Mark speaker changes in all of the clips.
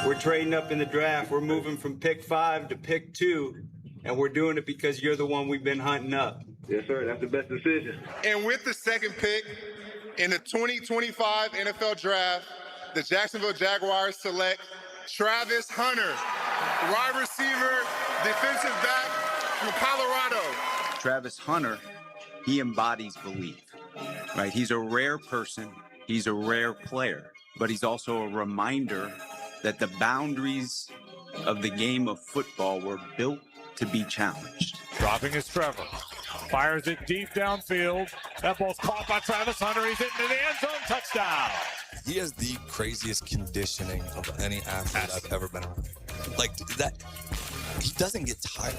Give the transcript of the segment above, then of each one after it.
Speaker 1: We're trading up in the draft. We're moving from pick 5 to pick 2, and we're doing it because you're the one we've been hunting up.
Speaker 2: Yes, sir. That's the best decision.
Speaker 3: And with the second pick in the 2025 NFL Draft, the Jacksonville Jaguars select Travis Hunter, wide receiver, defensive back from Colorado.
Speaker 4: Travis Hunter, he embodies belief, right? He's a rare person. He's a rare player, but he's also a reminder that the boundaries of the game of football were built to be challenged.
Speaker 5: Dropping his Trevor. Fires it deep downfield. That ball's caught by Travis Hunter. He's into the end zone. Touchdown.
Speaker 6: He has the craziest conditioning of any athlete I've ever been around. Like that, he doesn't get tired.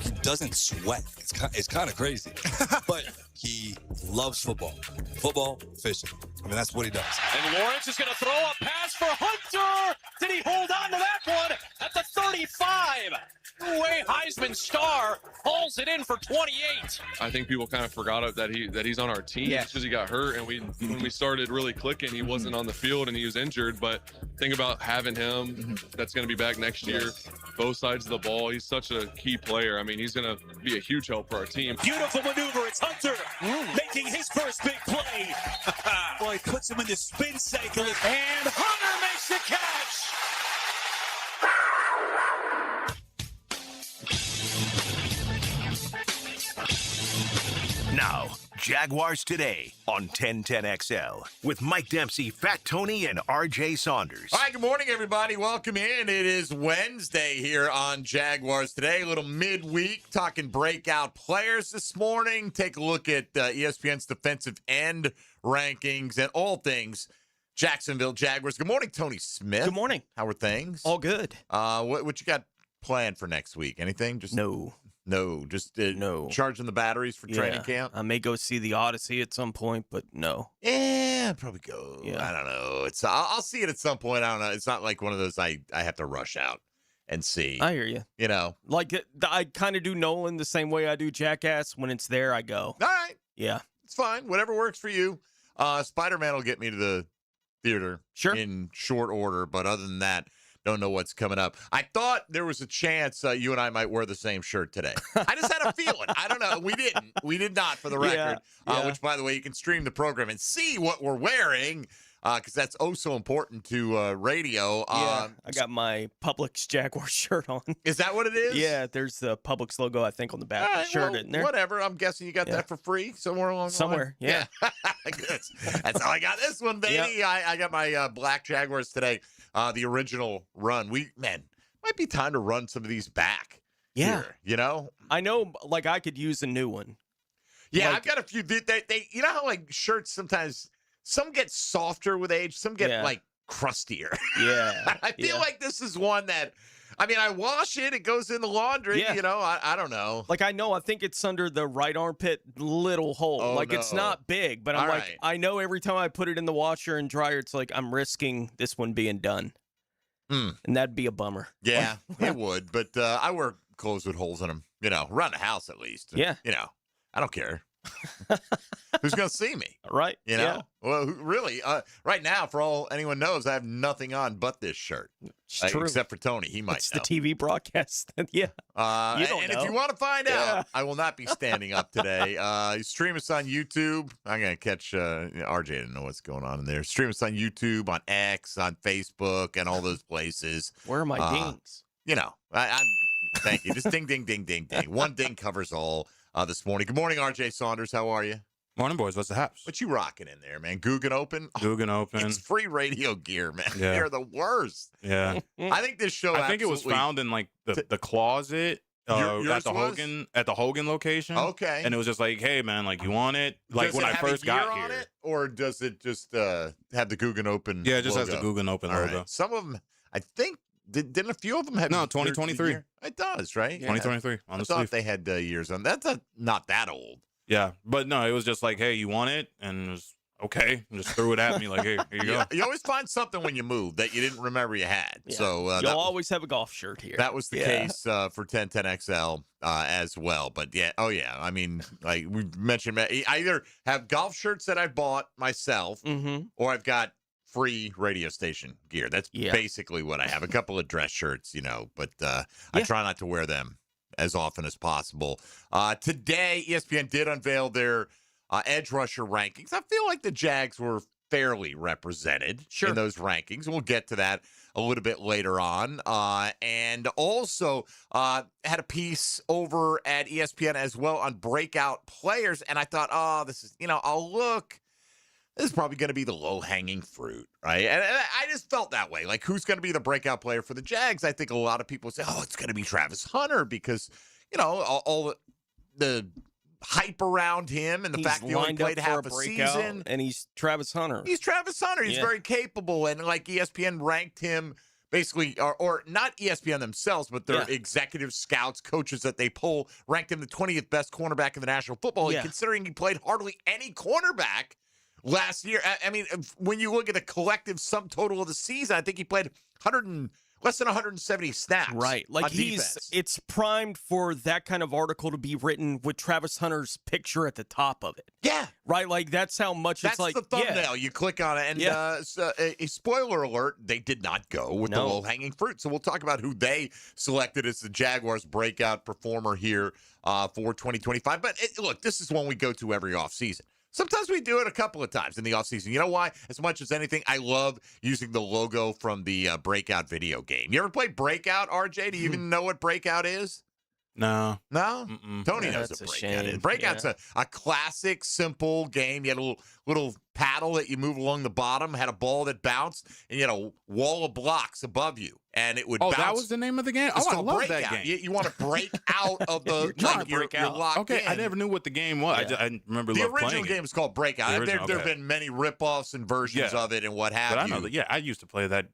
Speaker 6: He doesn't sweat. It's kind of crazy. But he loves football. Football, fishing. I mean, that's what he does.
Speaker 7: And Lawrence is going to throw a pass for Hunter. Did he hold on to that one at the 35? Two-way Heisman star hauls it in for 28.
Speaker 8: I think people kind of forgot that he's on our team because he got hurt, and when we started really clicking, he wasn't on the field and he was injured. But think about having him. That's going to be back next year. Both sides of the ball. He's such a key player. I mean, he's going to be a huge help for our team.
Speaker 7: Beautiful maneuver. It's Hunter making his first big play. Boy, puts him in the spin cycle, and Hunter makes the catch.
Speaker 9: Now, Jaguars Today on 1010XL with Mike Dempsey, Fat Tony, and RJ Saunders.
Speaker 10: All right, good morning, everybody. Welcome in. It is Wednesday here on Jaguars Today. A little midweek, talking breakout players this morning. Take a look at ESPN's defensive end rankings and all things Jacksonville Jaguars. Good morning, Tony Smith.
Speaker 11: Good morning.
Speaker 10: How are things?
Speaker 11: All good.
Speaker 10: What you got planned for next week? Anything? No, charging the batteries for training camp.
Speaker 11: I may go see the Odyssey at some point, but no.
Speaker 10: Yeah, I'd probably go.
Speaker 11: Yeah.
Speaker 10: I don't know. I'll see it at some point. I don't know. It's not like one of those I have to rush out and see.
Speaker 11: I hear you.
Speaker 10: You know,
Speaker 11: like I kind of do Nolan the same way I do Jackass. When it's there, I go.
Speaker 10: All right.
Speaker 11: Yeah,
Speaker 10: it's fine. Whatever works for you. Spider-Man will get me to the theater in short order, but other than that, don't know what's coming up. I thought there was a chance you and I might wear the same shirt today. I just had a feeling. I don't know. We didn't. We did not, for the record. Which, by the way, you can stream the program and see what we're wearing because that's oh so important to radio.
Speaker 11: I got my Publix Jaguar shirt on.
Speaker 10: Is that what it is?
Speaker 11: Yeah, there's the Publix logo, I think, on the back of the shirt, isn't there?
Speaker 10: Whatever. I'm guessing you got that for free somewhere along the line.
Speaker 11: Yeah.
Speaker 10: Good. That's how I got this one, baby. Yep. I got my black Jaguars today. The original run. Might be time to run some of these back.
Speaker 11: Yeah.
Speaker 10: Here, you know?
Speaker 11: I know, like, I could use a new one.
Speaker 10: Yeah, I've got a few. They you know how, like, shirts sometimes, some get softer with age, some get, like, crustier.
Speaker 11: Yeah.
Speaker 10: I feel like this is one that, I mean, I wash it, it goes in the laundry, you know? I don't know.
Speaker 11: Like, I think it's under the right armpit little hole.
Speaker 10: Oh,
Speaker 11: like, it's not big, but I'm
Speaker 10: All
Speaker 11: like,
Speaker 10: right.
Speaker 11: I know every time I put it in the washer and dryer, it's like I'm risking this one being done. And that'd be a bummer.
Speaker 10: Yeah, it would. But I wear clothes with holes in them, you know, around the house at least.
Speaker 11: Yeah.
Speaker 10: You know, I don't care. Who's going to see me?
Speaker 11: Right.
Speaker 10: You know? Yeah. Well, really, right now, for all anyone knows, I have nothing on but this shirt.
Speaker 11: True.
Speaker 10: Except for Tony. He might
Speaker 11: It's
Speaker 10: know.
Speaker 11: the TV broadcast. Yeah.
Speaker 10: You don't know. If you want to find out, I will not be standing up today. Stream us on YouTube. I'm going to catch RJ didn't know what's going on in there. Stream us on YouTube, on X, on Facebook, and all those places.
Speaker 11: Where are my dings?
Speaker 10: You know, thank you. Just ding, ding, ding, ding, ding. One ding covers all this morning. Good morning, RJ Saunders. How are you?
Speaker 12: Morning, boys. What's the haps?
Speaker 10: What you rocking in there, man? Guggen Open?
Speaker 12: Guggen Open.
Speaker 10: It's free radio gear, man.
Speaker 12: Yeah.
Speaker 10: They're the worst.
Speaker 12: Yeah.
Speaker 10: I think this show
Speaker 12: I think it was found in, like, the closet at the Hogan location.
Speaker 10: Okay.
Speaker 12: And it was just like, hey, man, like, you want it? Like,
Speaker 10: does
Speaker 12: when
Speaker 10: it
Speaker 12: I
Speaker 10: have
Speaker 12: first
Speaker 10: a year
Speaker 12: got
Speaker 10: on
Speaker 12: here.
Speaker 10: it, or does it just have the Guggen Open
Speaker 12: Yeah, it just
Speaker 10: logo?
Speaker 12: has the Guggen Open
Speaker 10: All
Speaker 12: logo.
Speaker 10: right. Some of them, I think, didn't a few of them have?
Speaker 12: No, 2023.
Speaker 10: It does, right?
Speaker 12: 2023. On
Speaker 10: I
Speaker 12: the
Speaker 10: thought
Speaker 12: sleeve.
Speaker 10: they had years on. That's not that old.
Speaker 12: Yeah. But no, it was just like, hey, you want it? And it was okay. And just threw it at me like, hey, here you go.
Speaker 10: You always find something when you move that you didn't remember you had.
Speaker 11: Yeah.
Speaker 10: So
Speaker 11: you'll always have a golf shirt here.
Speaker 10: That was the case for 1010XL as well. But yeah, I mean, like we mentioned, I either have golf shirts that I bought myself, or I've got free radio station gear. That's basically what I have. A couple of dress shirts, but I try not to wear them as often as possible. Today, ESPN did unveil their edge rusher rankings. I feel like the Jags were fairly represented in those rankings. We'll get to that a little bit later on. And also had a piece over at ESPN as well on breakout players. And I thought, this is, this is probably going to be the low-hanging fruit, right? And I just felt that way. Like, who's going to be the breakout player for the Jags? I think a lot of people say, it's going to be Travis Hunter because, all the hype around him and the fact he only played half a season.
Speaker 11: And he's Travis Hunter.
Speaker 10: He's Travis Hunter. He's very capable. And, ESPN ranked him basically, or not ESPN themselves, but their executive scouts, coaches that they poll, ranked him the 20th best cornerback in the National Football League, considering he played hardly any cornerback last year. I mean, when you look at the collective sum total of the season, I think he played less than 170 snaps.
Speaker 11: Right. It's primed for that kind of article to be written with Travis Hunter's picture at the top of it.
Speaker 10: Yeah.
Speaker 11: Right? That's how much
Speaker 10: That's
Speaker 11: it's
Speaker 10: the thumbnail. You click on it. And a spoiler alert, they did not go with the low-hanging fruit. So we'll talk about who they selected as the Jaguars' breakout performer here for 2025. But look, this is one we go to every offseason. Sometimes we do it a couple of times in the offseason. You know why? As much as anything, I love using the logo from the Breakout video game. You ever play Breakout, RJ? Do you even know what Breakout is?
Speaker 12: No.
Speaker 10: No? Tony knows what Breakout is. Breakout's a classic, simple game. You had a little paddle that you move along the bottom, had a ball that bounced, and you had a wall of blocks above you. And it would bounce.
Speaker 12: That was the name of the game?
Speaker 10: It's
Speaker 12: I
Speaker 10: called
Speaker 12: love
Speaker 10: Breakout.
Speaker 12: that game.
Speaker 10: You want to break out of the you're locked
Speaker 12: okay,
Speaker 10: in.
Speaker 12: I never knew what the game was.
Speaker 10: Yeah.
Speaker 12: I remember
Speaker 10: the
Speaker 12: playing
Speaker 10: original game is called Breakout. There have been many rip-offs and versions of it and what have
Speaker 12: but
Speaker 10: you.
Speaker 12: I know that, I used to play that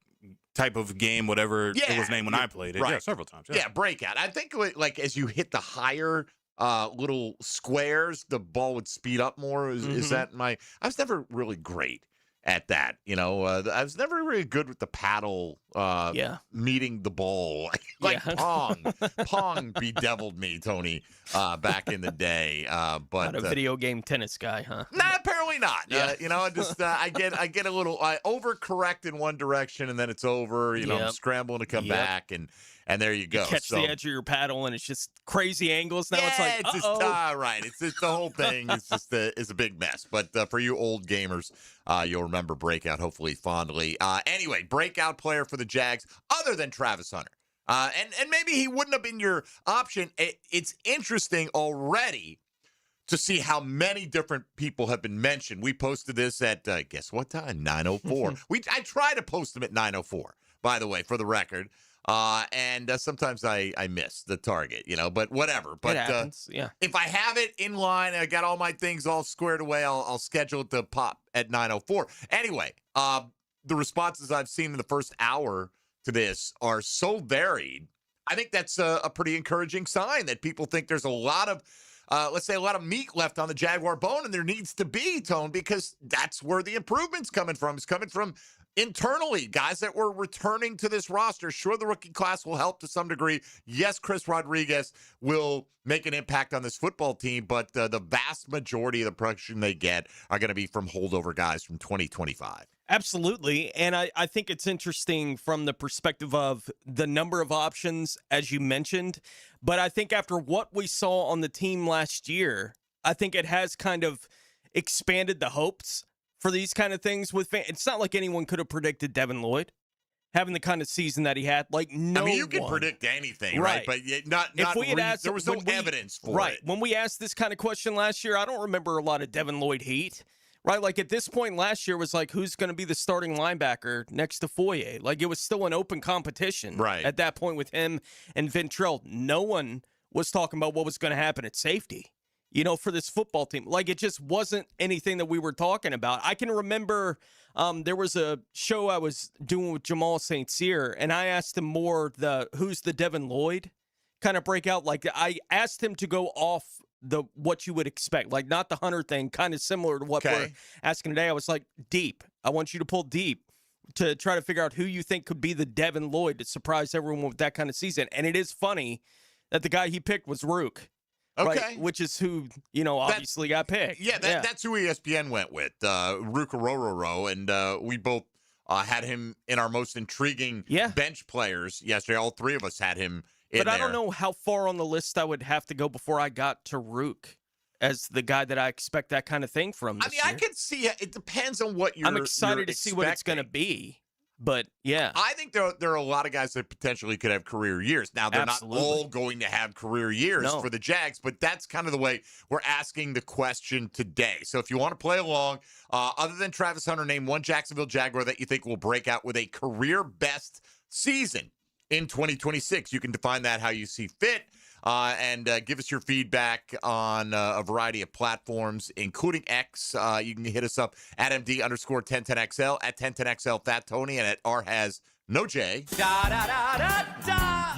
Speaker 12: type of game, whatever it was named when I played it.
Speaker 10: Right.
Speaker 12: Yeah, several times.
Speaker 10: Yeah, Breakout. I think as you hit the higher little squares, the ball would speed up more. Is that I was never really great at that. I was never really good with the paddle meeting the ball. Pong. Pong bedeviled me, Tony, back in the day. But
Speaker 11: not a video game tennis guy, huh?
Speaker 10: Nah, apparently not. I get a little overcorrect in one direction and then it's over. I'm scrambling to come back and there you go.
Speaker 11: You catch the edge of your paddle and it's just crazy angles. Now it's like,
Speaker 10: right. It's the whole thing. It's just it's a big mess. But for you old gamers, you'll remember Breakout hopefully fondly. Anyway, breakout player for the Jags other than Travis Hunter. And maybe he wouldn't have been your option. It's interesting already to see how many different people have been mentioned. We posted this at, guess what time? 9:04. I try to post them at 9:04, by the way, for the record. And sometimes I miss the target, but whatever. But
Speaker 11: it happens,
Speaker 10: if I have it in line and I got all my things all squared away, I'll schedule it to pop at 9:04. Anyway, the responses I've seen in the first hour to this are so varied. I think that's a pretty encouraging sign that people think there's a lot of, let's say, a lot of meat left on the Jaguar bone, and there needs to be, Tone, because that's where the improvement's coming from. It's coming from internally, guys that were returning to this roster. Sure, the rookie class will help to some degree. Yes, Chris Rodriguez will make an impact on this football team, but the vast majority of the production they get are going to be from holdover guys from 2025.
Speaker 11: Absolutely. And I think it's interesting from the perspective of the number of options, as you mentioned. But I think after what we saw on the team last year, I think it has kind of expanded the hopes for these kind of things with fans. It's not like anyone could have predicted Devin Lloyd having the kind of season that he had. No
Speaker 10: you can predict anything, right? But not if we had asked, there was no evidence for it.
Speaker 11: When we asked this kind of question last year, I don't remember a lot of Devin Lloyd heat, right? At this point last year was who's going to be the starting linebacker next to Foye? It was still an open competition at that point with him and Ventrell. No one was talking about what was going to happen at safety. For this football team. It just wasn't anything that we were talking about. I can remember there was a show I was doing with Jamal St. Cyr, and I asked him more who's the Devin Lloyd kind of breakout. I asked him to go off what you would expect, not the Hunter thing, kind of similar to what we're asking today. I was like, deep. I want you to pull deep to try to figure out who you think could be the Devin Lloyd to surprise everyone with that kind of season. And it is funny that the guy he picked was Rook.
Speaker 10: Okay.
Speaker 11: Right, which is who, obviously got picked.
Speaker 10: Yeah, that's who ESPN went with, Ruka Rororo, and we both had him in our most intriguing bench players yesterday. All three of us had him in
Speaker 11: But I
Speaker 10: there.
Speaker 11: don't know how far on the list I would have to go before I got to Rook as the guy that I expect that kind of thing from this year.
Speaker 10: I could see it. It depends on what
Speaker 11: I'm excited to see what it's going to be. But, yeah.
Speaker 10: I think there are a lot of guys that potentially could have career years. Now, they're not all going to have career years for the Jags, but that's kind of the way we're asking the question today. So if you want to play along, other than Travis Hunter, name one Jacksonville Jaguar that you think will break out with a career best season in 2026. You can define that how you see fit. And give us your feedback on a variety of platforms, including X. You can hit us up at MD_1010XL, at 1010XL Fat Tony, and at R has no J.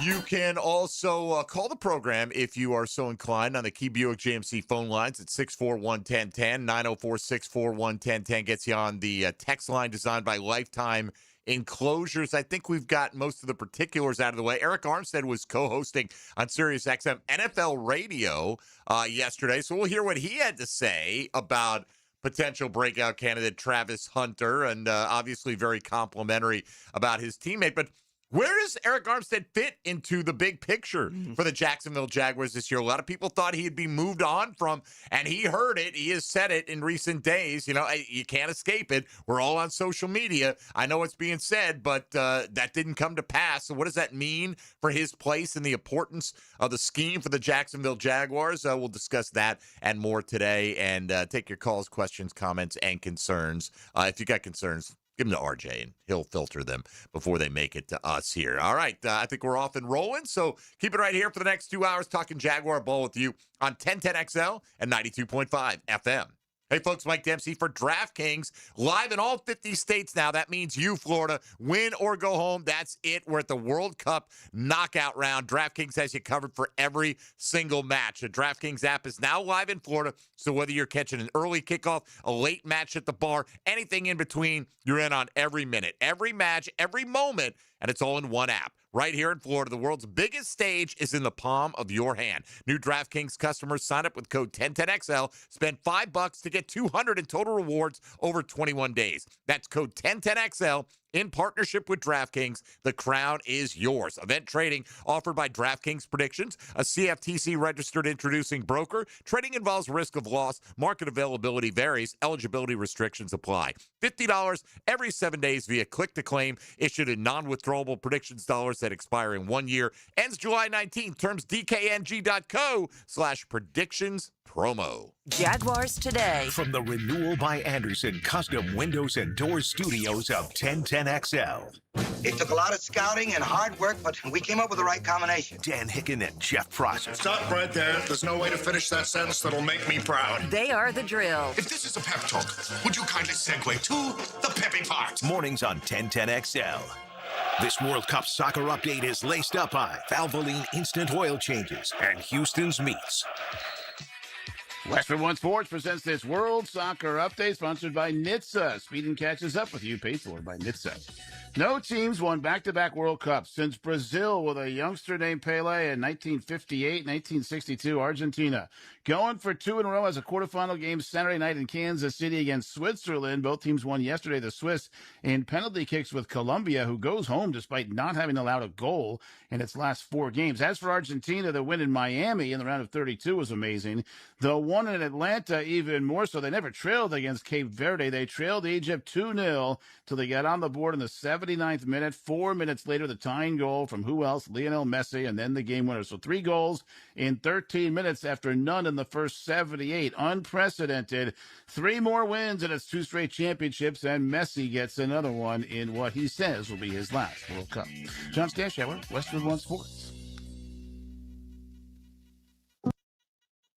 Speaker 10: You can also call the program if you are so inclined on the Key Buick GMC phone lines at 641-1010. 904-641-1010 gets you on the text line designed by Lifetime Enclosures. I think we've got most of the particulars out of the way. Arik Armstead was co-hosting on SiriusXM NFL Radio yesterday, so we'll hear what he had to say about potential breakout candidate Travis Hunter, and obviously very complimentary about his teammate. But where does Arik Armstead fit into the big picture for the Jacksonville Jaguars this year? A lot of people thought he'd be moved on from, and he heard it. He has said it in recent days. You know, you can't escape it. We're all on social media. I know it's being said, but that didn't come to pass. So what does that mean for his place and the importance of the scheme for the Jacksonville Jaguars? We'll discuss that and more today, and take your calls, questions, comments, and concerns. If you got concerns, give them to RJ, and he'll filter them before they make it to us here. All right, I think we're off and rolling, so keep it right here for the next 2 hours, talking Jaguar ball with you on 1010XL and 92.5 FM. Hey, folks, Mike Dempsey for DraftKings, live in all 50 states now. That means you, Florida, win or go home. That's it. We're at the World Cup knockout round. DraftKings has you covered for every single match. The DraftKings app is now live in Florida, so whether you're catching an early kickoff, a late match at the bar, anything in between, you're in on every minute, every match, every moment, and it's all in one app. Right here in Florida, the world's biggest stage is in the palm of your hand. New DraftKings customers sign up with code 1010XL, spend $5 to get $200 in total rewards over 21 days. That's code 1010XL in partnership with DraftKings. The crown is yours. Event trading offered by DraftKings Predictions, a CFTC-registered introducing broker. Trading involves risk of loss. Market availability varies. Eligibility restrictions apply. $50 every 7 days via click-to-claim, issued in non-withdrawable predictions dollars that expire in 1 year. Ends July 19th. Terms DKNG.co/predictions promo.
Speaker 13: Jaguars today.
Speaker 9: From the Renewal by Anderson Custom Windows and Doors Studios of 1010XL.
Speaker 14: It took a lot of scouting and hard work, but we came up with the right combination.
Speaker 9: Dan Hicken and Jeff Prosser.
Speaker 15: Stop right there. There's no way to finish that sentence that'll make me proud.
Speaker 13: They are the drill.
Speaker 15: If this is a pep talk, would you kindly segue to the peppy part?
Speaker 9: Mornings on 1010XL. This World Cup soccer update is laced up by Valvoline Instant Oil Changes and Houston's Meats.
Speaker 16: Westwood One Sports presents this World Soccer Update, sponsored by NHTSA. Speed and catches up with you, paid for by NHTSA. No teams won back-to-back World Cups since Brazil with a youngster named Pelé in 1958, 1962, Argentina. Going for two in a row as a quarterfinal game Saturday night in Kansas City against Switzerland. Both teams won yesterday. The Swiss in penalty kicks with Colombia, who goes home despite not having allowed a goal in its last four games. As for Argentina, the win in Miami in the round of 32 was amazing. The one in Atlanta, even more so. They never trailed against Cape Verde. They trailed Egypt 2-0 till they got on the board in the 79th minute. 4 minutes later, the tying goal from who else? Lionel Messi, and then the game winner. So 3 goals in 13 minutes after none in the first 78. Unprecedented. 3 more wins in its 2 straight championships, and Messi gets another one in what he says will be his last World Cup. John Stanshauer, Westwood One Sports.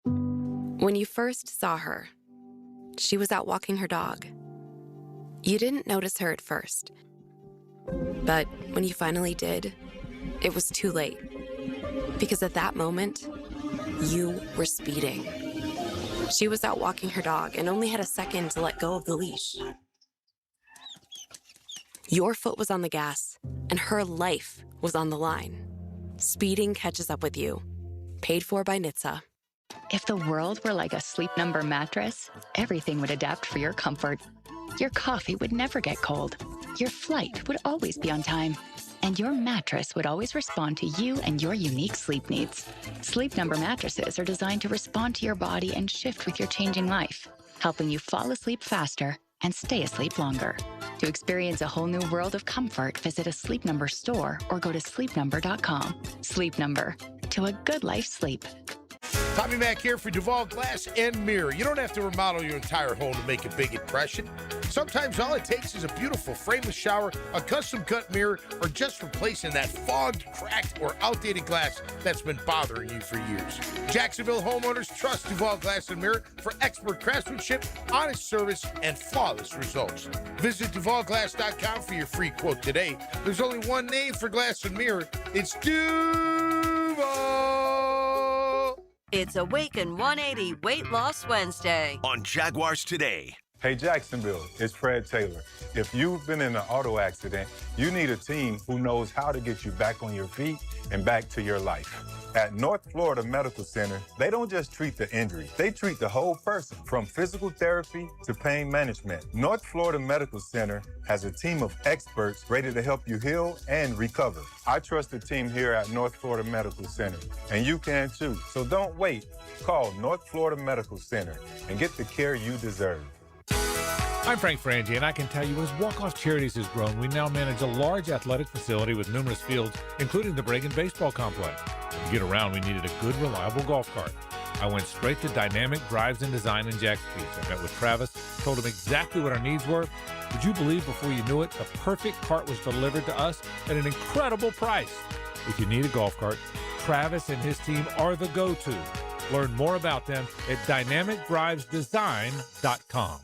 Speaker 17: When you first saw her, she was out walking her dog. You didn't notice her at first. But when you finally did, it was too late. Because at that moment, you were speeding. She was out walking her dog and only had a second to let go of the leash. Your foot was on the gas, and her life was on the line. Speeding catches up with you. Paid for by NHTSA.
Speaker 18: If the world were like a Sleep Number mattress, everything would adapt for your comfort. Your coffee would never get cold. your flight would always be on time, and your mattress would always respond to you and your unique sleep needs. Sleep Number mattresses are designed to respond to your body and shift with your changing life, helping you fall asleep faster and stay asleep longer. To experience a whole new world of comfort, visit a Sleep Number store or go to sleepnumber.com. Sleep Number, to a good life sleep.
Speaker 19: Tommy Mack here for Duval Glass and Mirror. You don't have to remodel your entire home to make a big impression. Sometimes all it takes is a beautiful frameless shower, a custom-cut mirror, or just replacing that fogged, cracked, or outdated glass that's been bothering you for years. Jacksonville homeowners trust Duval Glass and Mirror for expert craftsmanship, honest service, and flawless results. Visit DuvalGlass.com for your free quote today. There's only one name for glass and mirror. It's Duval.
Speaker 13: It's Awaken 180 Weight Loss Wednesday.
Speaker 9: On Jaguars Today.
Speaker 20: Hey, Jacksonville, it's Fred Taylor. If you've been in an auto accident, you need a team who knows how to get you back on your feet and back to your life. At North Florida Medical Center, they don't just treat the injury, they treat the whole person, from physical therapy to pain management. North Florida Medical Center has a team of experts ready to help you heal and recover. I trust the team here at North Florida Medical Center, and you can too. So don't wait. Call North Florida Medical Center and get the care you deserve.
Speaker 21: I'm Frank Frangie, and I can tell you as Walk-Off Charities has grown, we now manage a large athletic facility with numerous fields, including the Bregan Baseball Complex. To get around, we needed a good, reliable golf cart. I went straight to Dynamic Drives and Design in Jack's Beach. I met with Travis, told him exactly what our needs were. Would you believe before you knew it, the perfect cart was delivered to us at an incredible price? If you need a golf cart, Travis and his team are the go-to. Learn more about them at dynamicdrivesdesign.com.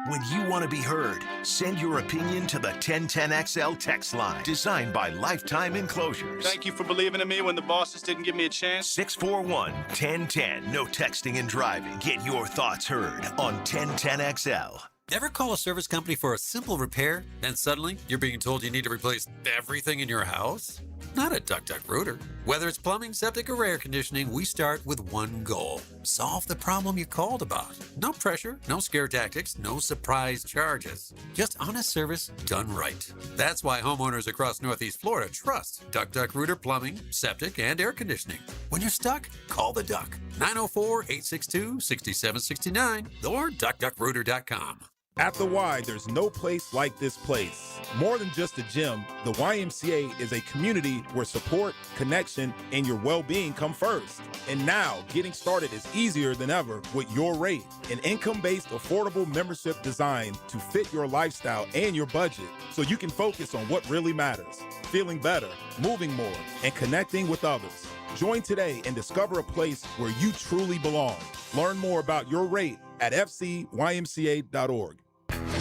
Speaker 9: When you want to be heard, send your opinion to the 1010XL text line, designed by Lifetime Enclosures.
Speaker 22: Thank you for believing in me when the bosses didn't give me a chance.
Speaker 9: 641-1010. No texting and driving. Get your thoughts heard on 1010XL.
Speaker 23: Ever call a service company for a simple repair, and suddenly you're being told you need to replace everything in your house? Not at DuckDuckRooter. Whether it's plumbing, septic, or air conditioning, we start with one goal: solve the problem you called about. No pressure, no scare tactics, no surprise charges. Just honest service done right. That's why homeowners across Northeast Florida trust DuckDuckRooter Plumbing, Septic, and Air Conditioning. When you're stuck, call the Duck. 904-862-6769 or DuckDuckRooter.com.
Speaker 24: At the Y, there's no place like this place. More than just a gym, the YMCA is a community where support, connection, and your well-being come first. And now, getting started is easier than ever with Your Rate, an income-based, affordable membership designed to fit your lifestyle and your budget so you can focus on what really matters: feeling better, moving more, and connecting with others. Join today and discover a place where you truly belong. Learn more about Your Rate at fcymca.org.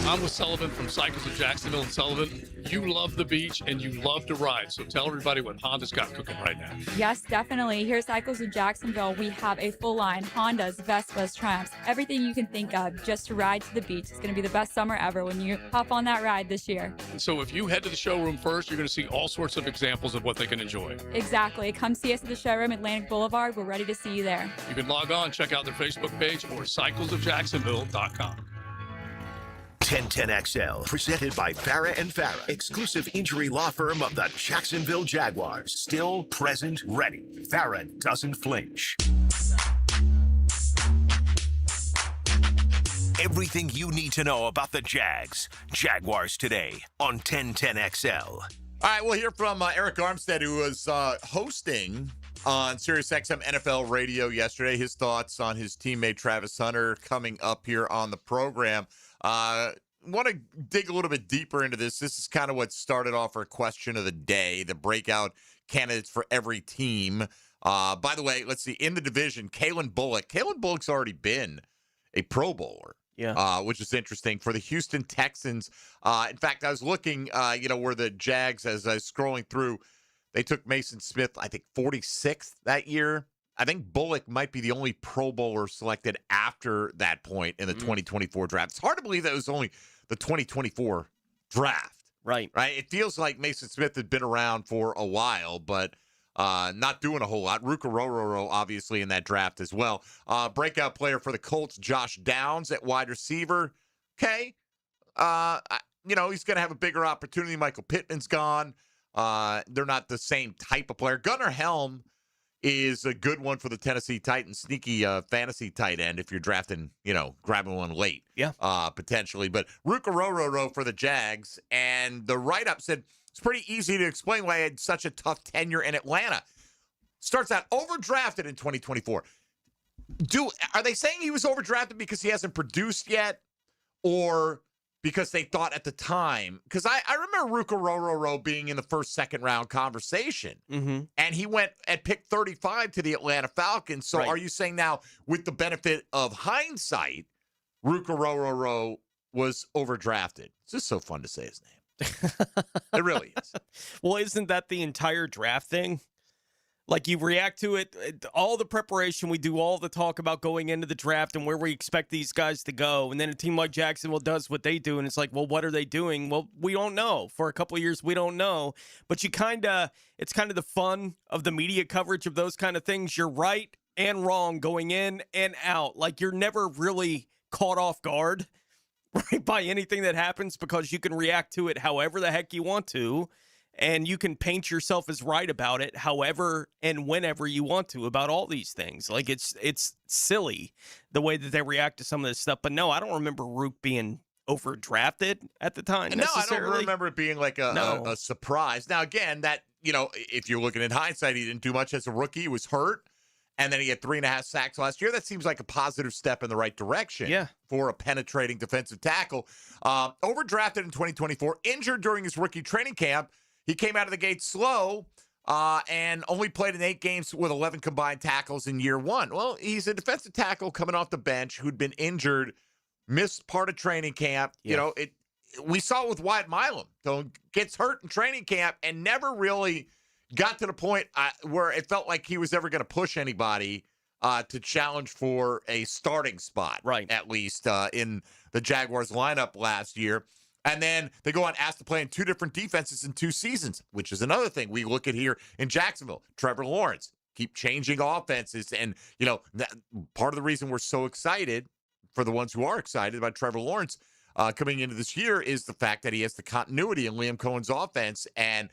Speaker 25: I'm with Sullivan from Cycles of Jacksonville and Sullivan. You love the beach and you love to ride, so tell everybody what Honda's got cooking right now.
Speaker 26: Yes, definitely. Here at Cycles of Jacksonville, we have a full line: Hondas, Vespas, Triumphs, everything you can think of just to ride to the beach. It's going to be the best summer ever when you hop on that ride this year.
Speaker 25: And so if you head to the showroom first, you're going to see all sorts of examples of what they can enjoy.
Speaker 26: Exactly. Come see us at the showroom, Atlantic Boulevard. We're ready to see you there.
Speaker 25: You can log on, check out their Facebook page or cyclesofjacksonville.com.
Speaker 9: 1010XL, presented by Farah & Farah, exclusive injury law firm of the Jacksonville Jaguars. Still, present, ready. Farah doesn't flinch. Everything you need to know about the Jags. Jaguars Today on 1010XL.
Speaker 10: All right, we'll hear from Arik Armstead, who was hosting on SiriusXM NFL Radio yesterday. His thoughts on his teammate Travis Hunter coming up here on the program. Want to dig a little bit deeper into this. This is kind of what started off our question of the day, the breakout candidates for every team. By the way, let's see, in the division, Kalen Bullock's already been a Pro Bowler. Yeah. Which is interesting for the Houston Texans. In fact, I was looking, where the Jags, as I was scrolling through, they took Mason Smith, I think, 46th that year. I think Bullock might be the only Pro Bowler selected after that point in the 2024 draft. It's hard to believe that it was only the 2024 draft.
Speaker 11: Right.
Speaker 10: It feels like Mason Smith had been around for a while, but not doing a whole lot. Ruka Rororo, obviously, in that draft as well. Breakout player for the Colts, Josh Downs at wide receiver. Okay. he's going to have a bigger opportunity. Michael Pittman's gone. They're not the same type of player. Gunnar Helm is a good one for the Tennessee Titans. Sneaky fantasy tight end if you're drafting, grabbing one late.
Speaker 11: Yeah.
Speaker 10: Potentially. But Ruka for the Jags. And the write-up said it's pretty easy to explain why he had such a tough tenure in Atlanta. Starts out overdrafted in 2024. Are they saying he was overdrafted because he hasn't produced yet? Or because they thought at the time, because I remember Ruka being in the first, second round conversation, and he went at pick 35 to the Atlanta Falcons. So Are you saying now, with the benefit of hindsight, Ruka was overdrafted? It's just so fun to say his name. It really is.
Speaker 11: Well, isn't that the entire draft thing? Like, you react to it, all the preparation, we do all the talk about going into the draft and where we expect these guys to go. And then a team like Jacksonville does what they do, and it's like, well, what are they doing? Well, we don't know. For a couple of years, we don't know. But it's kind of the fun of the media coverage of those kind of things. You're right and wrong going in and out. Like, you're never really caught off guard, right, by anything that happens, because you can react to it however the heck you want to. And you can paint yourself as right about it however and whenever you want to about all these things. Like, it's silly the way that they react to some of this stuff. But no, I don't remember Rook being overdrafted at the time.
Speaker 10: No, I don't remember it being like a surprise. Now, again, that, if you're looking at hindsight, he didn't do much as a rookie. He was hurt. And then he had 3.5 sacks last year. That seems like a positive step in the right direction for a penetrating defensive tackle. Overdrafted in 2024, injured during his rookie training camp. He came out of the gate slow and only played in 8 games with 11 combined tackles in year 1. Well, he's a defensive tackle coming off the bench who'd been injured, missed part of training camp.
Speaker 11: Yeah.
Speaker 10: We saw it with Wyatt Milam. So gets hurt in training camp and never really got to the point where it felt like he was ever going to push anybody to challenge for a starting spot, at least in the Jaguars lineup last year. And then they go on asked to play in 2 different defenses in 2 seasons, which is another thing we look at here in Jacksonville. Trevor Lawrence, keep changing offenses. And, that part of the reason we're so excited, for the ones who are excited about Trevor Lawrence coming into this year, is the fact that he has the continuity in Liam Cohen's offense. And,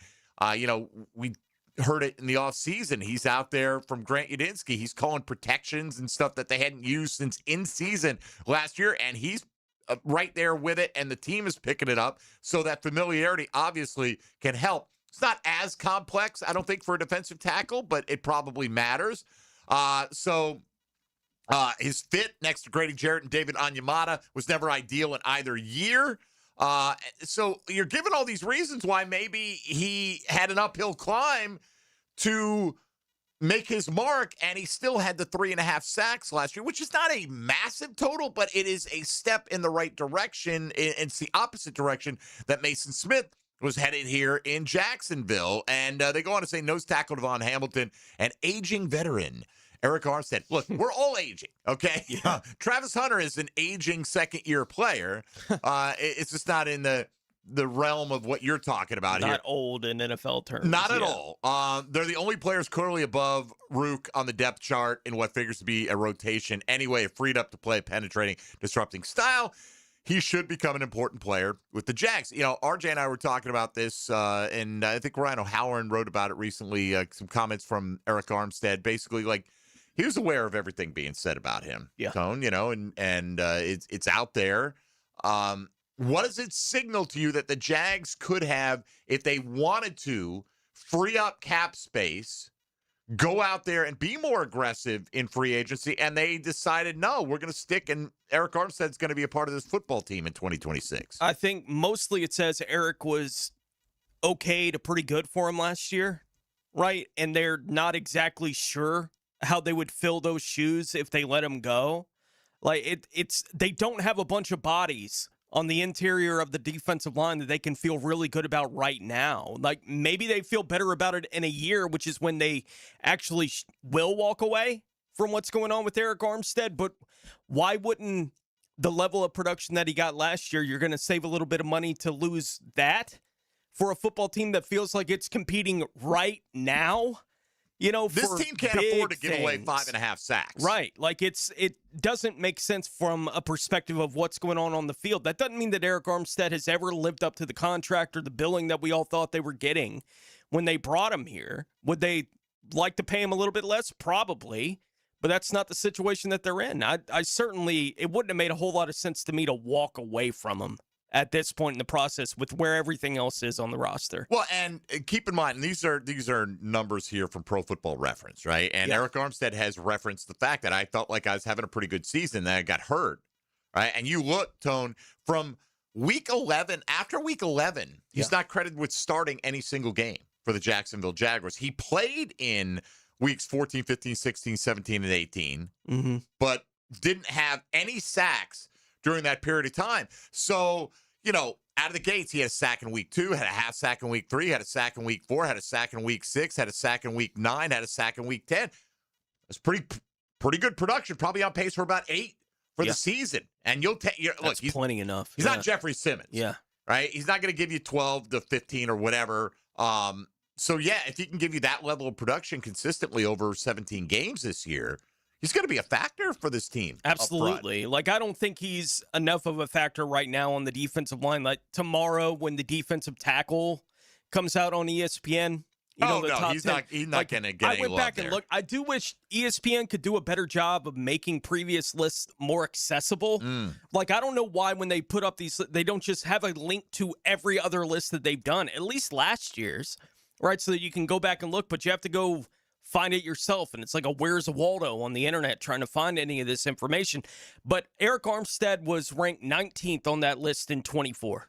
Speaker 10: we heard it in the offseason. He's out there from Grant Udinski. He's calling protections and stuff that they hadn't used since in season last year. And he's right there with it, and the team is picking it up. So that familiarity obviously can help. It's not as complex, I don't think, for a defensive tackle, but it probably matters. His fit next to Grady Jarrett and David Onyemata was never ideal in either year. So you're given all these reasons why maybe he had an uphill climb to make his mark, and he still had the 3.5 sacks last year, which is not a massive total, but it is a step in the right direction. It's the opposite direction that Mason Smith was headed here in Jacksonville. And they go on to say nose tackle Devon Hamilton and aging veteran Arik Armstead. Look, we're all aging, okay? Yeah. Travis Hunter is an aging second-year player. It's just not in the realm of what you're talking about here.
Speaker 11: Not old in NFL terms.
Speaker 10: Not at all. They're the only players currently above Rook on the depth chart in what figures to be a rotation. Anyway, freed up to play a penetrating, disrupting style. He should become an important player with the Jags. RJ and I were talking about this, and I think Ryan O'Halloran wrote about it recently, some comments from Arik Armstead, basically like, he was aware of everything being said about him, Tone, and it's out there. What does it signal to you that the Jags could have, if they wanted to, free up cap space, go out there and be more aggressive in free agency, and they decided, no, we're going to stick, and Arik Armstead's going to be a part of this football team in 2026?
Speaker 11: I think mostly it says Arik was okay to pretty good for him last year, right? And they're not exactly sure how they would fill those shoes if they let him go. Like, they don't have a bunch of bodies on the interior of the defensive line that they can feel really good about right now. Like, maybe they feel better about it in a year, which is when they actually will walk away from what's going on with Arik Armstead. But why wouldn't the level of production that he got last year, you're going to save a little bit of money to lose that for a football team that feels like it's competing right now?
Speaker 10: This team can't afford to give away 5.5 sacks.
Speaker 11: Right. Like, it doesn't make sense from a perspective of what's going on the field. That doesn't mean that Arik Armstead has ever lived up to the contract or the billing that we all thought they were getting when they brought him here. Would they like to pay him a little bit less? Probably. But that's not the situation that they're in. I certainly, it wouldn't have made a whole lot of sense to me to walk away from him at this point in the process with where everything else is on the roster.
Speaker 10: Well, and keep in mind, these are numbers here from Pro Football Reference, right? And Arik Armstead has referenced the fact that I felt like I was having a pretty good season, that I got hurt, right? And you look, Tone, from week 11, after week 11, he's not credited with starting any single game for the Jacksonville Jaguars. He played in weeks 14, 15, 16, 17, and 18, but didn't have any sacks during that period of time. So, out of the gates, he had a sack in week 2, had a half sack in week 3, had a sack in week 4, had a sack in week 6, had a sack in week 9, had a sack in week 10. That's pretty good production, probably on pace for about 8 for the season. And look, he's
Speaker 11: plenty enough.
Speaker 10: He's not Jeffrey Simmons.
Speaker 11: Yeah.
Speaker 10: Right? He's not going to give you 12 to 15 or whatever. So, if he can give you that level of production consistently over 17 games this year, he's going to be a factor for this team.
Speaker 11: Absolutely. Like, I don't think he's enough of a factor right now on the defensive line. Like, tomorrow when the defensive tackle comes out on ESPN,
Speaker 10: he's not going to get any love. I went back and looked.
Speaker 11: I do wish ESPN could do a better job of making previous lists more accessible. Like, I don't know why when they put up these, they don't just have a link to every other list that they've done, at least last year's, right? So that you can go back and look, but you have to go find it yourself. And it's like a Where's Waldo on the internet trying to find any of this information. But Arik Armstead was ranked 19th on that list in 24,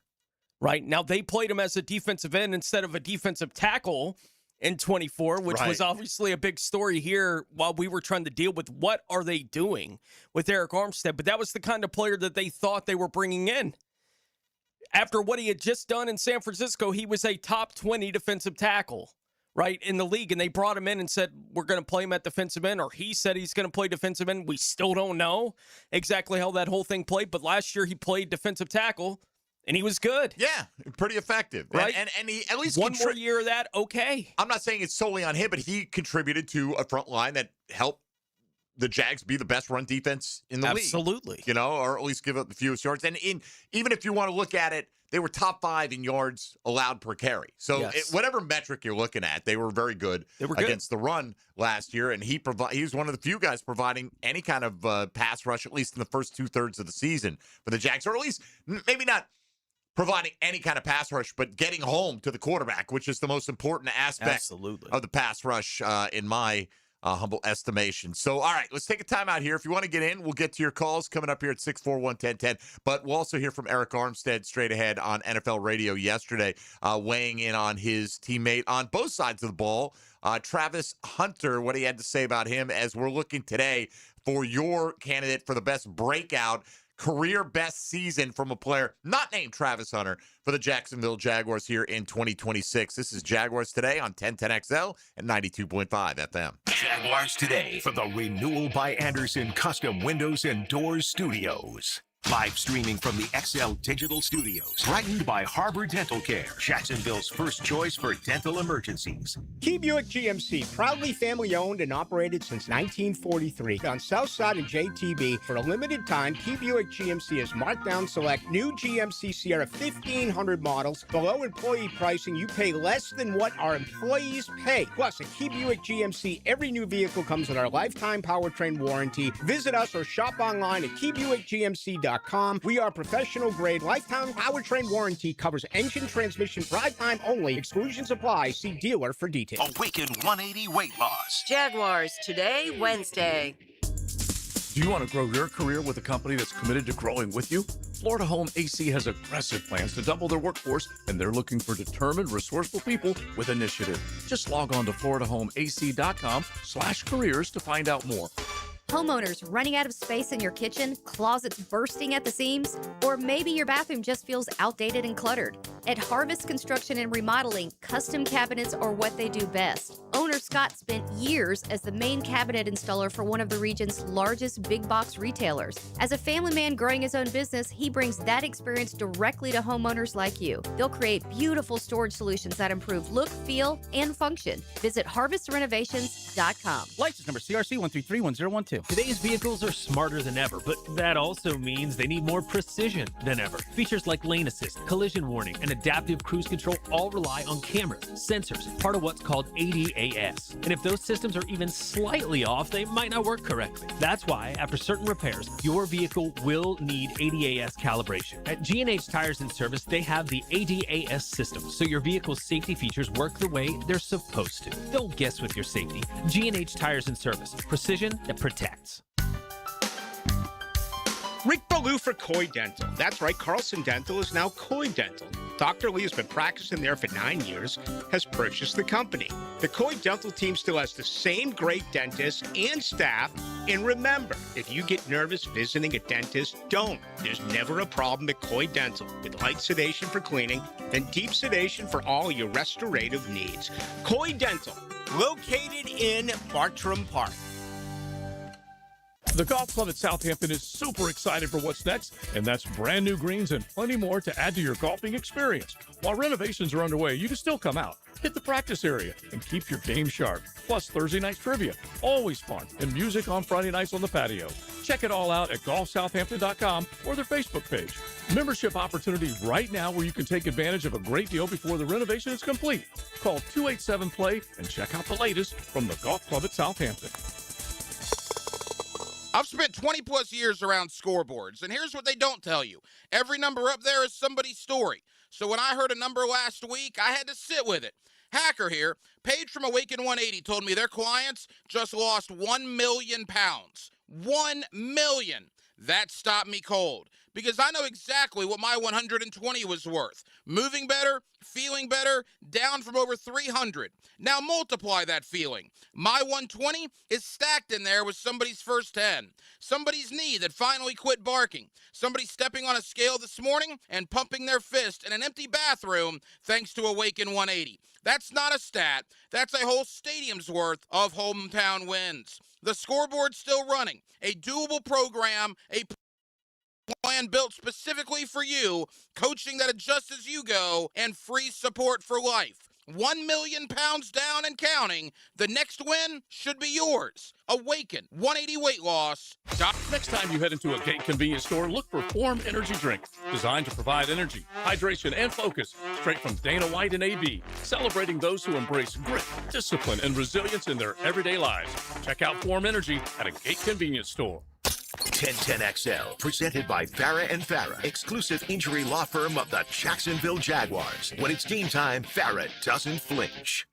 Speaker 11: right? Now, they played him as a defensive end instead of a defensive tackle in 24, which was obviously a big story here while we were trying to deal with what are they doing with Arik Armstead. But that was the kind of player that they thought they were bringing in. After what he had just done in San Francisco, he was a top 20 defensive tackle, right, in the league, and they brought him in and said, we're going to play him at defensive end, or he said he's going to play defensive end. We still don't know exactly how that whole thing played, but last year he played defensive tackle, and he was good.
Speaker 10: Yeah, pretty effective.
Speaker 11: Right?
Speaker 10: And he at least
Speaker 11: one more year of that, okay.
Speaker 10: I'm not saying it's solely on him, but he contributed to a front line that helped the Jags be the best run defense in the league.
Speaker 11: Absolutely.
Speaker 10: Or at least give up the fewest yards. And even if you want to look at it, they were top 5 in yards allowed per carry. So whatever metric you're looking at, they were very good against the run last year. And he was one of the few guys providing any kind of pass rush, at least in the first 2/3 of the season for the Jags, or at least maybe not providing any kind of pass rush, but getting home to the quarterback, which is the most important aspect of the pass rush in my humble estimation. So, all right, let's take a time out here. If you want to get in, we'll get to your calls coming up here at 641-1010. But we'll also hear from Arik Armstead straight ahead on NFL radio yesterday, weighing in on his teammate on both sides of the ball, Travis Hunter, what he had to say about him, as we're looking today for your candidate for the best breakout career best season from a player not named Travis Hunter for the Jacksonville Jaguars here in 2026. This is Jaguars Today on 1010XL and 92.5 FM.
Speaker 9: Jaguars Today for the Renewal by Anderson Custom Windows and Doors Studios. Live streaming from the XL Digital Studios. Brightened by Harbor Dental Care, Jacksonville's first choice for dental emergencies.
Speaker 1: Key Buick GMC, proudly family owned and operated since 1943. On Southside and JTB, for a limited time, Key Buick GMC has marked down select new GMC Sierra 1500 models. Below employee pricing, you pay less than what our employees pay. Plus, at Key Buick GMC, every new vehicle comes with our lifetime powertrain warranty. Visit us or shop online at keybuickgmc.com. We are professional grade. Lifetime powertrain warranty covers engine, transmission, drive time only. Exclusions apply. See dealer for details.
Speaker 9: Awaken 180 weight loss.
Speaker 13: Jaguars Today, Wednesday.
Speaker 2: Do you want to grow your career with a company that's committed to growing with you? Florida Home AC has aggressive plans to double their workforce, and they're looking for determined, resourceful people with initiative. Just log on to FloridaHomeAC.com/careers to find out more.
Speaker 3: Homeowners running out of space in your kitchen, closets bursting at the seams, or maybe your bathroom just feels outdated and cluttered. At Harvest Construction and Remodeling, custom cabinets are what they do best. Owner Scott spent years as the main cabinet installer for one of the region's largest big box retailers. As a family man growing his own business, he brings that experience directly to homeowners like you. They'll create beautiful storage solutions that improve look, feel, and function. Visit harvestrenovations.com.
Speaker 4: License number CRC 1331012. Today's vehicles are smarter than ever, but that also means they need more precision than ever. Features like lane assist, collision warning, and adaptive cruise control all rely on cameras, sensors, part of what's called ADAS. And if those systems are even slightly off, they might not work correctly. That's why, after certain repairs, your vehicle will need ADAS calibration. At G&H Tires and Service, they have the ADAS system, so your vehicle's safety features work the way they're supposed to. Don't guess with your safety. G&H Tires and Service. Precision that protects.
Speaker 1: Rick Ballou for Coy Dental. That's right, Carlson Dental is now Coy Dental. Dr. Lee has been practicing there for 9 years, has purchased the company. The Coy Dental team still has the same great dentists and staff. And remember, if you get nervous visiting a dentist, don't. There's never a problem at Coy Dental, with light sedation for cleaning and deep sedation for all your restorative needs. Coy Dental, located in Bartram Park.
Speaker 25: The Golf Club at Southampton is super excited for what's next, and that's brand new greens and plenty more to add to your golfing experience. While renovations are underway, you can still come out, hit the practice area, and keep your game sharp. Plus Thursday night trivia, always fun, and music on Friday nights on the patio. Check it all out at golfsouthampton.com or their Facebook page. Membership opportunities right now where you can take advantage of a great deal before the renovation is complete. Call 287-PLAY and check out the latest from the Golf Club at Southampton.
Speaker 5: I've spent 20 plus years around scoreboards, and here's what they don't tell you. Every number up there is somebody's story. So when I heard a number last week, I had to sit with it. Hacker here, Paige from Awaken 180 told me their clients just lost 1 million pounds. 1 million. That stopped me cold because I know exactly what my 120 was worth. Moving better, feeling better, down from over 300. Now multiply that feeling. My 120 is stacked in there with somebody's first 10. Somebody's knee that finally quit barking. Somebody stepping on a scale this morning and pumping their fist in an empty bathroom thanks to Awaken 180. That's not a stat. That's a whole stadium's worth of hometown wins. The scoreboard's still running. A doable program, a plan built specifically for you, coaching that adjusts as you go, and free support for life. 1 million pounds down and counting. The next win should be yours. Awaken 180 weight loss.
Speaker 25: Next time you head into a Gate convenience store, look for Form Energy Drink, designed to provide energy, hydration, and focus straight from Dana White and AB, celebrating those who embrace grit, discipline, and resilience in their everyday lives. Check out Form Energy at a Gate convenience store.
Speaker 9: 1010XL, presented by Farah and Farah, exclusive injury law firm of the Jacksonville Jaguars. When it's game time, Farah doesn't flinch.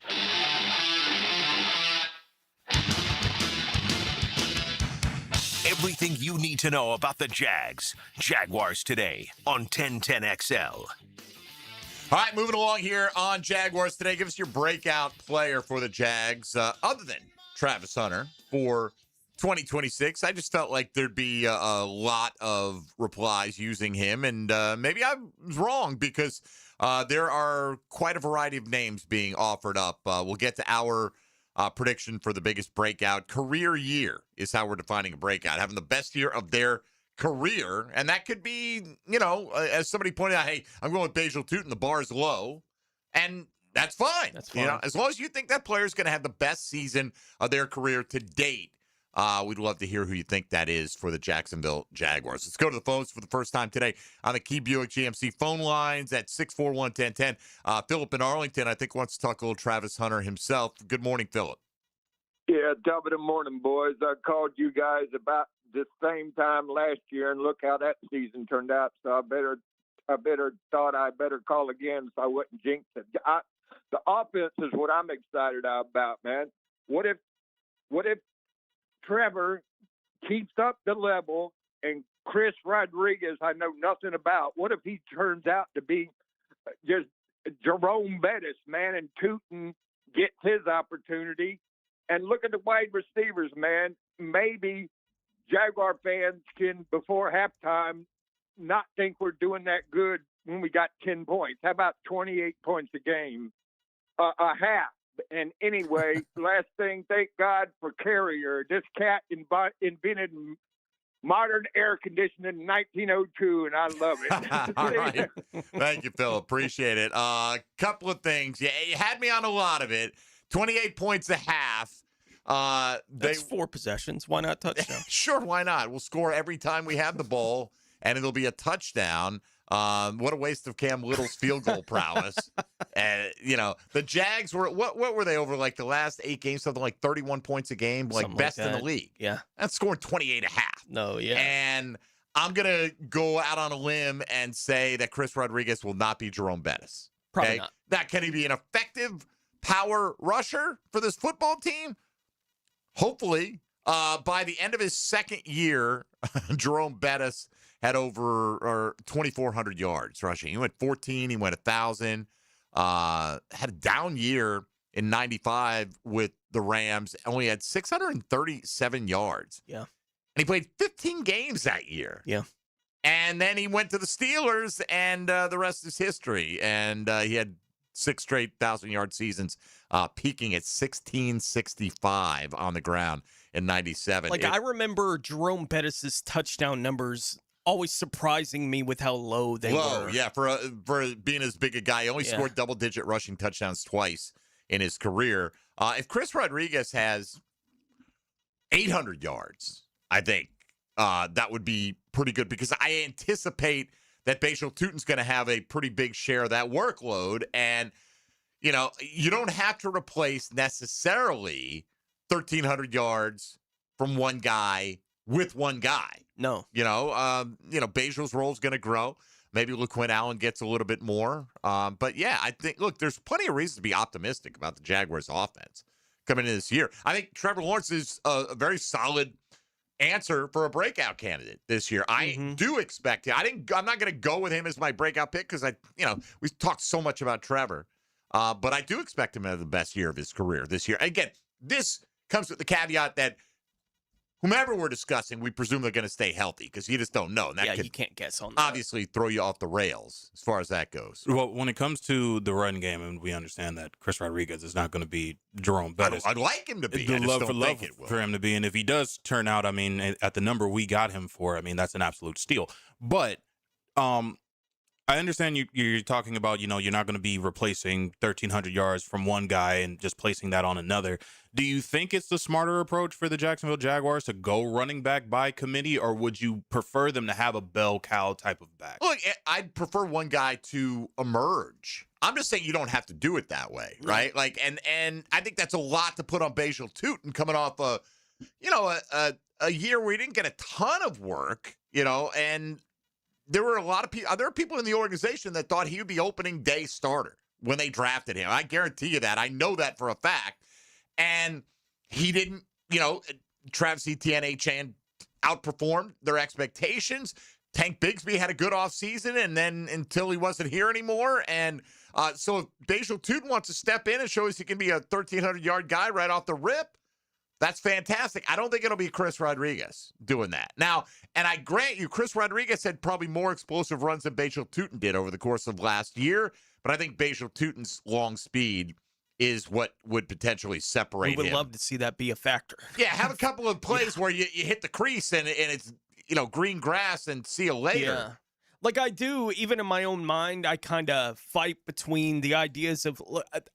Speaker 9: Everything you need to know about the Jags. Jaguars today on 1010XL.
Speaker 10: All right, moving along here on Jaguars today. Give us your breakout player for the Jags, other than Travis Hunter, for 2026. I just felt like there'd be a lot of replies using him, and maybe I was wrong because there are quite a variety of names being offered up. We'll get to our prediction for the biggest breakout. Career year is how we're defining a breakout. Having the best year of their career, and that could be, as somebody pointed out, hey, I'm going with Bajal Tootin, the bar is low, and that's fine.
Speaker 11: That's fine.
Speaker 10: As long as you think that player is going to have the best season of their career to date. We'd love to hear who you think that is for the Jacksonville Jaguars. Let's go to the phones for the first time today on the Key Buick GMC phone lines at 641-1010. Philip in Arlington, I think, wants to talk a little Travis Hunter himself. Good morning, Philip.
Speaker 6: Yeah, top of the morning, boys. I called you guys about the same time last year, and look how that season turned out. So I thought I better call again so I wouldn't jinx it. The offense is what I'm excited about, man. What if Trevor keeps up the level and Chris Rodriguez, I know nothing about. What if he turns out to be just Jerome Bettis, man, and Tootin gets his opportunity? And look at the wide receivers, man. Maybe Jaguar fans can, before halftime, not think we're doing that good when we got 10 points. How about 28 points a game? A half. And anyway, last thing, thank God for Carrier. This cat invented modern air conditioning in 1902, and I love it.
Speaker 10: All right. Thank you, Phil. Appreciate it. Couple of things. Yeah, you had me on a lot of it. 28 points a half.
Speaker 11: That's 4 possessions. Why not touchdown?
Speaker 10: Sure, why not? We'll score every time we have the ball, and it'll be a touchdown. What a waste of Cam Little's field goal prowess. The Jags were, what were they over like the last 8 games? Something like 31 points a game, like
Speaker 11: Something
Speaker 10: best
Speaker 11: like
Speaker 10: in the
Speaker 11: that.
Speaker 10: league.
Speaker 11: Yeah.
Speaker 10: That's scoring 28 a half.
Speaker 11: No, yeah.
Speaker 10: And I'm going to go out on a limb and say that Chris Rodriguez will not be Jerome Bettis.
Speaker 11: Probably not.
Speaker 10: Now, can he be an effective power rusher for this football team? Hopefully. By the end of his second year, Jerome Bettis had over 2,400 yards rushing. He went 14. He went 1,000. Had a down year in 95 with the Rams. Only had 637 yards.
Speaker 11: Yeah.
Speaker 10: And he played 15 games that year.
Speaker 11: Yeah.
Speaker 10: And then he went to the Steelers, and the rest is history. And he had 6 straight 1,000-yard seasons, peaking at 1,665 on the ground in 97.
Speaker 11: I remember Jerome Bettis' touchdown numbers always surprising me with how low they were.
Speaker 10: Yeah, for being as big a guy. He only scored double-digit rushing touchdowns twice in his career. If Chris Rodriguez has 800 yards, I think that would be pretty good, because I anticipate that Bajal Tutin's going to have a pretty big share of that workload. And, you don't have to replace necessarily 1,300 yards from one guy with one guy.
Speaker 11: No.
Speaker 10: Bajal's role is going to grow. Maybe LaQuinn Allen gets a little bit more. But, yeah, I think, look, there's plenty of reasons to be optimistic about the Jaguars' offense coming into this year. I think Trevor Lawrence is a very solid answer for a breakout candidate this year. I do expect him. I'm not going to go with him as my breakout pick because we talked so much about Trevor. But I do expect him to have the best year of his career this year. Again, this comes with the caveat that whomever we're discussing, we presume they're going to stay healthy, because you just don't know. And that could
Speaker 11: you can't guess on that.
Speaker 10: obviously throw you off the rails as far as that goes.
Speaker 7: Well, when it comes to the run game, and we understand that Chris Rodriguez is not going to be Jerome Bettis.
Speaker 10: I'd like him to be.
Speaker 7: The love for him to be. And if he does turn out, at the number we got him for, that's an absolute steal. But I understand you're talking about, you're not going to be replacing 1,300 yards from one guy and just placing that on another. Do you think it's the smarter approach for the Jacksonville Jaguars to go running back by committee, or would you prefer them to have a bell cow type of back?
Speaker 10: Look, I'd prefer one guy to emerge. I'm just saying you don't have to do it that way, right? And I think that's a lot to put on Bajal Tutin coming off a year where he didn't get a ton of work, and there were a lot of people. There are people in the organization that thought he would be opening day starter when they drafted him. I guarantee you that. I know that for a fact. And he didn't, Travis Etienne, Achane outperformed their expectations. Tank Bigsby had a good offseason, and then until he wasn't here anymore. And so if Bajal Tutin wants to step in and show us he can be a 1,300-yard guy right off the rip, that's fantastic. I don't think it'll be Chris Rodriguez doing that. Now, and I grant you, Chris Rodriguez had probably more explosive runs than Bajal Tutin did over the course of last year, but I think Bajal Tutin's long speed is what would potentially separate him.
Speaker 11: We would love to see that be a factor.
Speaker 10: Yeah, have a couple of plays where you hit the crease and it's, green grass and see you later.
Speaker 11: Yeah. Like I do, even in my own mind, I kind of fight between the ideas of,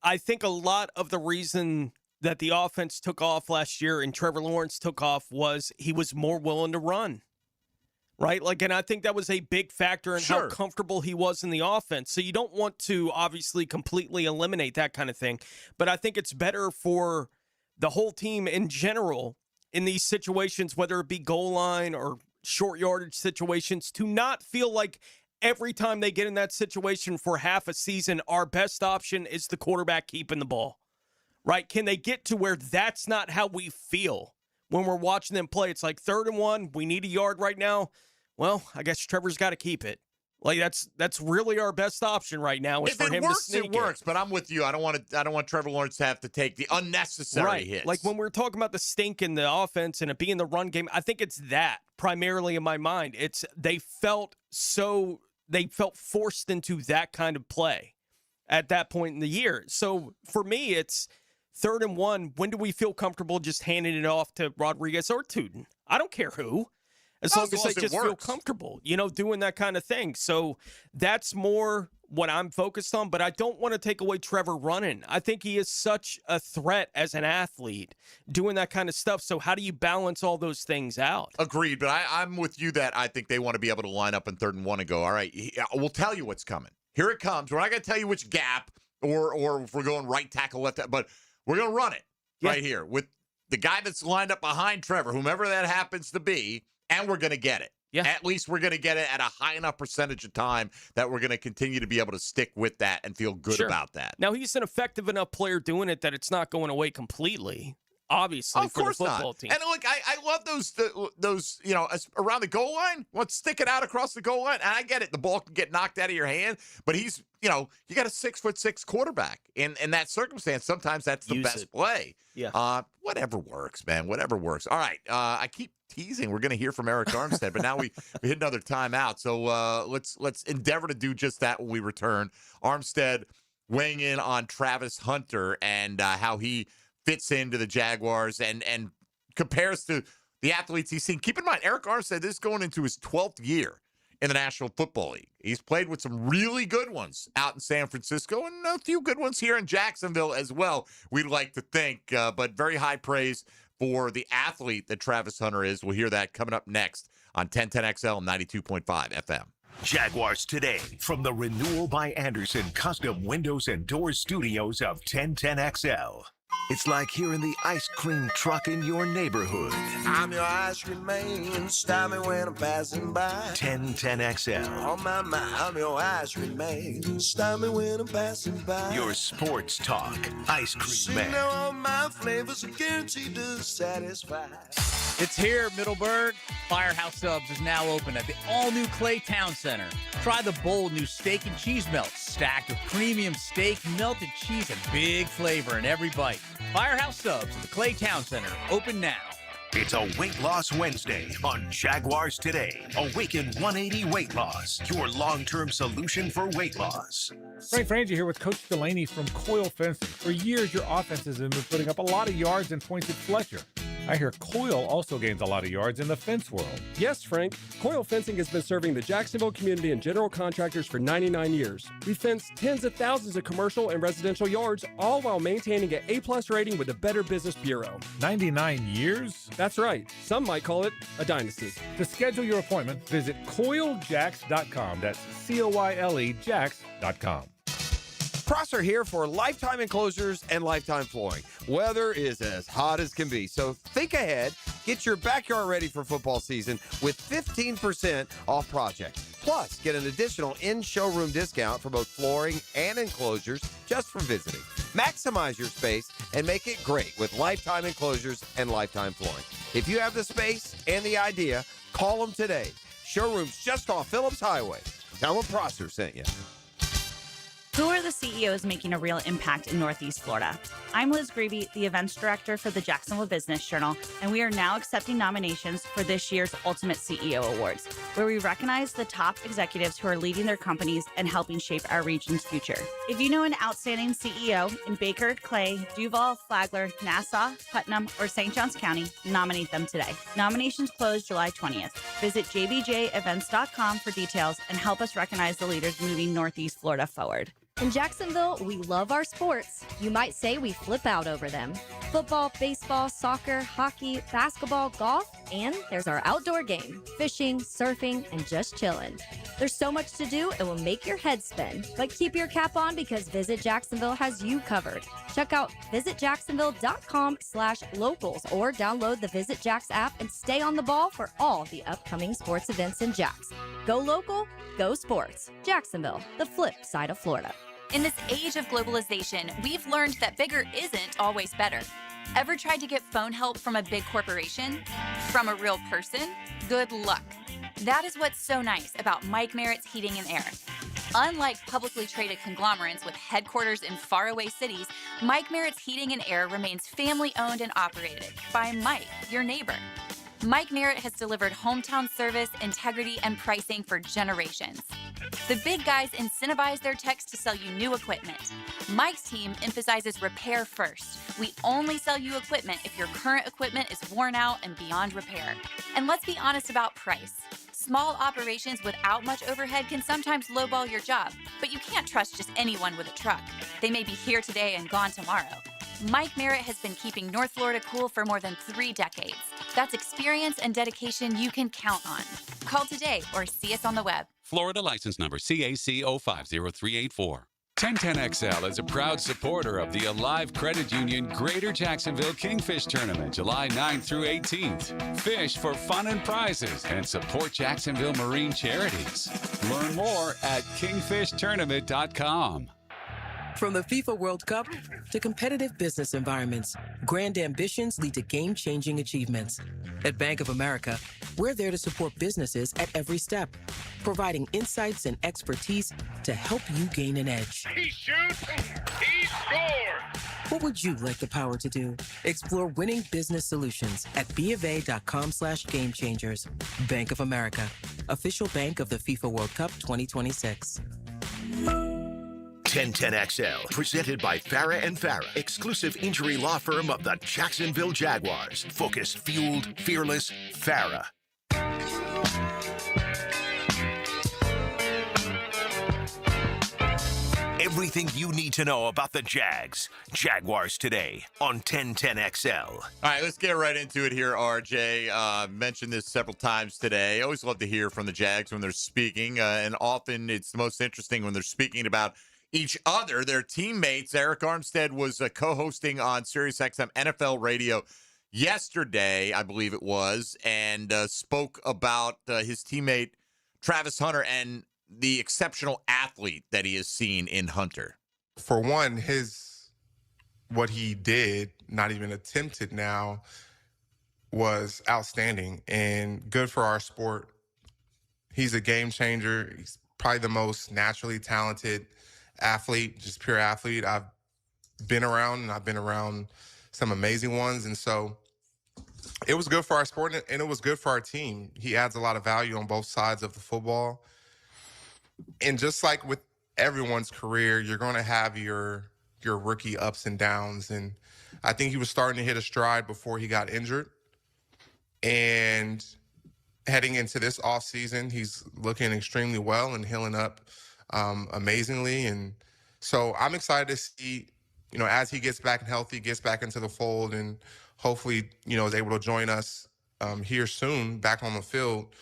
Speaker 11: I think a lot of the reason that the offense took off last year and Trevor Lawrence took off was he was more willing to run, right? And I think that was a big factor in how comfortable he was in the offense. So you don't want to obviously completely eliminate that kind of thing, but I think it's better for the whole team in general in these situations, whether it be goal line or short yardage situations, to not feel like every time they get in that situation for half a season, our best option is the quarterback keeping the ball. Right? Can they get to where that's not how we feel when we're watching them play? It's like 3rd and 1. We need a yard right now. Well, I guess Trevor's got to keep it. Like that's really our best option right now. Is
Speaker 10: If
Speaker 11: for
Speaker 10: it
Speaker 11: him
Speaker 10: works,
Speaker 11: to sneak
Speaker 10: it works. But I'm with you. I don't want Trevor Lawrence to have to take the unnecessary hits.
Speaker 11: Like when we're talking about the stink in the offense and it being the run game, I think it's that primarily in my mind. It's they felt forced into that kind of play at that point in the year. So for me, it's 3rd and 1. When do we feel comfortable just handing it off to Rodriguez or Tootin? I don't care who. As long as they just feel comfortable, doing that kind of thing. So that's more what I'm focused on, but I don't want to take away Trevor running. I think he is such a threat as an athlete doing that kind of stuff. So how do you balance all those things out?
Speaker 10: Agreed, but I'm with you that I think they want to be able to line up in 3rd and 1 and go, all right, we'll tell you what's coming. Here it comes. We're not going to tell you which gap or if we're going right tackle, left tackle, but we're going to run it right here with the guy that's lined up behind Trevor, whomever that happens to be, and we're going to get it.
Speaker 11: Yeah.
Speaker 10: At least we're going to get it at a high enough percentage of time that we're going to continue to be able to stick with that and feel good about that.
Speaker 11: Now, he's an effective enough player doing it that it's not going away completely, obviously,
Speaker 10: of
Speaker 11: for
Speaker 10: course
Speaker 11: the football
Speaker 10: not.
Speaker 11: team.
Speaker 10: And look, I love those around the goal line. Let's stick it out across the goal line. And I get it. The ball can get knocked out of your hand, but he's, you got a 6'6" quarterback. In that circumstance, sometimes that's the best play.
Speaker 11: Yeah.
Speaker 10: Whatever works, man. Whatever works. All right. I keep teasing. We're going to hear from Arik Armstead, but now we hit another timeout. So let's endeavor to do just that when we return. Armstead weighing in on Travis Hunter and how he fits into the Jaguars and compares to the athletes he's seen. Keep in mind, Arik Armstead, this is going into his 12th year in the National Football League. He's played with some really good ones out in San Francisco and a few good ones here in Jacksonville as well, we'd like to think. But very high praise for the athlete that Travis Hunter is. We'll hear that coming up next on 1010XL 92.5 FM.
Speaker 9: Jaguars Today from the Renewal by Anderson Custom Windows and Doors Studios of 1010XL. It's like hearing the ice cream truck in your neighborhood.
Speaker 8: I'm your ice cream man, stop me when I'm passing by.
Speaker 9: 1010XL.
Speaker 8: On my mind, I'm your ice cream man, stop me when I'm passing by.
Speaker 9: Your sports talk, ice cream man.
Speaker 8: Now all my flavors are guaranteed to satisfy.
Speaker 12: It's here, Middleburg. Firehouse Subs is now open at the all-new Clay Town Center. Try the bold new steak and cheese melt, stacked with premium steak, melted cheese, and big flavor in every bite. Firehouse Subs at the Clay Town Center, open now.
Speaker 9: It's a Weight Loss Wednesday on Jaguars Today. Awaken 180 Weight Loss, your long-term solution for weight loss.
Speaker 21: Frank Frangie here with Coach Delaney from Coyle Fencing. For years, your offenses have been putting up a lot of yards and points at Fletcher. I hear Coyle also gains a lot of yards in the fence world.
Speaker 14: Yes, Frank. Coyle Fencing has been serving the Jacksonville community and general contractors for 99 years. We fence tens of thousands of commercial and residential yards, all while maintaining an A+ rating with the Better Business Bureau.
Speaker 21: 99 years?
Speaker 14: That's right. Some might call it a dynasty.
Speaker 21: To schedule your appointment, visit CoyleJacks.com. That's COYLE Jacks.com.
Speaker 15: Prosser here for Lifetime Enclosures and Lifetime Flooring. Weather is as hot as can be, so think ahead. Get your backyard ready for football season with 15% off projects. Plus, get an additional in-showroom discount for both flooring and enclosures just for visiting. Maximize your space and make it great with Lifetime Enclosures and Lifetime Flooring. If you have the space and the idea, call them today. Showrooms just off Phillips Highway. Tell them Prosser sent you.
Speaker 16: Who are the CEOs making a real impact in Northeast Florida? I'm Liz Grebe, the events director for the Jacksonville Business Journal, and we are now accepting nominations for this year's Ultimate CEO Awards, where we recognize the top executives who are leading their companies and helping shape our region's future. If you know an outstanding CEO in Baker, Clay, Duval, Flagler, Nassau, Putnam, or St. Johns County, nominate them today. Nominations close July 20th. Visit jbjevents.com for details and help us recognize the leaders moving Northeast Florida forward.
Speaker 3: In Jacksonville, we love our sports. You might say we flip out over them. Football, baseball, soccer, hockey, basketball, golf, and there's our outdoor game, fishing, surfing, and just chilling. There's so much to do, it will make your head spin. But keep your cap on because Visit Jacksonville has you covered. Check out visitjacksonville.com/locals or download the Visit Jax app and stay on the ball for all the upcoming sports events in Jax. Go local, go sports. Jacksonville, the flip side of Florida.
Speaker 17: In this age of globalization, we've learned that bigger isn't always better. Ever tried to get phone help from a big corporation? From a real person? Good luck. That is what's so nice about Mike Merritt's Heating and Air. Unlike publicly traded conglomerates with headquarters in faraway cities, Mike Merritt's Heating and Air remains family-owned and operated by Mike, your neighbor. Mike Merritt has delivered hometown service, integrity, and pricing for generations. The big guys incentivize their techs to sell you new equipment. Mike's team emphasizes repair first. We only sell you equipment if your current equipment is worn out and beyond repair. And let's be honest about price. Small operations without much overhead can sometimes lowball your job, but you can't trust just anyone with a truck. They may be here today and gone tomorrow. Mike Merritt has been keeping North Florida cool for more than 3 decades. That's experience and dedication you can count on. Call today or see us on the web.
Speaker 18: Florida license number CAC 050384. 1010XL is a proud supporter of the Alive Credit Union Greater Jacksonville Kingfish Tournament, July 9th through 18th. Fish for fun and prizes and support Jacksonville Marine Charities. Learn more at kingfishtournament.com.
Speaker 19: From the FIFA World Cup to competitive business environments, grand ambitions lead to game-changing achievements. At Bank of America, we're there to support businesses at every step, providing insights and expertise to help you gain an edge.
Speaker 20: He shoots, he scores!
Speaker 19: What would you like the power to do? Explore winning business solutions at bofa.com/gamechangers. Bank of America, official bank of the FIFA World Cup 2026.
Speaker 9: 1010XL, presented by Farah and Farah, exclusive injury law firm of the Jacksonville Jaguars. Focused, fueled, fearless, Farah. Everything you need to know about the Jags. Jaguars today on 1010XL.
Speaker 10: All right, let's get right into it here, RJ. Mentioned this several times today. I always love to hear from the Jags when they're speaking, and often it's the most interesting when they're speaking about each other, their teammates. Arik Armstead was co-hosting on SiriusXM NFL Radio yesterday, I believe it was, and spoke about his teammate Travis Hunter and the exceptional athlete that he has seen in Hunter.
Speaker 22: For one, what he did, not even attempted now, was outstanding and good for our sport. He's a game changer. He's probably the most naturally talented athlete, just pure athlete I've been around, and I've been around some amazing ones. And so it was good for our sport, and it was good for our team. He adds a lot of value on both sides of the football. And just like with everyone's career, you're going to have your rookie ups and downs. And I think he was starting to hit a stride before he got injured. And heading into this offseason, he's looking extremely well and healing up amazingly. And so I'm excited to see, as he gets back and healthy, gets back into the fold, and hopefully, is able to join us here soon, back on the field,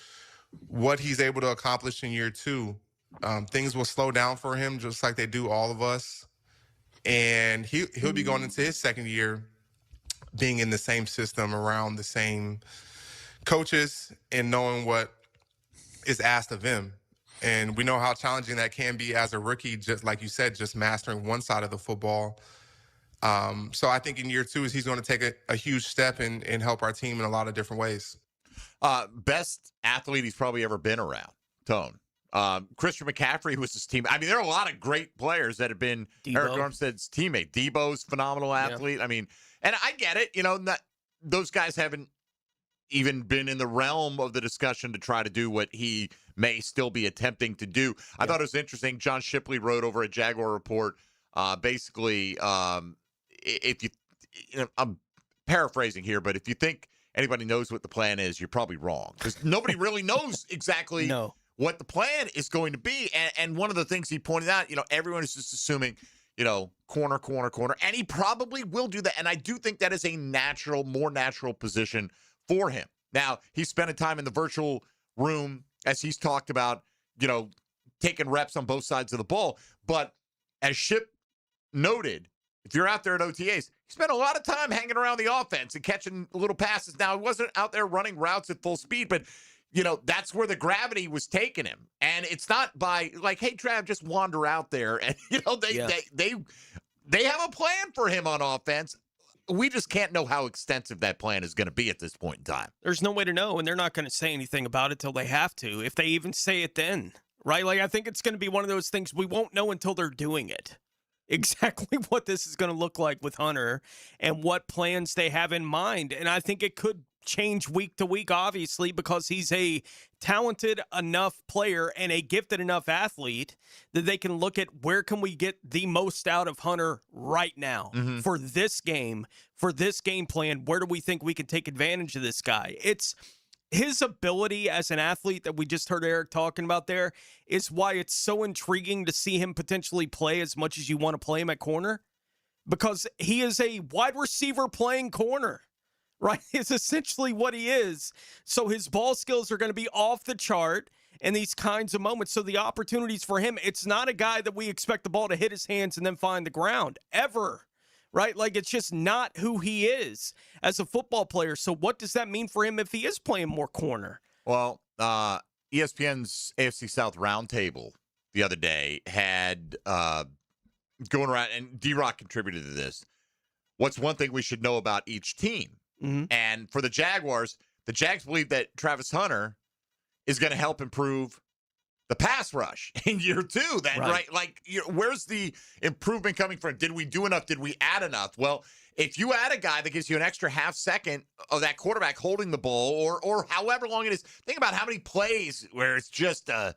Speaker 22: what he's able to accomplish in year 2. Things will slow down for him, just like they do all of us. And he'll be going into his second year being in the same system, around the same coaches, and knowing what is asked of him. And we know how challenging that can be as a rookie, just like you said, just mastering one side of the football. So I think in year 2 he's going to take a huge step and help our team in a lot of different ways.
Speaker 10: Best athlete he's probably ever been around, Tone. Christian McCaffrey was his team. I mean, there are a lot of great players that have been Arik Armstead's teammate. Debo's phenomenal athlete. Yeah. I mean, and I get it. Those guys haven't even been in the realm of the discussion to try to do what he may still be attempting to do. I thought it was interesting. John Shipley wrote over at Jaguar Report, basically, if you I'm paraphrasing here, but if you think anybody knows what the plan is, you're probably wrong, because nobody really knows exactly what the plan is going to be. And one of the things he pointed out, everyone is just assuming, corner, and he probably will do that. And I do think that is a more natural position for him. Now, he spent a time in the virtual room, as he's talked about, taking reps on both sides of the ball. But as Ship noted, if you're out there at OTAs, he spent a lot of time hanging around the offense and catching little passes. Now, he wasn't out there running routes at full speed, but that's where the gravity was taking him. And it's not by like, hey, Trav, just wander out there. And, they have a plan for him on offense. we just can't know how extensive that plan is going to be at this point in time.
Speaker 11: There's no way to know, and they're not going to say anything about it till they have to, if they even say it then, right? Like, I think it's going to be one of those things we won't know until they're doing it. Exactly what this is going to look like with Hunter and what plans they have in mind. And I think it could change week to week, obviously, because he's a talented enough player and a gifted enough athlete that they can look at where can we get the most out of Hunter right now for this game, for this game plan. Where do we think we can take advantage of this guy? It's his ability as an athlete that we just heard Arik talking about there is why it's so intriguing to see him potentially play as much as you want to play him at corner, because he is a wide receiver playing corner, right? It's essentially what he is. So his ball skills are going to be off the chart in these kinds of moments. So the opportunities for him, it's not a guy that we expect the ball to hit his hands and then find the ground ever. Right? Like, it's just not who he is as a football player. So what does that mean for him if he is playing more corner?
Speaker 10: Well, ESPN's AFC South Roundtable the other day had going around, and D-Rock contributed to this. What's one thing we should know about each team? And for the Jaguars, the Jags believe that Travis Hunter is going to help improve the pass rush in year 2. That right? Like, where's the improvement coming from? Did we do enough? Did we add enough? Well, if you add a guy that gives you an extra half second of that quarterback holding the ball, or however long it is, think about how many plays where it's just a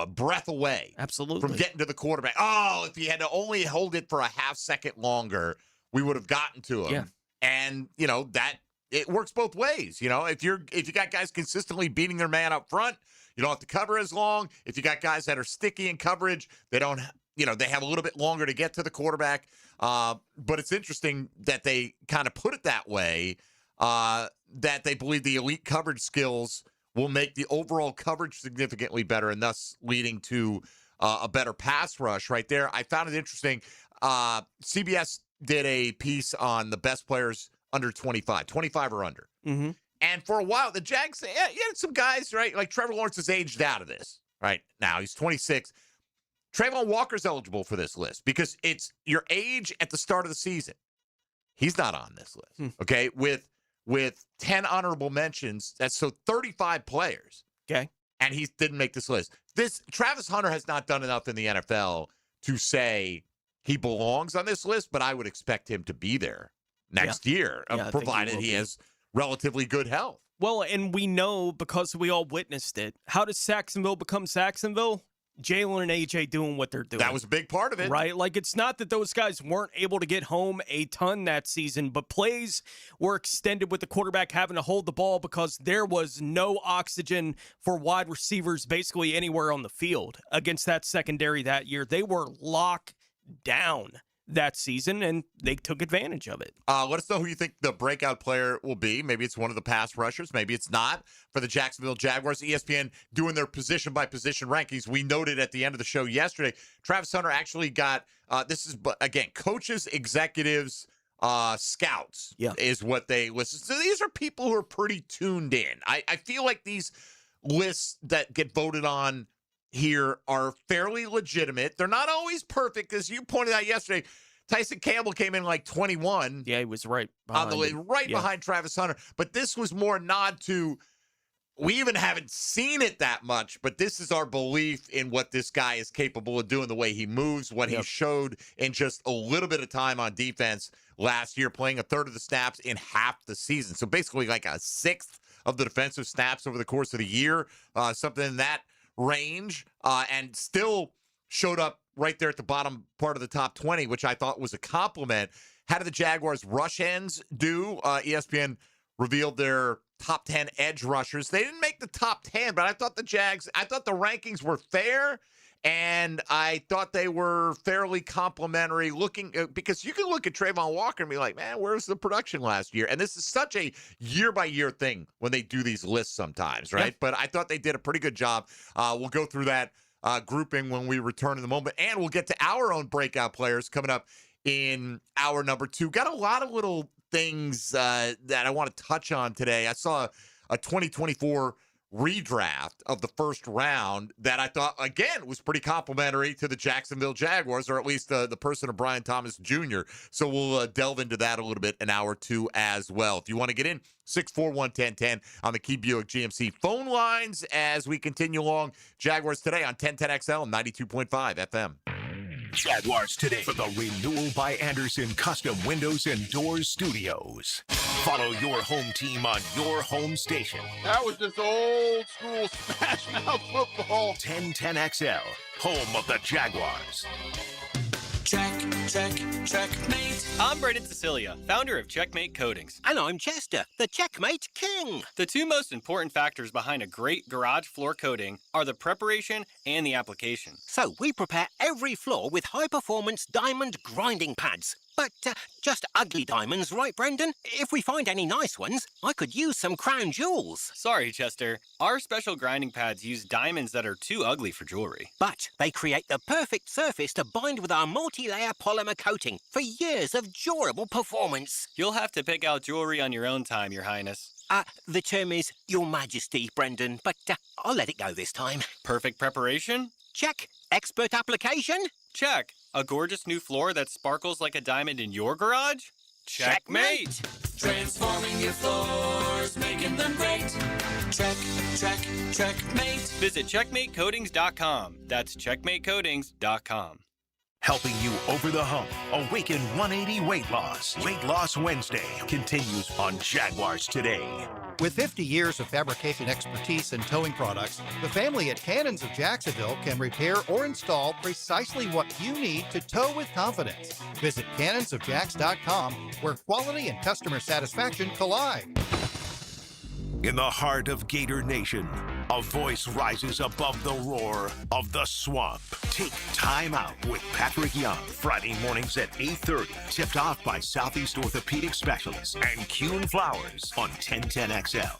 Speaker 10: breath away,
Speaker 11: absolutely,
Speaker 10: from getting to the quarterback. Oh, if he had to only hold it for a half second longer, we would have gotten to him.
Speaker 11: Yeah.
Speaker 10: And that it works both ways. If you got guys consistently beating their man up front, you don't have to cover as long. If you got guys that are sticky in coverage, they don't, they have a little bit longer to get to the quarterback. But it's interesting that they kind of put it that way, that they believe the elite coverage skills will make the overall coverage significantly better, and thus leading to a better pass rush right there. I found it interesting. CBS did a piece on the best players under 25 or under. And for a while, the Jags, you had some guys, right? Like Trevor Lawrence is aged out of this right now. He's 26. Trayvon Walker's eligible for this list because it's your age at the start of the season. He's not on this list, okay? With 10 honorable mentions, that's so 35 players.
Speaker 11: Okay.
Speaker 10: And he didn't make this list. Travis Hunter has not done enough in the NFL to say he belongs on this list, but I would expect him to be there next year, provided he has relatively good health.
Speaker 11: Well, and we know because we all witnessed it. How does Saxonville become Saxonville? Jalen and AJ doing what they're doing.
Speaker 10: That was a big part of it.
Speaker 11: Right? Like, it's not that those guys weren't able to get home a ton that season, but plays were extended with the quarterback having to hold the ball because there was no oxygen for wide receivers basically anywhere on the field against that secondary that year. They were locked down that season, and they took advantage of it.
Speaker 10: Let us know who you think the breakout player will be. Maybe it's one of the pass rushers. Maybe it's not. For the Jacksonville Jaguars, ESPN doing their position-by-position rankings. We noted at the end of the show yesterday, Travis Hunter actually got, this is, again, coaches, executives, scouts is what they listen. So these are people who are pretty tuned in. I feel like these lists that get voted on here are fairly legitimate. They're not always perfect, as you pointed out yesterday. Tyson Campbell came in like 21.
Speaker 11: Yeah, he was right
Speaker 10: on the list, behind Travis Hunter. But this was more a nod to, we even haven't seen it that much, but this is our belief in what this guy is capable of doing, the way he moves, what he showed in just a little bit of time on defense last year, playing a third of the snaps in half the season. So basically like a sixth of the defensive snaps over the course of the year, something in that range, and still showed up right there at the bottom part of the top 20, which I thought was a compliment. How did the Jaguars rush ends do? ESPN revealed their top 10 edge rushers. They didn't make the top 10, but I thought the rankings were fair, and I thought they were fairly complimentary looking, because you can look at Trayvon Walker and be like, man, where's the production last year? And this is such a year-by-year thing when they do these lists sometimes, right? Yeah. But I thought they did a pretty good job. We'll go through that grouping when we return in a moment, and we'll get to our own breakout players coming up in hour number 2. Got a lot of little things that I want to touch on today. I saw a 2024 redraft of the first round that I thought, again, was pretty complimentary to the Jacksonville Jaguars, or at least the person of Brian Thomas Jr. So we'll delve into that a little bit in hour 2 as well. If you want to get in, 641-1010 on the Key Buick GMC phone lines as we continue along. Jaguars Today on 1010XL 92.5 FM.
Speaker 9: Jaguars Today for the Renewal by Anderson Custom Windows and Doors Studios. Follow your home team on your home station.
Speaker 5: That was just old school smash mouth football.
Speaker 9: 1010XL, home of the Jaguars.
Speaker 2: Checkmate. I'm Braden Cecilia, founder of Checkmate Coatings.
Speaker 4: And I'm Chester, the Checkmate King.
Speaker 2: The two most important factors behind a great garage floor coating are the preparation and the application.
Speaker 4: So we prepare every floor with high-performance diamond grinding pads. But just ugly diamonds, right, Brendan? If we find any nice ones, I could use some crown jewels.
Speaker 2: Sorry, Chester. Our special grinding pads use diamonds that are too ugly for jewelry.
Speaker 4: But they create the perfect surface to bind with our multi-layer polymer coating for years of durable performance.
Speaker 2: You'll have to pick out jewelry on your own time, Your Highness.
Speaker 4: The term is Your Majesty, Brendan, but I'll let it go this time.
Speaker 2: Perfect preparation?
Speaker 4: Check. Expert application?
Speaker 2: Check. A gorgeous new floor that sparkles like a diamond in your garage? Checkmate!
Speaker 13: Transforming your floors, making them great. Checkmate.
Speaker 2: Visit checkmatecoatings.com. That's checkmatecoatings.com.
Speaker 9: Helping you over the hump. Awaken 180 Weight Loss. Weight Loss Wednesday continues on Jaguars Today.
Speaker 23: With 50 years of fabrication expertise in towing products, the family at Cannons of Jacksonville can repair or install precisely what you need to tow with confidence. Visit cannonsofjacks.com, where quality and customer satisfaction collide.
Speaker 9: In the heart of Gator Nation, a voice rises above the roar of the swamp. Take Time Out with Patrick Young, Friday mornings at 8:30, tipped off by Southeast Orthopedic Specialists and Kuhn Flowers on 1010XL.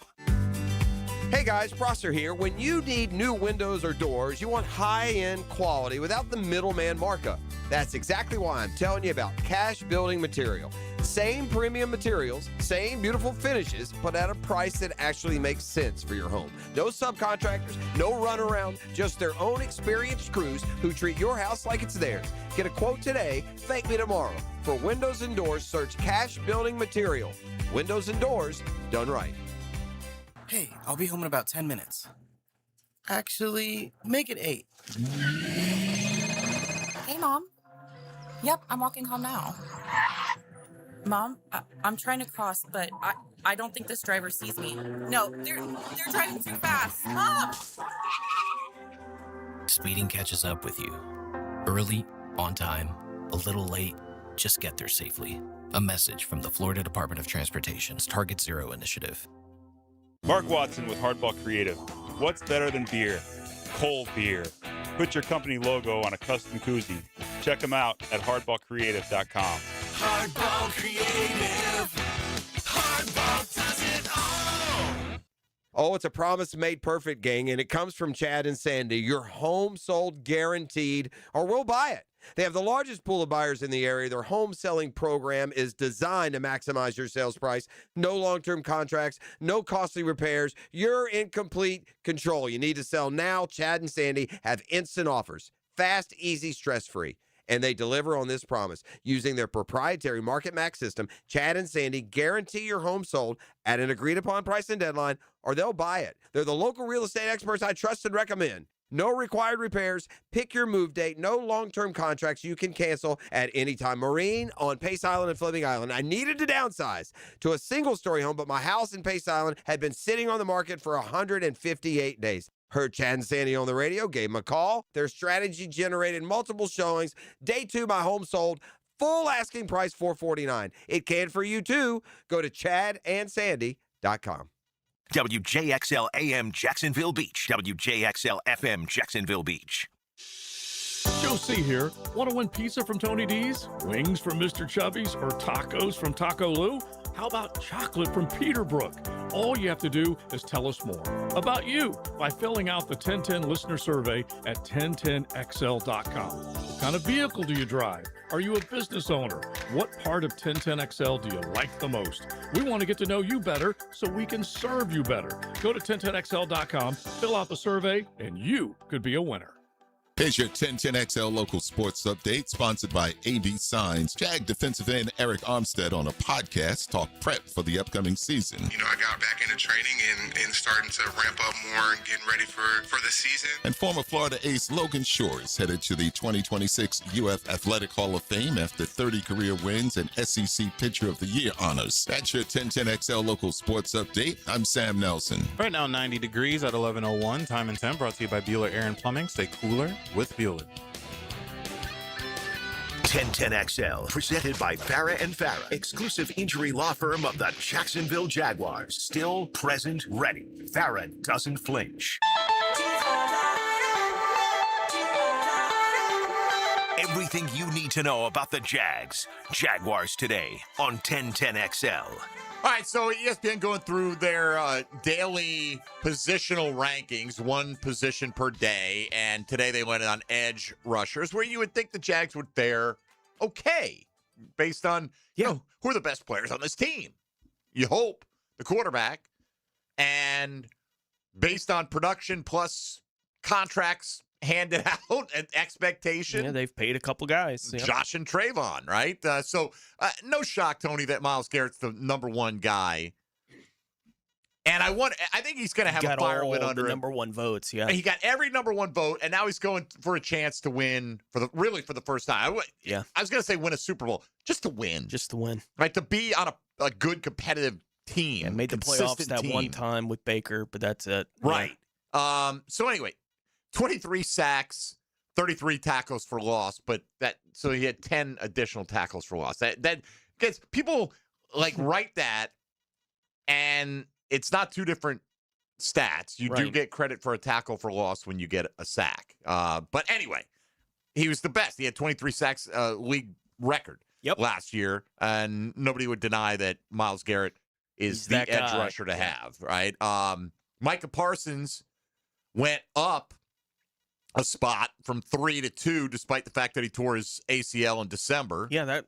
Speaker 15: Hey guys, Prosser here. When you need new windows or doors, you want high-end quality without the middleman markup. That's exactly why I'm telling you about Cash Building Material. Same premium materials, same beautiful finishes, but at a price that actually makes sense for your home. No subcontractors, no runaround, just their own experienced crews who treat your house like it's theirs. Get a quote today, thank me tomorrow. For windows and doors, search Cash Building Material. Windows and doors done right.
Speaker 24: Hey, I'll be home in about 10 minutes. Actually, make it 8.
Speaker 26: Hey, Mom. Yep, I'm walking home now. Mom, I'm trying to cross, but I don't think this driver sees me. No, they're driving too fast. Mom!
Speaker 27: Speeding catches up with you. Early, on time, a little late, just get there safely. A message from the Florida Department of Transportation's Target Zero initiative.
Speaker 28: Mark Watson with Hardball Creative. What's better than beer? Cold beer. Put your company logo on a custom koozie. Check them out at hardballcreative.com.
Speaker 13: Hardball Creative. Hardball does it all.
Speaker 15: Oh, it's a promise made perfect, gang, and it comes from Chad and Sandy. Your home sold guaranteed, or we'll buy it. They have the largest pool of buyers in the area. Their home selling program is designed to maximize your sales price. No long-term contracts, no costly repairs. You're in complete control. You need to sell now. Chad and Sandy have instant offers. Fast, easy, stress-free. And they deliver on this promise. Using their proprietary Market Max system, Chad and Sandy guarantee your home sold at an agreed-upon price and deadline, or they'll buy it. They're the local real estate experts I trust and recommend. No required repairs. Pick your move date. No long-term contracts you can cancel at any time. Marine on Pace Island and Fleming Island. I needed to downsize to a single-story home, but my house in Pace Island had been sitting on the market for 158 days. Heard Chad and Sandy on the radio, gave them a call. Their strategy generated multiple showings. Day 2, my home sold. Full asking price, $449. It can for you, too. Go to chadandsandy.com.
Speaker 9: WJXL AM Jacksonville Beach. WJXL FM Jacksonville Beach.
Speaker 25: Joe C. here. Want to win pizza from Tony D's, wings from Mr. Chubby's, or tacos from Taco Lou? How about chocolate from Peterbrook? All you have to do is tell us more about you by filling out the 1010 listener survey at 1010xl.com. What kind of vehicle do you drive? Are you a business owner? What part of 1010XL do you like the most? We want to get to know you better so we can serve you better. Go to 1010XL.com, fill out the survey, and you could be a winner.
Speaker 1: Here's your 1010XL local sports update, sponsored by AD Signs. Jag defensive end Arik Armstead on a podcast talk prep for the upcoming season.
Speaker 22: You know, I got back into training and starting to ramp up more and getting ready for the season.
Speaker 1: And former Florida ace Logan Shore is headed to the 2026 UF Athletic Hall of Fame after 30 career wins and SEC Pitcher of the Year honors. That's your 1010XL local sports update. I'm Sam Nelson.
Speaker 6: Right now, 90 degrees at 11:01. Time and Temp brought to you by Bueller Air and Plumbing. Stay cooler with Bueller.
Speaker 9: 1010XL, presented by Farah and Farah, exclusive injury law firm of the Jacksonville Jaguars. Still, present, ready. Farah doesn't flinch. Everything you need to know about the Jags. Jaguars today on 1010XL.
Speaker 10: All right, so ESPN going through their daily positional rankings, one position per day, and today they went on edge rushers, where you would think the Jags would fare okay based on, you know, who are the best players on this team. You hope the quarterback, and based on production plus contracts handed out and expectation.
Speaker 11: Yeah, they've paid a couple guys. Yep.
Speaker 10: Josh and Trayvon, right? So no shock, Tony, that Myles Garrett's the number one guy. And I think he's going to have a fire win under
Speaker 11: the
Speaker 10: him.
Speaker 11: number one votes. Yeah,
Speaker 10: He got every number one vote, and now he's going for a chance to win for the first time. I was going to say win a Super Bowl, just to win, right? To be on a good competitive team.
Speaker 11: And made the playoffs that one time with Baker, but that's it.
Speaker 10: Right. Yeah. So anyway. 23 sacks, 33 tackles for loss, so he had 10 additional tackles for loss. That gets people write that, and it's not two different stats. You do get credit for a tackle for loss when you get a sack. But anyway, he was the best. He had 23 sacks, league record last year, and nobody would deny that Myles Garrett is the edge rusher to have, right? Micah Parsons went up a spot from 3 to 2, despite the fact that he tore his ACL in December.
Speaker 11: Yeah, that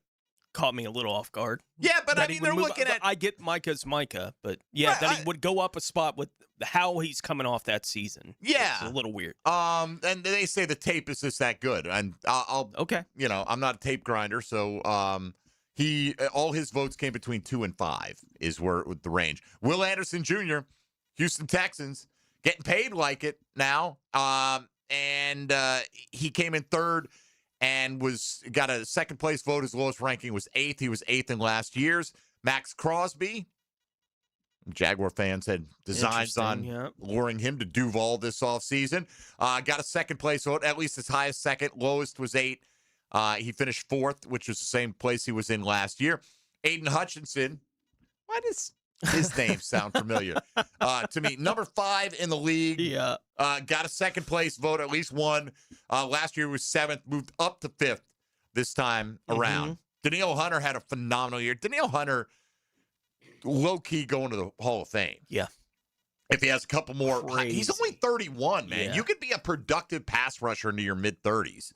Speaker 11: caught me a little off guard.
Speaker 10: Yeah, but I mean, they're looking at...
Speaker 11: I get Micah's Micah, but yeah, that he would go up a spot with how he's coming off that season.
Speaker 10: Yeah.
Speaker 11: It's a little weird.
Speaker 10: And they say the tape is just that good. And I'll you know, I'm not a tape grinder, so all his votes came between 2 and 5 is where the range. Will Anderson Jr., Houston Texans, getting paid like it now. And he came in third and got a second place vote. His lowest ranking was 8th. He was 8th in last year's. Max Crosby, Jaguar fans had designs on luring him to Duval this offseason. Got a second place vote, at least his highest second. Lowest was 8. He finished 4th, which was the same place he was in last year. Aiden Hutchinson, why does his name sound familiar to me? Number 5 in the league.
Speaker 11: Yeah.
Speaker 10: Got a second place vote, at least one. Last year was 7th, moved up to 5th this time around. Danielle Hunter had a phenomenal year. Danielle Hunter, low-key going to the Hall of Fame.
Speaker 11: Yeah.
Speaker 10: If he has a couple more.
Speaker 11: Crazy.
Speaker 10: He's only 31, man.
Speaker 11: Yeah.
Speaker 10: You could be a productive pass rusher into your mid-30s.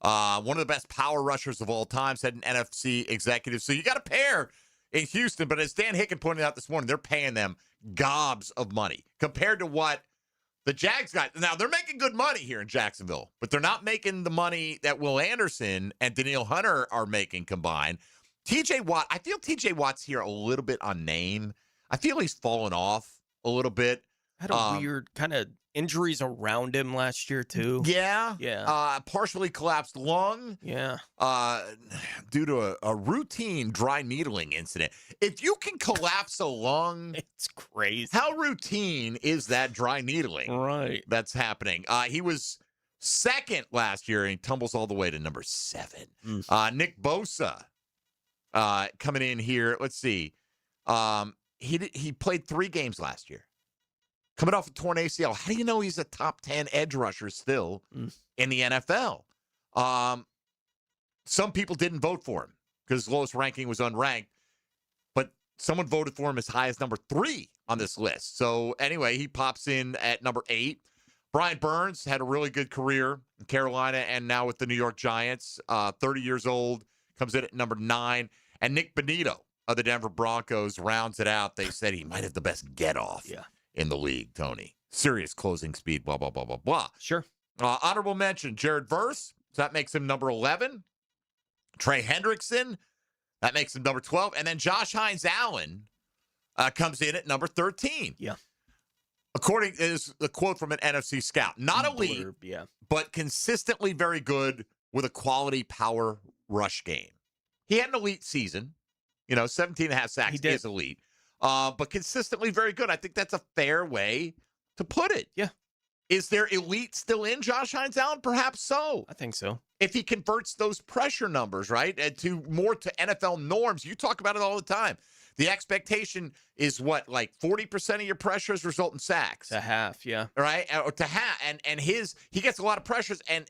Speaker 10: One of the best power rushers of all time, said an NFC executive. So you got a pair in Houston, but as Dan Hicken pointed out this morning, they're paying them gobs of money compared to what the Jags got. Now, they're making good money here in Jacksonville, but they're not making the money that Will Anderson and Danielle Hunter are making combined. TJ Watt, I feel TJ Watt's here a little bit on name. I feel he's fallen off a little bit.
Speaker 11: Had a weird kind of injuries around him last year, too.
Speaker 10: Yeah.
Speaker 11: Yeah.
Speaker 10: Partially collapsed lung.
Speaker 11: Yeah.
Speaker 10: Due to a routine dry needling incident. If you can collapse a lung,
Speaker 11: it's crazy.
Speaker 10: How routine is that dry needling?
Speaker 11: Right.
Speaker 10: That's happening. He was 2nd last year, and he tumbles all the way to number 7. Nick Bosa coming in here. Let's see. He played 3 games last year. Coming off a torn ACL. How do you know he's a top 10 edge rusher still in the NFL? Some people didn't vote for him because his lowest ranking was unranked, but someone voted for him as high as number 3 on this list. So anyway, he pops in at number 8. Brian Burns had a really good career in Carolina and now with the New York Giants. 30 years old, comes in at number 9. And Nick Bonito of the Denver Broncos rounds it out. They said he might have the best get-off in the league, Tony. Serious closing speed, blah, blah, blah, blah, blah.
Speaker 11: Sure.
Speaker 10: Honorable mention, Jared Verse. So that makes him number 11. Trey Hendrickson. That makes him number 12. And then Josh Hines-Allen comes in at number 13.
Speaker 11: Yeah.
Speaker 10: According is the quote from an NFC scout. Not elite, but consistently very good with a quality power rush game. He had an elite season. 17 and a half sacks is elite. But consistently very good. I think that's a fair way to put it.
Speaker 11: Yeah.
Speaker 10: Is there elite still in Josh Hines-Allen? Perhaps so.
Speaker 11: I think so.
Speaker 10: If he converts those pressure numbers, right, and to NFL norms, you talk about it all the time. The expectation is what, like 40% of your pressures result in sacks?
Speaker 11: To half, yeah.
Speaker 10: Right? Or to half. And he gets a lot of pressures, and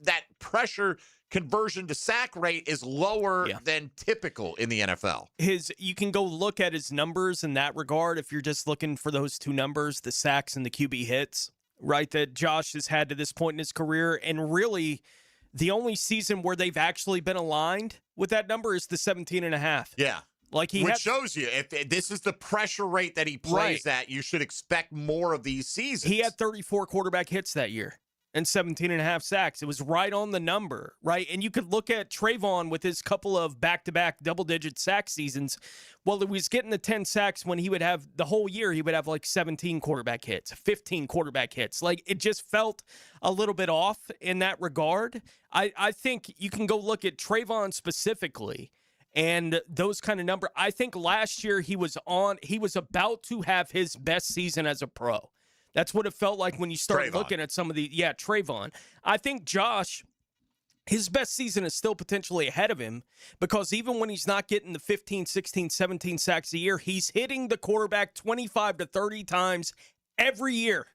Speaker 10: that pressure conversion to sack rate is lower than typical in the NFL.
Speaker 11: You can go look at his numbers in that regard if you're just looking for those two numbers, the sacks and the QB hits, right, that Josh has had to this point in his career. And really, the only season where they've actually been aligned with that number is the 17 and a half.
Speaker 10: Yeah.
Speaker 11: Which
Speaker 10: shows you if this is the pressure rate that he plays at, you should expect more of these seasons.
Speaker 11: He had 34 quarterback hits that year and 17 and a half sacks. It was right on the number, right? And you could look at Trayvon with his couple of back-to-back double-digit sack seasons. Well, he was getting the 10 sacks when he would have the whole year, he would have like 17 quarterback hits, 15 quarterback hits. Like, it just felt a little bit off in that regard. I think you can go look at Trayvon specifically and those kind of numbers. I think last year he was about to have his best season as a pro. That's what it felt like when you started looking at some of the, Trayvon. I think Josh, his best season is still potentially ahead of him because even when he's not getting the 15, 16, 17 sacks a year, he's hitting the quarterback 25 to 30 times every year.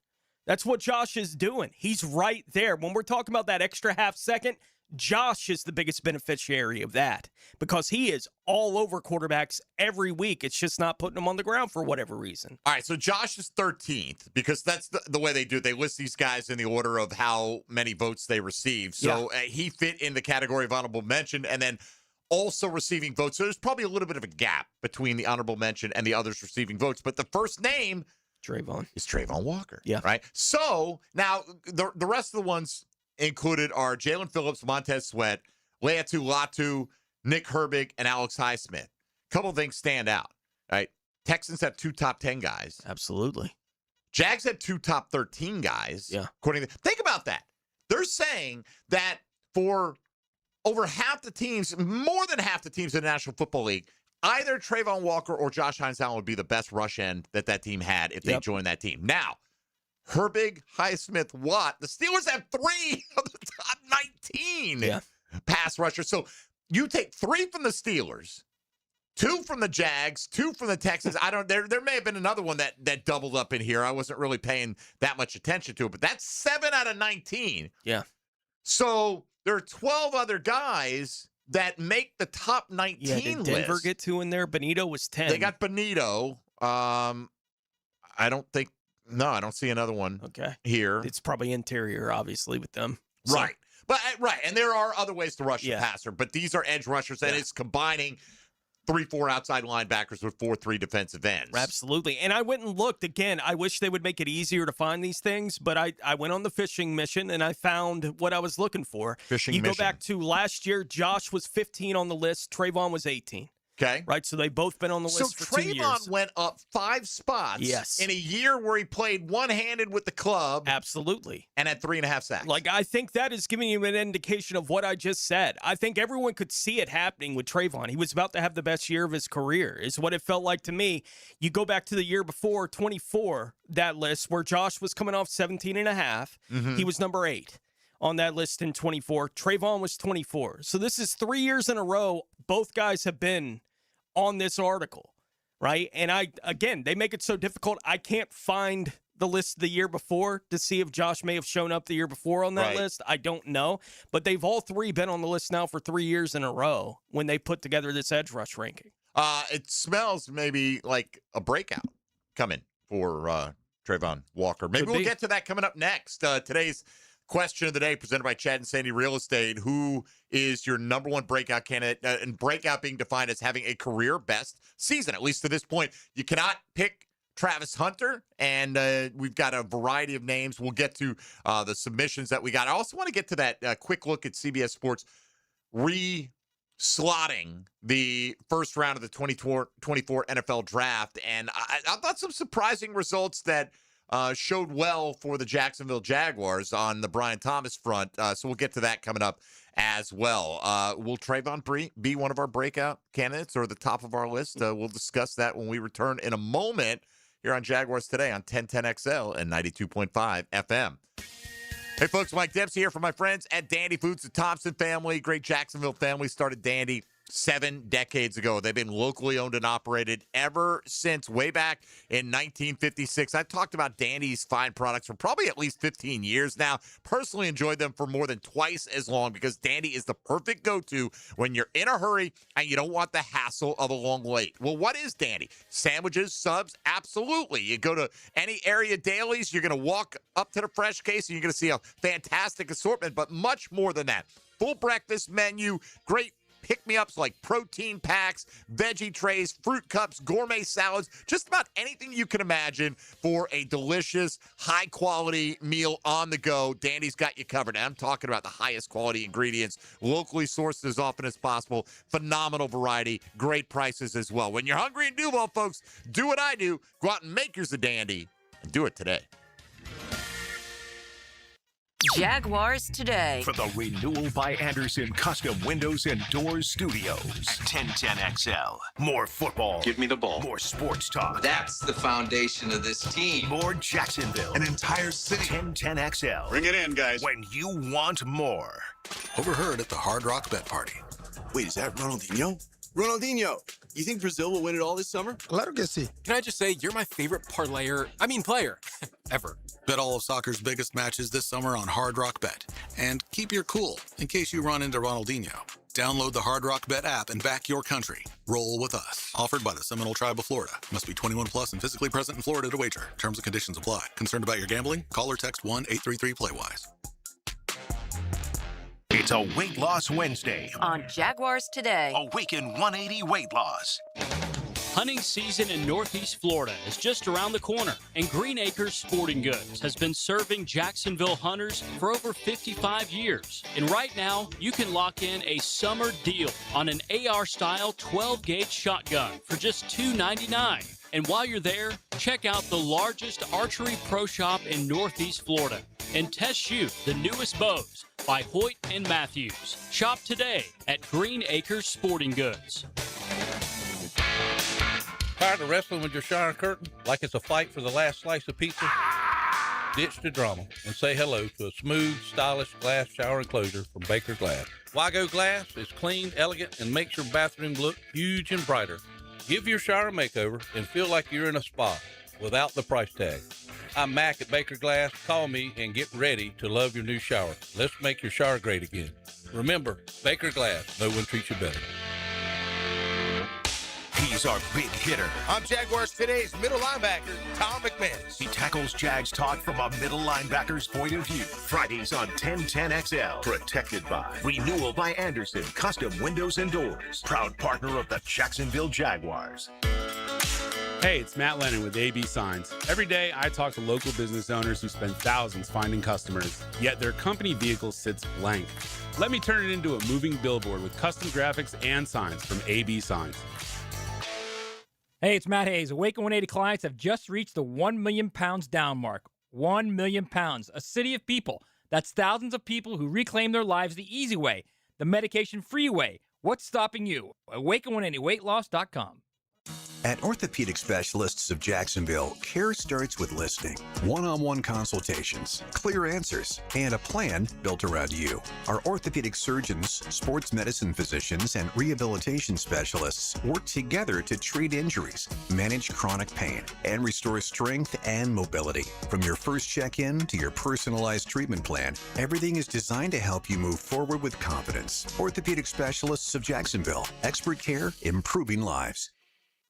Speaker 11: That's what Josh is doing. He's right there. When we're talking about that extra half second, Josh is the biggest beneficiary of that because he is all over quarterbacks every week. It's just not putting them on the ground for whatever reason.
Speaker 10: All right, so Josh is 13th because that's the way they do it. They list these guys in the order of how many votes they receive. So he fit in the category of honorable mention and then also receiving votes. So there's probably a little bit of a gap between the honorable mention and the others receiving votes. But the first name is Trayvon Walker.
Speaker 11: Yeah.
Speaker 10: Right? So now the rest of the ones included are Jalen Phillips, Montez Sweat, Leatu Latu, Nick Herbig, and Alex Highsmith. A couple of things stand out, right? Texans have 2 top 10 guys.
Speaker 11: Absolutely.
Speaker 10: Jags have 2 top 13 guys.
Speaker 11: Yeah.
Speaker 10: Think about that. They're saying that for over half the teams, more than half the teams in the National Football League, either Trayvon Walker or Josh Hines-Allen would be the best rush end that team had if they joined that team. Now, Herbig, Highsmith, Watt. The Steelers have 3 of the top 19 pass rushers. So you take 3 from the Steelers, 2 from the Jags, 2 from the Texans. There may have been another one that doubled up in here. I wasn't really paying that much attention to it, but that's 7 out of 19.
Speaker 11: Yeah.
Speaker 10: So there are 12 other guys that make the top 19
Speaker 11: list. Did Denver get 2 in there? Bonito was 10.
Speaker 10: They got Bonito. I don't see another one here.
Speaker 11: It's probably interior, obviously, with them.
Speaker 10: So. Right. And there are other ways to rush the passer, but these are edge rushers, and it's combining 3-4 outside linebackers with 4-3 defensive ends.
Speaker 11: Absolutely. And I went and looked. Again, I wish they would make it easier to find these things, but I went on the fishing mission, and I found what I was looking for. You go back to last year, Josh was 15 on the list. Trayvon was 18.
Speaker 10: Okay.
Speaker 11: Right, so they've both been on the list for 2 years.
Speaker 10: So Trayvon went up 5 spots in a year where he played one-handed with the club.
Speaker 11: Absolutely.
Speaker 10: And had 3.5 sacks.
Speaker 11: Like, I think that is giving you an indication of what I just said. I think everyone could see it happening with Trayvon. He was about to have the best year of his career, is what it felt like to me. You go back to the year before, 24, that list, where Josh was coming off 17 and a half. Mm-hmm. He was number 8 on that list in 24. Trayvon was 24. So this is 3 years in a row. Both guys have been on this article, right? And they make it so difficult. I can't find the list the year before to see if Josh may have shown up the year before on that list. I don't know. But they've all 3 been on the list now for 3 years in a row when they put together this edge rush ranking.
Speaker 10: It smells maybe like a breakout coming for Trayvon Walker. Maybe we'll get to that coming up next. Today's question of the day presented by Chad and Sandy Real Estate. Who is your number one breakout candidate? And breakout being defined as having a career best season, at least to this point. You cannot pick Travis Hunter, and we've got a variety of names. We'll get to the submissions that we got. I also want to get to that quick look at CBS Sports slotting the first round of the 2024 NFL draft. And I thought some surprising results that showed well for the Jacksonville Jaguars on the Brian Thomas front. So we'll get to that coming up as well. Will Trayvon be one of our breakout candidates or the top of our list? We'll discuss that when we return in a moment here on Jaguars Today on 1010XL and 92.5 FM. Hey, folks, Mike Dempsey here for my friends at Dandy Foods. The Thompson family, great Jacksonville family, started Dandy 7 decades ago. They've been locally owned and operated ever since way back in 1956. I've talked about Dandy's fine products for probably at least 15 years now. Personally enjoyed them for more than twice as long because Dandy is the perfect go-to when you're in a hurry and you don't want the hassle of a long wait. Well, what is Dandy? Sandwiches, subs? Absolutely. You go to any area dailies, you're going to walk up to the fresh case and you're going to see a fantastic assortment, but much more than that. Full breakfast menu, great pick-me-ups like protein packs, veggie trays, fruit cups, gourmet salads, just about anything you can imagine for a delicious, high-quality meal on the go. Dandy's got you covered. And I'm talking about the highest quality ingredients, locally sourced as often as possible, phenomenal variety, great prices as well. When you're hungry and do well, folks, do what I do. Go out and make yours a Dandy, and do it today.
Speaker 3: Jaguars Today.
Speaker 9: For the Renewal by Anderson Custom Windows and Doors Studios. At 1010XL. More football.
Speaker 7: Give me the ball.
Speaker 9: More sports talk.
Speaker 7: That's the foundation of this team.
Speaker 9: More Jacksonville.
Speaker 7: An entire city.
Speaker 9: 1010XL.
Speaker 7: Bring it in, guys.
Speaker 9: When you want more.
Speaker 8: Overheard at the Hard Rock Bet Party. Wait, is that Ronaldinho? Ronaldinho, you think Brazil will win it all this summer?
Speaker 12: Claro que sí. Can I just say, you're my favorite player ever. Bet all of soccer's biggest matches this summer on Hard Rock Bet. And keep your cool in case you run into Ronaldinho. Download the Hard Rock Bet app and back your country. Roll with us. Offered by the Seminole Tribe of Florida. Must be 21 plus and physically present in Florida to wager. Terms and conditions apply. Concerned about your gambling? Call or text 1-833-PLAY-WISE.
Speaker 9: It's a Weight Loss Wednesday
Speaker 3: On Jaguars Today.
Speaker 9: Awaken 180 Weight Loss.
Speaker 14: Hunting season in Northeast Florida is just around the corner, and Green Acres Sporting Goods has been serving Jacksonville hunters for over 55 years. And right now, you can lock in a summer deal on an AR-style 12-gauge shotgun for just $299. And while you're there, check out the largest archery pro shop in Northeast Florida and test shoot the newest bows by Hoyt and Matthews. Shop today at Green Acres Sporting Goods.
Speaker 16: Tired of wrestling with your shower curtain like it's a fight for the last slice of pizza? Ditch the drama and say hello to a smooth, stylish glass shower enclosure from Baker Glass. Wago Glass is clean, elegant, and makes your bathroom look huge and brighter. Give your shower a makeover and feel like you're in a spa without the price tag. I'm Mac at Baker Glass. Call me and get ready to love your new shower. Let's make your shower great again. Remember, Baker Glass. No one treats you better.
Speaker 9: He's our big hitter.
Speaker 5: I'm Jaguars Today's middle linebacker, Tom McManus.
Speaker 9: He tackles Jags talk from a middle linebacker's point of view. Fridays on 1010XL. Protected by Renewal by Anderson Custom Windows and Doors. Proud partner of the Jacksonville Jaguars.
Speaker 17: Hey, it's Matt Lennon with AB Signs. Every day, I talk to local business owners who spend thousands finding customers, yet their company vehicle sits blank. Let me turn it into a moving billboard with custom graphics and signs from AB Signs.
Speaker 21: Hey, it's Matt Hayes. Awaken 180 clients have just reached the 1 million pounds down mark. 1 million pounds. A city of people. That's thousands of people who reclaim their lives the easy way, the medication-free way. What's stopping you? Awaken180weightloss.com.
Speaker 29: At Orthopedic Specialists of Jacksonville, care starts with listening, one-on-one consultations, clear answers, and a plan built around you. Our orthopedic surgeons, sports medicine physicians, and rehabilitation specialists work together to treat injuries, manage chronic pain, and restore strength and mobility. From your first check-in to your personalized treatment plan, everything is designed to help you move forward with confidence. Orthopedic Specialists of Jacksonville, expert care, improving lives.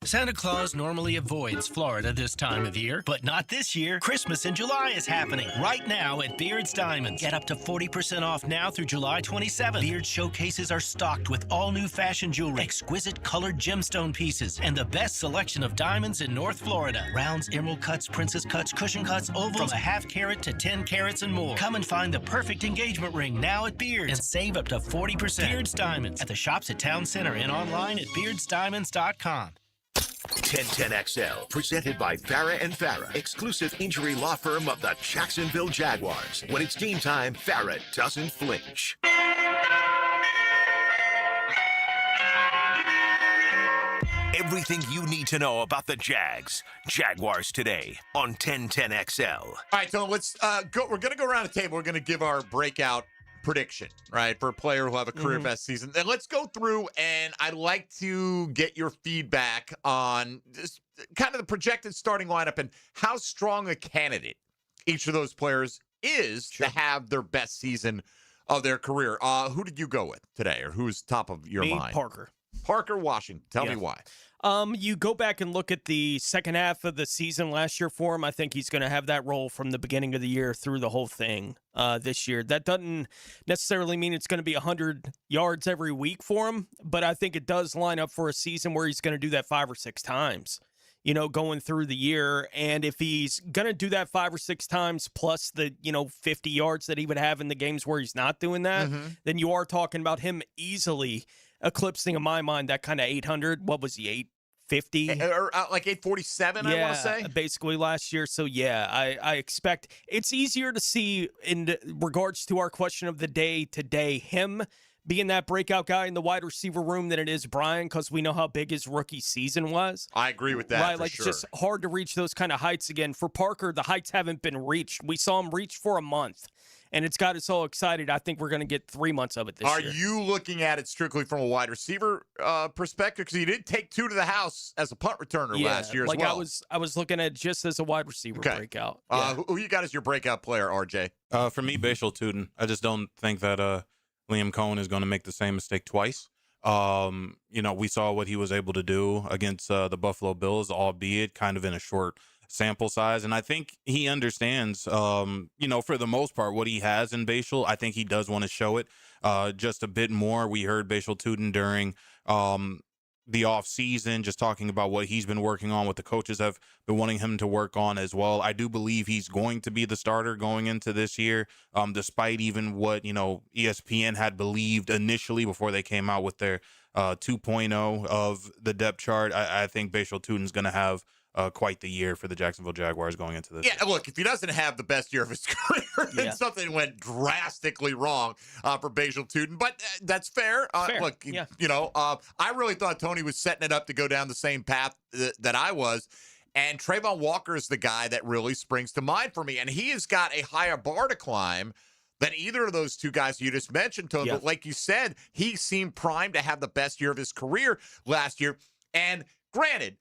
Speaker 2: Santa Claus normally avoids Florida this time of year, but not this year. Christmas in July is happening right now at Beard's Diamonds. Get up to 40% off now through July 27th. Beard's showcases are stocked with all new fashion jewelry, exquisite colored gemstone pieces, and the best selection of diamonds in North Florida. Rounds, emerald cuts, princess cuts, cushion cuts, ovals, from a half carat to 10 carats and more. Come and find the perfect engagement ring now at Beard's and save up to 40%. Beard's Diamonds at the shops at Town Center and online at beardsdiamonds.com.
Speaker 9: 1010XL, presented by Farah and Farah, exclusive injury law firm of the Jacksonville Jaguars. When it's game time, Farah doesn't flinch. Everything you need to know about the Jags. Jaguars today on 1010XL.
Speaker 10: All right, so let's go. We're going to go around the table. We're going to give our breakout prediction, right, for a player who'll have a career best season. Then let's go through, and I'd like to get your feedback on just kind of the projected starting lineup and how strong a candidate each of those players is to have their best season of their career. Who did you go with today, or who's top of your mind?
Speaker 11: Parker.
Speaker 10: Parker Washington. Tell me why.
Speaker 11: You go back and look at the second half of the season last year for him. I think he's going to have that role from the beginning of the year through the whole thing this year. That doesn't necessarily mean it's going to be 100 yards every week for him, but I think it does line up for a season where he's going to do that 5 or 6 times, you know, going through the year. And if he's going to do that 5 or 6 times plus the, 50 yards that he would have in the games where he's not doing that, then you are talking about him easily eclipsing, in my mind, that kind of 800. What was he, 850?
Speaker 10: Or like 847, I want to say?
Speaker 11: Basically last year. So, I expect it's easier to see in regards to our question of the day today, him being that breakout guy in the wide receiver room than it is Brian, because we know how big his rookie season was.
Speaker 10: I agree with that.
Speaker 11: Right,
Speaker 10: for
Speaker 11: like
Speaker 10: sure.
Speaker 11: It's just hard to reach those kind of heights again. For Parker, the heights haven't been reached. We saw him reach for a month, and it's got us all excited. I think we're going to get 3 months of it this year.
Speaker 10: Are you looking at it strictly from a wide receiver perspective? Because you did take 2 to the house as a punt returner last year as well.
Speaker 11: I was looking at it just as a wide receiver breakout.
Speaker 10: Who you got as your breakout player, RJ?
Speaker 6: For me, Bashal Tootin. I just don't think that Liam Cohen is going to make the same mistake twice. We saw what he was able to do against the Buffalo Bills, albeit kind of in a short sample size. And I think he understands, for the most part, what he has in Bashal. I think he does want to show it just a bit more. We heard Bashal Tootin during the off season, just talking about what he's been working on, what the coaches have been wanting him to work on as well. I do believe he's going to be the starter going into this year, despite even what, ESPN had believed initially before they came out with their 2.0 of the depth chart. I think Bashal Tootin's going to have quite the year for the Jacksonville Jaguars going into this.
Speaker 10: Yeah, look, if he doesn't have the best year of his career, then something went drastically wrong for Bashal Tootin. But that's fair. Look, I really thought Tony was setting it up to go down the same path that I was. And Trayvon Walker is the guy that really springs to mind for me. And he has got a higher bar to climb than either of those two guys you just mentioned, Tony. But like you said, he seemed primed to have the best year of his career last year. And granted,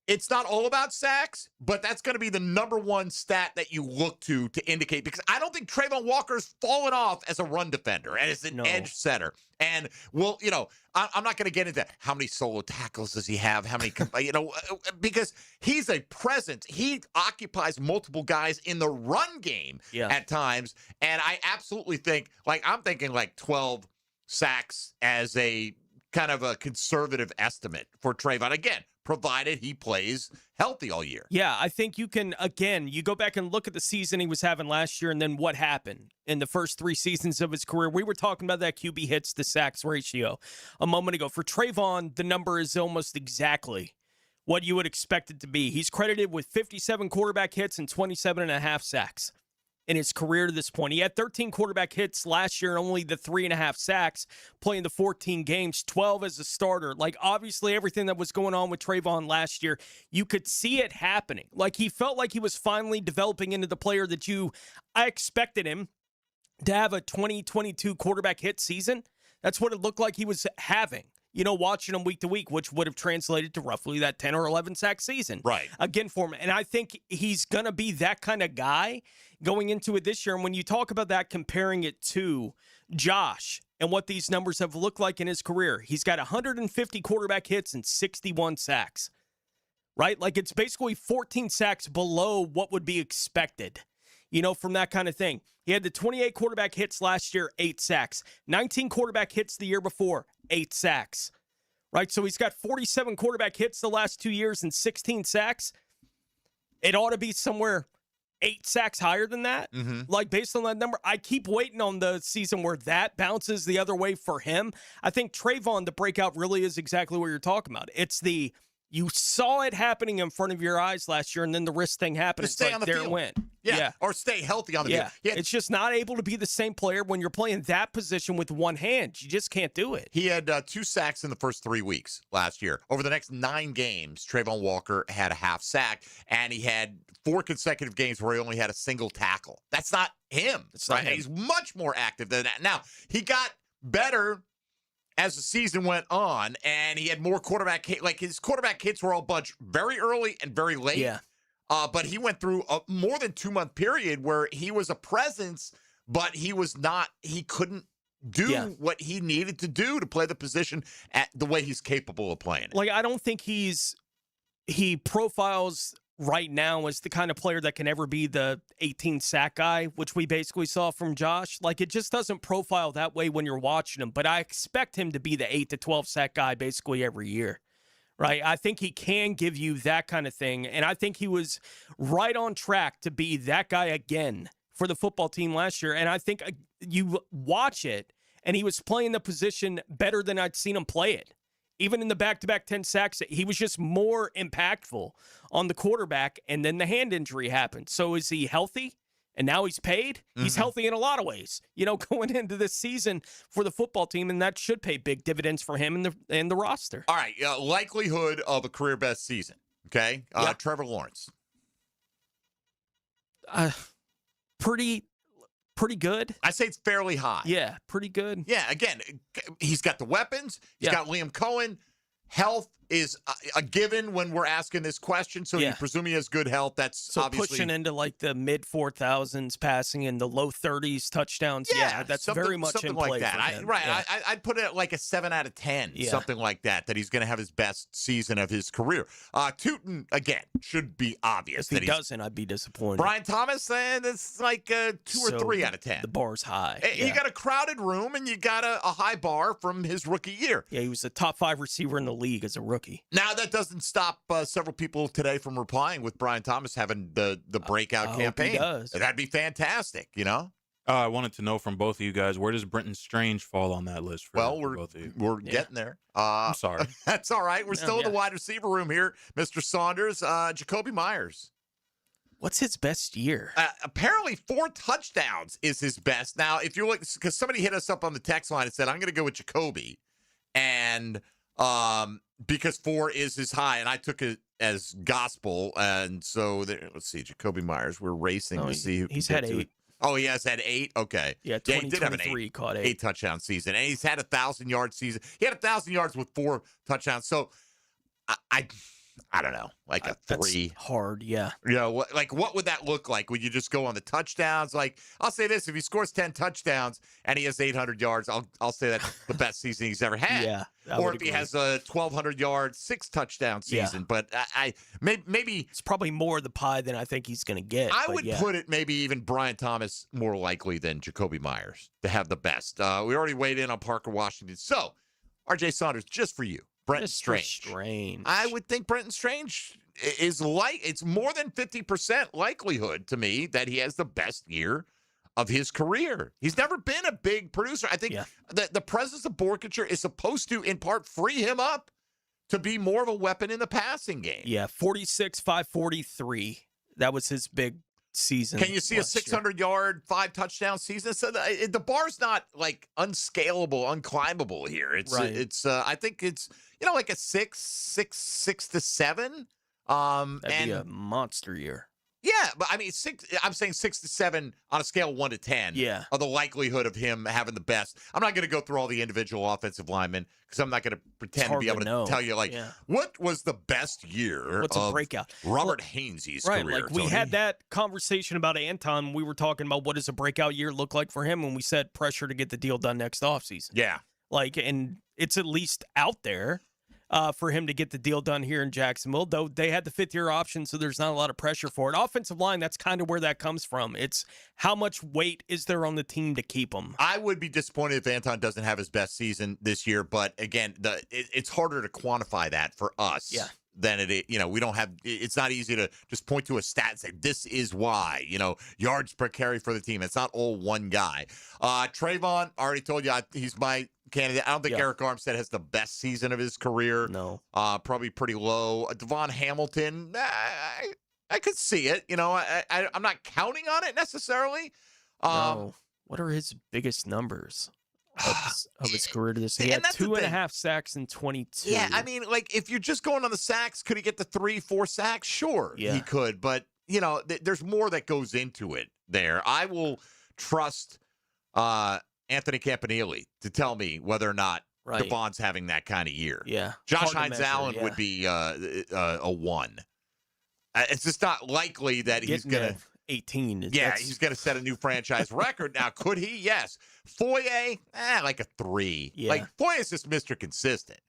Speaker 10: it's not all about sacks, but that's going to be the number one stat that you look to indicate, because I don't think Trayvon Walker's fallen off as a run defender and as an edge setter. And, I'm not going to get into how many solo tackles does he have, how many, because he's a presence. He occupies multiple guys in the run game at times. And I absolutely think, I'm thinking 12 sacks as a kind of a conservative estimate for Trayvon. Again, provided he plays healthy all year.
Speaker 11: Yeah, I think you can, again, you go back and look at the season he was having last year and then what happened in the first 3 seasons of his career. We were talking about that QB hits to sacks ratio a moment ago. For Trayvon, the number is almost exactly what you would expect it to be. He's credited with 57 quarterback hits and 27.5 sacks in his career to this point. He had 13 quarterback hits last year and only the 3.5 sacks, playing the 14 games, 12 as a starter. Obviously, everything that was going on with Trayvon last year, you could see it happening. He felt like he was finally developing into the player that I expected him to have a 2022 quarterback hit season. That's what it looked like he was having. Watching him week to week, which would have translated to roughly that 10 or 11 sack season.
Speaker 10: Right.
Speaker 11: Again, for him. And I think he's going to be that kind of guy going into it this year. And when you talk about that, comparing it to Josh and what these numbers have looked like in his career, he's got 150 quarterback hits and 61 sacks right? Like it's basically 14 sacks below what would be expected, from that kind of thing. He had the 28 quarterback hits last year, 8 sacks. 19 quarterback hits the year before, 8 sacks, right? So he's got 47 quarterback hits the last 2 years and 16 sacks. It ought to be somewhere 8 sacks higher than that. Like based on that number, I keep waiting on the season where that bounces the other way for him. I think Trayvon, the breakout really is exactly what you're talking about. It's you saw it happening in front of your eyes last year, and then the wrist thing happened.
Speaker 10: Just stay on the
Speaker 11: there
Speaker 10: field.
Speaker 11: It went.
Speaker 10: Yeah, or stay healthy on the field. Yeah,
Speaker 11: it's just not able to be the same player when you're playing that position with one hand. You just can't do it.
Speaker 10: He had 2 sacks in the first 3 weeks last year. Over the next 9 games, Trayvon Walker had a half sack, and he had 4 consecutive games where he only had a single tackle. That's not him.
Speaker 11: Not him.
Speaker 10: He's much more active than that. Now, he got better as the season went on, and he had more quarterback hits. Like, his quarterback hits were all bunched very early and very late.
Speaker 11: Yeah.
Speaker 10: But he went through a more than 2-month period where he was a presence, but he couldn't do what he needed to do to play the position at the way he's capable of playing it.
Speaker 11: Like, I don't think he profiles right now as the kind of player that can ever be the 18 sack guy, which we basically saw from Josh. Like, it just doesn't profile that way when you're watching him, but I expect him to be the 8 to 12 sack guy basically every year. Right? I think he can give you that kind of thing, and I think he was right on track to be that guy again for the football team last year, and I think you watch it, and he was playing the position better than I'd seen him play it. Even in the back-to-back 10 sacks, he was just more impactful on the quarterback, and then the hand injury happened. So is he healthy? And now he's paid? He's healthy in a lot of ways, going into this season for the football team, and that should pay big dividends for him and the roster.
Speaker 10: All right, likelihood of a career best season, okay? Trevor Lawrence.
Speaker 11: Pretty good.
Speaker 10: I say it's fairly high.
Speaker 11: Yeah, pretty good.
Speaker 10: Yeah, again, he's got the weapons. He's got Liam Cohen. Health is a given when we're asking this question, so you presume he has good health. That's
Speaker 11: so
Speaker 10: obviously
Speaker 11: pushing into like the mid 4,000s passing and the low 30s touchdowns. Yeah, that's very much in play
Speaker 10: like that.
Speaker 11: for him.
Speaker 10: I'd put it at like a 7 out of 10, something like that he's going to have his best season of his career. Tootin, again, should be obvious.
Speaker 11: If he doesn't, I'd be disappointed.
Speaker 10: Brian Thomas, it's like 2 or 3 out of 10.
Speaker 11: The bar's high.
Speaker 10: You got a crowded room, and you got a high bar from his rookie year.
Speaker 11: Yeah, he was a top 5 receiver in the league as a rookie.
Speaker 10: Now, that doesn't stop several people today from replying with Brian Thomas having the breakout campaign.
Speaker 11: He does.
Speaker 10: That'd be fantastic,
Speaker 6: I wanted to know from both of you guys, where does Brenton Strange fall on that list for both of you?
Speaker 10: We're getting there.
Speaker 6: I'm sorry.
Speaker 10: That's all right. We're still in the wide receiver room here, Mr. Saunders. Jacoby Myers.
Speaker 11: What's his best year?
Speaker 10: Apparently 4 touchdowns is his best. Now, if you look, because somebody hit us up on the text line and said, I'm going to go with Jacoby. And because 4 is his high, and I took it as gospel. And so, let's see, Jacoby Myers. We're racing to see who
Speaker 11: he's had 8.
Speaker 10: Oh, he has had 8? Okay.
Speaker 11: Yeah,
Speaker 10: he did have an 8.
Speaker 11: Caught 8.
Speaker 10: 8 touchdown season. And he's had a 1,000-yard season. He had 1,000 yards with 4 touchdowns. So, I don't know, like a 3.
Speaker 11: That's hard, yeah.
Speaker 10: What would that look like? Would you just go on the touchdowns? Like, I'll say this: if he scores 10 touchdowns and he has 800 yards, I'll say that's the best season he's ever had.
Speaker 11: Yeah.
Speaker 10: Or if he has a 1,200-yard 6-touchdown season, but maybe
Speaker 11: it's probably more of the pie than I think he's going to get.
Speaker 10: I would put it maybe even Brian Thomas more likely than Jacoby Myers to have the best. We already weighed in on Parker Washington, so RJ Saunders, just for you. Brenton Strange. I would think Brenton Strange is it's more than 50% likelihood to me that he has the best year of his career. He's never been a big producer. I think the presence of Borkature is supposed to, in part, free him up to be more of a weapon in the passing game.
Speaker 11: Yeah, 46, 543. That was his big season.
Speaker 10: Can you see a 600-yard, 5-touchdown season? So the bar's not like unscalable, unclimbable here. It's I think it's like a 6 to 7.
Speaker 11: That'd be a monster year.
Speaker 10: Yeah, but I mean, I'm saying 6 to 7 on a scale of 1 to 10.
Speaker 11: Yeah,
Speaker 10: of the likelihood of him having the best. I'm not going to go through all the individual offensive linemen because I'm not going to pretend to be able to tell you what was the best year.
Speaker 11: What's a breakout?
Speaker 10: Robert Hainsey's career.
Speaker 11: Like we had that conversation about Anton. We were talking about what does a breakout year look like for him, and we said pressure to get the deal done next offseason.
Speaker 10: Yeah,
Speaker 11: and it's at least out there. for him to get the deal done here in Jacksonville, though they had the fifth-year option, so there's not a lot of pressure for it. Offensive line, that's kind of where that comes from. It's how much weight is there on the team to keep him?
Speaker 10: I would be disappointed if Anton doesn't have his best season this year, but again, it's harder to quantify that for us.
Speaker 11: Yeah.
Speaker 10: Than it, we don't have, it's not easy to just point to a stat and say, this is why, yards per carry for the team. It's not all one guy. Trayvon, already told you, he's my candidate. I don't think Arik Armstead has the best season of his career.
Speaker 11: No.
Speaker 10: Probably pretty low. Devon Hamilton, I could see it. I'm not counting on it necessarily.
Speaker 11: No. What are his biggest numbers of his career to this? He had 2.5 sacks in 22.
Speaker 10: Yeah, I mean, if you're just going on the sacks, could he get to 3-4 sacks? Sure, he could. But, there's more that goes into it there. I will trust Anthony Campanile to tell me whether or not Devon's having that kind of year.
Speaker 11: Yeah.
Speaker 10: Josh Hines-Allen would be a 1. It's just not likely that he's going to
Speaker 11: 18.
Speaker 10: He's going to set a new franchise record. Now, could he? Yes. Foye, like a 3.
Speaker 11: Yeah.
Speaker 10: Like, Foye is just Mr. Consistent.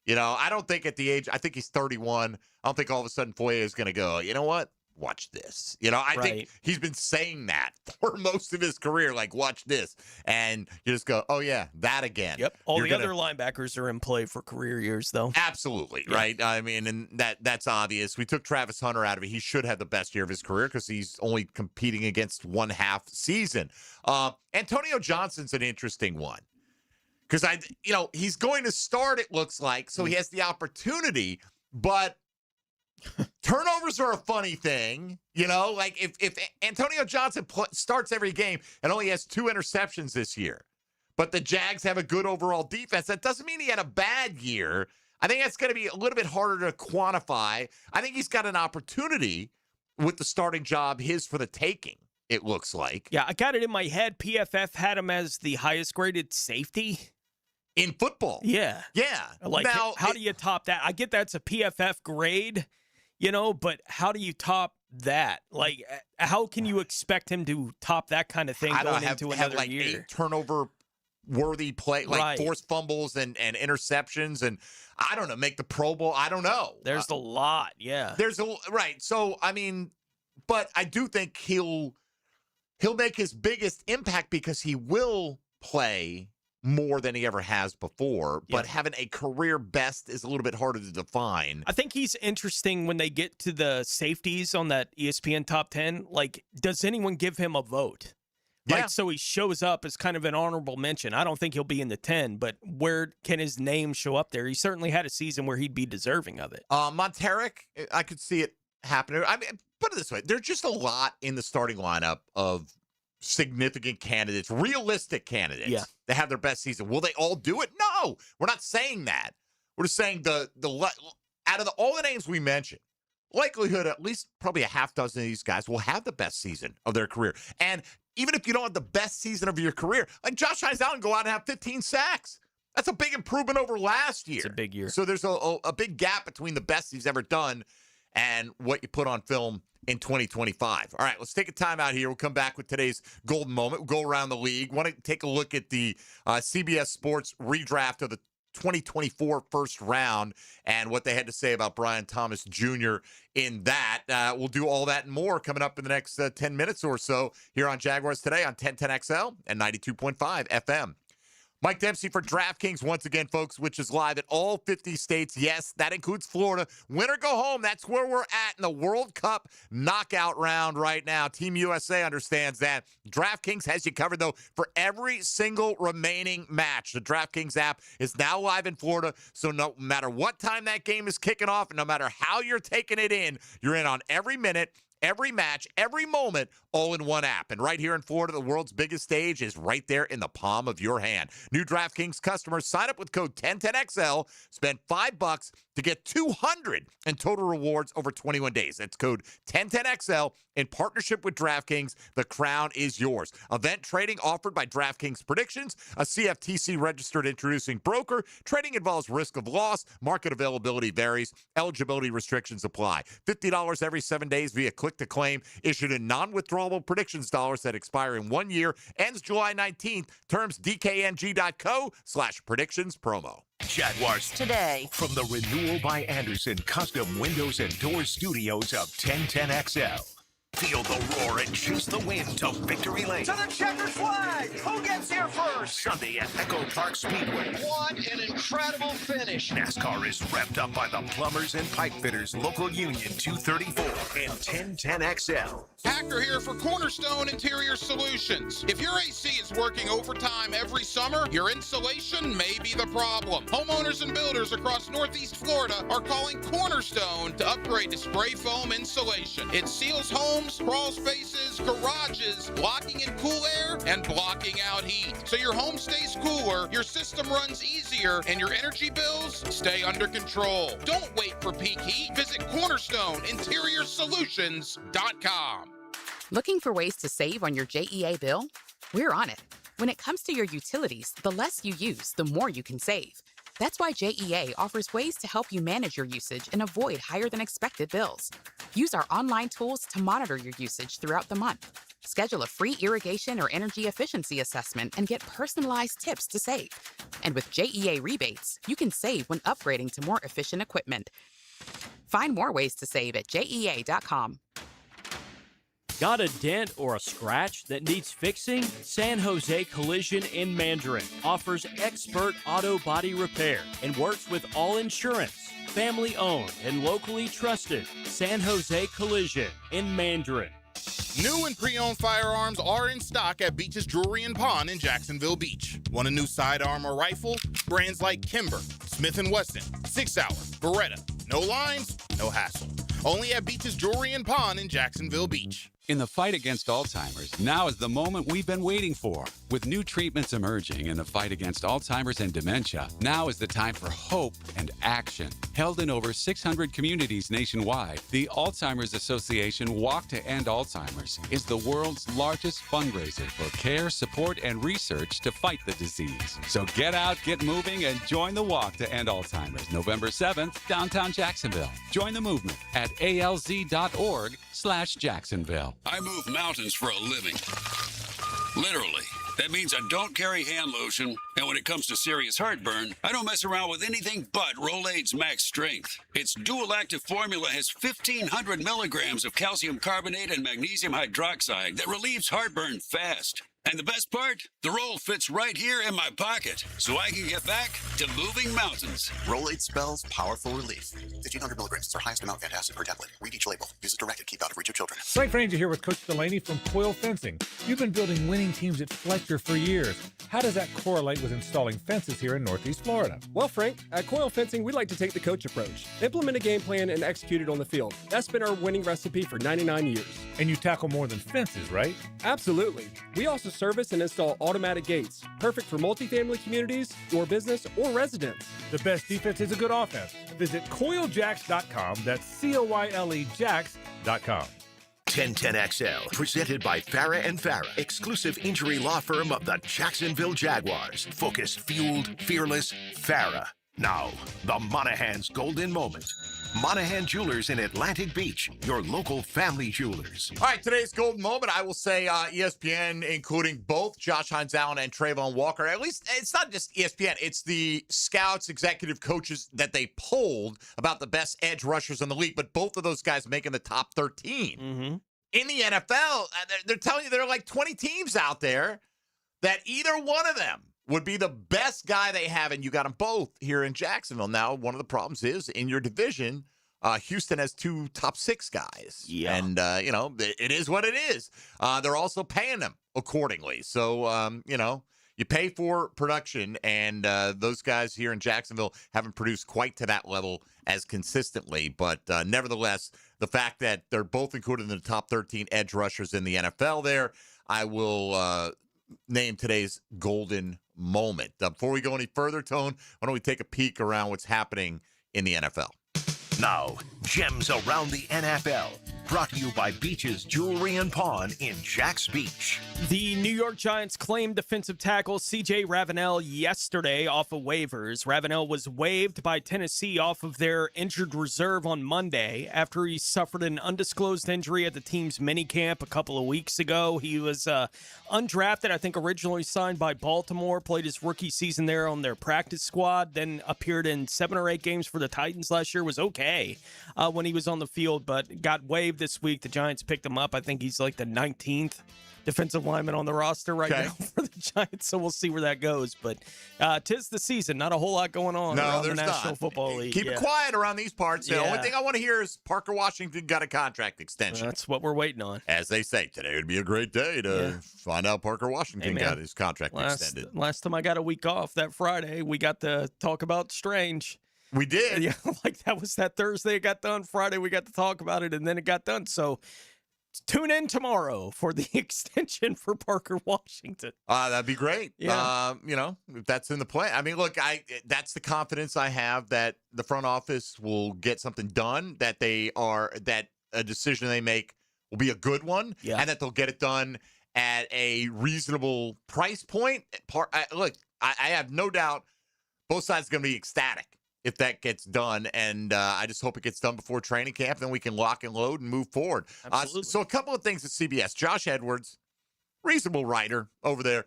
Speaker 10: I don't think at the age, I think he's 31. I don't think all of a sudden Foye is going to go, you know what? Watch this. I think he's been saying that for most of his career, like, watch this. And you just go, oh, yeah, that again.
Speaker 11: Yep. All the other linebackers are in play for career years, though.
Speaker 10: Absolutely, right? I mean, and that's obvious. We took Travis Hunter out of it. He should have the best year of his career because he's only competing against 1/2 season. Antonio Johnson's an interesting one because, he's going to start, it looks like, so he has the opportunity, but turnovers are a funny thing, like if Antonio Johnson starts every game and only has 2 interceptions this year, but the Jags have a good overall defense, that doesn't mean he had a bad year. I think that's going to be a little bit harder to quantify. I think he's got an opportunity with the starting job, his for the taking, it looks like.
Speaker 11: Yeah, I got it in my head. PFF had him as the highest graded safety
Speaker 10: in football.
Speaker 11: Yeah.
Speaker 10: Yeah.
Speaker 11: Like,
Speaker 10: now,
Speaker 11: how do you top that? I get that's a PFF grade, but how do you top that? Like, how can you expect him to top that kind of thing going into another year?
Speaker 10: 8 turnover-worthy play, forced fumbles and interceptions, and I don't know, make the Pro Bowl. I don't know.
Speaker 11: There's a lot, yeah.
Speaker 10: Right. So, I mean, but I do think he'll make his biggest impact because he will play more than he ever has before, but having a career best is a little bit harder to define.
Speaker 11: I think he's interesting when they get to the safeties on that ESPN top 10. Like, does anyone give him a vote?
Speaker 10: Yeah.
Speaker 11: So he shows up as kind of an honorable mention. I don't think he'll be in the 10, but where can his name show up there? He certainly had a season where he'd be deserving of it.
Speaker 10: Monteric, I could see it happening. I mean, put it this way. There's just a lot in the starting lineup of significant candidates, realistic candidates that have their best season. Will they all do it? No, we're not saying that. We're just saying the out of all the names we mentioned, likelihood at least probably a half dozen of these guys will have the best season of their career. And even if you don't have the best season of your career, like Josh Hines-Allen go out and have 15 sacks. That's a big improvement over last year.
Speaker 11: It's a big year.
Speaker 10: So there's a big gap between the best he's ever done and what you put on film in 2025. All right, let's take a time out here. We'll come back with today's golden moment. We'll go around the league. Want to take a look at the CBS Sports redraft of the 2024 first round and what they had to say about Brian Thomas Jr. in that. We'll do all that and more coming up in the next 10 minutes or so here on Jaguars Today on 1010XL and 92.5 FM. Mike Dempsey for DraftKings once again, folks, which is live at all 50 states. Yes, that includes Florida. Win or go home. That's where we're at in the World Cup knockout round right now. Team USA understands that. DraftKings has you covered, though, for every single remaining match. The DraftKings app is now live in Florida, so no matter what time that game is kicking off and no matter how you're taking it in, you're in on every minute, every match, every moment, all in one app. And right here in Florida, the world's biggest stage is right there in the palm of your hand. New DraftKings customers sign up with code 1010XL, spend $5 to get $200 in total rewards over 21 days. That's code 1010XL in partnership with DraftKings. The crown is yours. Event trading offered by DraftKings Predictions, a CFTC registered introducing broker. Trading involves risk of loss. Market availability varies. Eligibility restrictions apply. $50 every 7 days via click to claim. Issued in non-withdrawable predictions dollars that expire in 1 year. Ends July 19th. Terms DKNG.co/predictions promo.
Speaker 9: Jaguars
Speaker 3: Today.
Speaker 9: From the Renewal by Anderson Custom Windows and Doors Studios of 1010XL. Feel the roar and chase the wind to victory lane.
Speaker 4: To the checkered flag! Who gets here first?
Speaker 9: Sunday at Echo Park Speedway.
Speaker 4: What an incredible finish!
Speaker 9: NASCAR is revved up by the Plumbers and Pipe Fitters Local Union 234 and 1010XL.
Speaker 5: Hacker here for Cornerstone Interior Solutions. If your AC is working overtime every summer, your insulation may be the problem. Homeowners and builders across Northeast Florida are calling Cornerstone to upgrade to spray foam insulation. It seals homes, crawl spaces, garages, blocking in cool air and blocking out heat. So your home stays cooler, your system runs easier, and your energy bills stay under control. Don't wait for peak heat. Visit CornerstoneInteriorSolutions.com.
Speaker 18: Looking for ways to save on your JEA bill? We're on it. When it comes to your utilities, the less you use, the more you can save. That's why JEA offers ways to help you manage your usage and avoid higher than expected bills. Use our online tools to monitor your usage throughout the month. Schedule a free irrigation or energy efficiency assessment and get personalized tips to save. And with JEA rebates, you can save when upgrading to more efficient equipment. Find more ways to save at JEA.com.
Speaker 14: Got a dent or a scratch that needs fixing? San Jose Collision in Mandarin offers expert auto body repair and works with all insurance. Family owned and locally trusted. San Jose Collision in Mandarin.
Speaker 5: New and pre-owned firearms are in stock at Beach's Jewelry and Pawn in Jacksonville Beach. Want a new sidearm or rifle? Brands like Kimber, Smith & Wesson, 6 Hour, Beretta. No lines, no hassle. Only at Beach's Jewelry and Pawn in Jacksonville Beach.
Speaker 19: In the fight against Alzheimer's, now is the moment we've been waiting for. With new treatments emerging in the fight against Alzheimer's and dementia, now is the time for hope and action. Held in over 600 communities nationwide, the Alzheimer's Association Walk to End Alzheimer's is the world's largest fundraiser for care, support, and research to fight the disease. So get out, get moving, and join the Walk to End Alzheimer's, November 7th, downtown Jacksonville. Join the movement at alz.org/Jacksonville.
Speaker 20: I move mountains for a living. Literally. That means I don't carry hand lotion, and when it comes to serious heartburn, I don't mess around with anything but Rolaids Max Strength. Its dual-active formula has 1,500 milligrams of calcium carbonate and magnesium hydroxide that relieves heartburn fast. And the best part? The roll fits right here in my pocket, so I can get back to moving mountains.
Speaker 23: Rolaids spells powerful relief. 1,500 milligrams is our highest amount of antacid per tablet. Read each label. Use as directed. Keep out of reach of children.
Speaker 24: Frank Ranger here with Coach Delaney from Coil Fencing. You've been building winning teams at Fletcher for years. How does that correlate with installing fences here in Northeast Florida?
Speaker 26: Well, Frank, at Coil Fencing, we like to take the coach approach. Implement a game plan and execute it on the field. That's been our winning recipe for 99 years.
Speaker 24: And you tackle more than fences, right?
Speaker 26: Absolutely. We also service and install automatic gates, perfect for multifamily communities, your business, or residents.
Speaker 24: The best defense is a good offense. Visit CoilJacks.com. That's COYLE Jacks.com.
Speaker 9: 1010XL, presented by Farah and Farah, exclusive injury law firm of the Jacksonville Jaguars. Focused, fueled, fearless, Farah. Now, the Monahan's golden moment. Monahan Jewelers in Atlantic Beach, your local family jewelers.
Speaker 10: All right, today's golden moment, I will say ESPN, including both Josh Hines Allen and Trayvon Walker. At least it's not just ESPN, it's the scouts, executive coaches that they polled about the best edge rushers in the league, but both of those guys making the top 13.
Speaker 11: Mm-hmm.
Speaker 10: In the NFL, they're telling you there are like 20 teams out there that either one of them would be the best guy they have, and you got them both here in Jacksonville. Now, one of the problems is in your division, Houston has 2 top 6 guys.
Speaker 11: Yeah.
Speaker 10: And, it is what it is. They're also paying them accordingly. So, you pay for production, and those guys here in Jacksonville haven't produced quite to that level as consistently. But nevertheless, the fact that they're both included in the top 13 edge rushers in the NFL there, I will name today's golden moment. Before we go any further, Tone, why don't we take a peek around what's happening in the NFL?
Speaker 9: Now, gems around the NFL. Brought to you by Beach's Jewelry and Pawn in Jax Beach.
Speaker 11: The New York Giants claimed defensive tackle C.J. Ravenel yesterday off of waivers. Ravenel was waived by Tennessee off of their injured reserve on Monday after he suffered an undisclosed injury at the team's minicamp a couple of weeks ago. He was undrafted, I think originally signed by Baltimore, played his rookie season there on their practice squad, then appeared in 7 or 8 games for the Titans last year, was okay when he was on the field, but got waived this week. The Giants picked him up. I think he's like the 19th defensive lineman on the roster right now for the Giants, so we'll see where that goes. But 'tis the season. Not a whole lot going on around the National Football League.
Speaker 10: Keep it quiet around these parts. The only thing I want to hear is Parker Washington got a contract extension.
Speaker 11: That's what we're waiting on.
Speaker 10: As they say, today would be a great day to find out Parker Washington got his contract extended.
Speaker 11: Last time I got a week off, that Friday, we got to talk about Strange.
Speaker 10: We did.
Speaker 11: Yeah, like that was that Thursday. It got done. Friday, we got to talk about it, and then it got done. So tune in tomorrow for the extension for Parker Washington.
Speaker 10: That'd be great.
Speaker 11: Yeah.
Speaker 10: If that's in the plan. I mean, look, that's the confidence I have that the front office will get something done, that a decision they make will be a good one, and that they'll get it done at a reasonable price point. Look, I have no doubt both sides are going to be ecstatic if that gets done, and I just hope it gets done before training camp, then we can lock and load and move forward. So a couple of things at CBS. Josh Edwards, reasonable writer over there.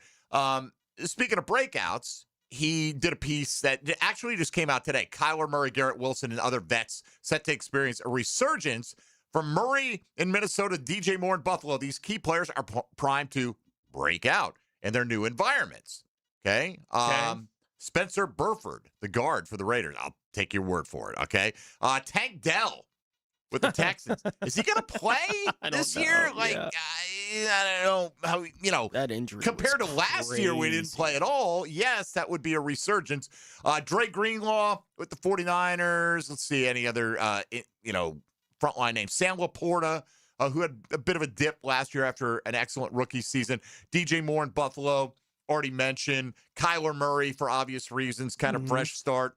Speaker 10: Speaking of breakouts, he did a piece that actually just came out today. Kyler Murray, Garrett Wilson, and other vets set to experience a resurgence from Murray in Minnesota, DJ Moore in Buffalo. These key players are primed to break out in their new environments. Okay. Spencer Burford, the guard for the Raiders. I'll take your word for it, okay? Tank Dell with the Texans. Is he going to play this year? Like, I don't know how,
Speaker 11: that injury
Speaker 10: compared to last year, we didn't play at all. Yes, that would be a resurgence. Dre Greenlaw with the 49ers. Let's see any other, frontline names. Sam Laporta, who had a bit of a dip last year after an excellent rookie season. DJ Moore in Buffalo. Already mentioned. Kyler Murray, for obvious reasons, kind of fresh start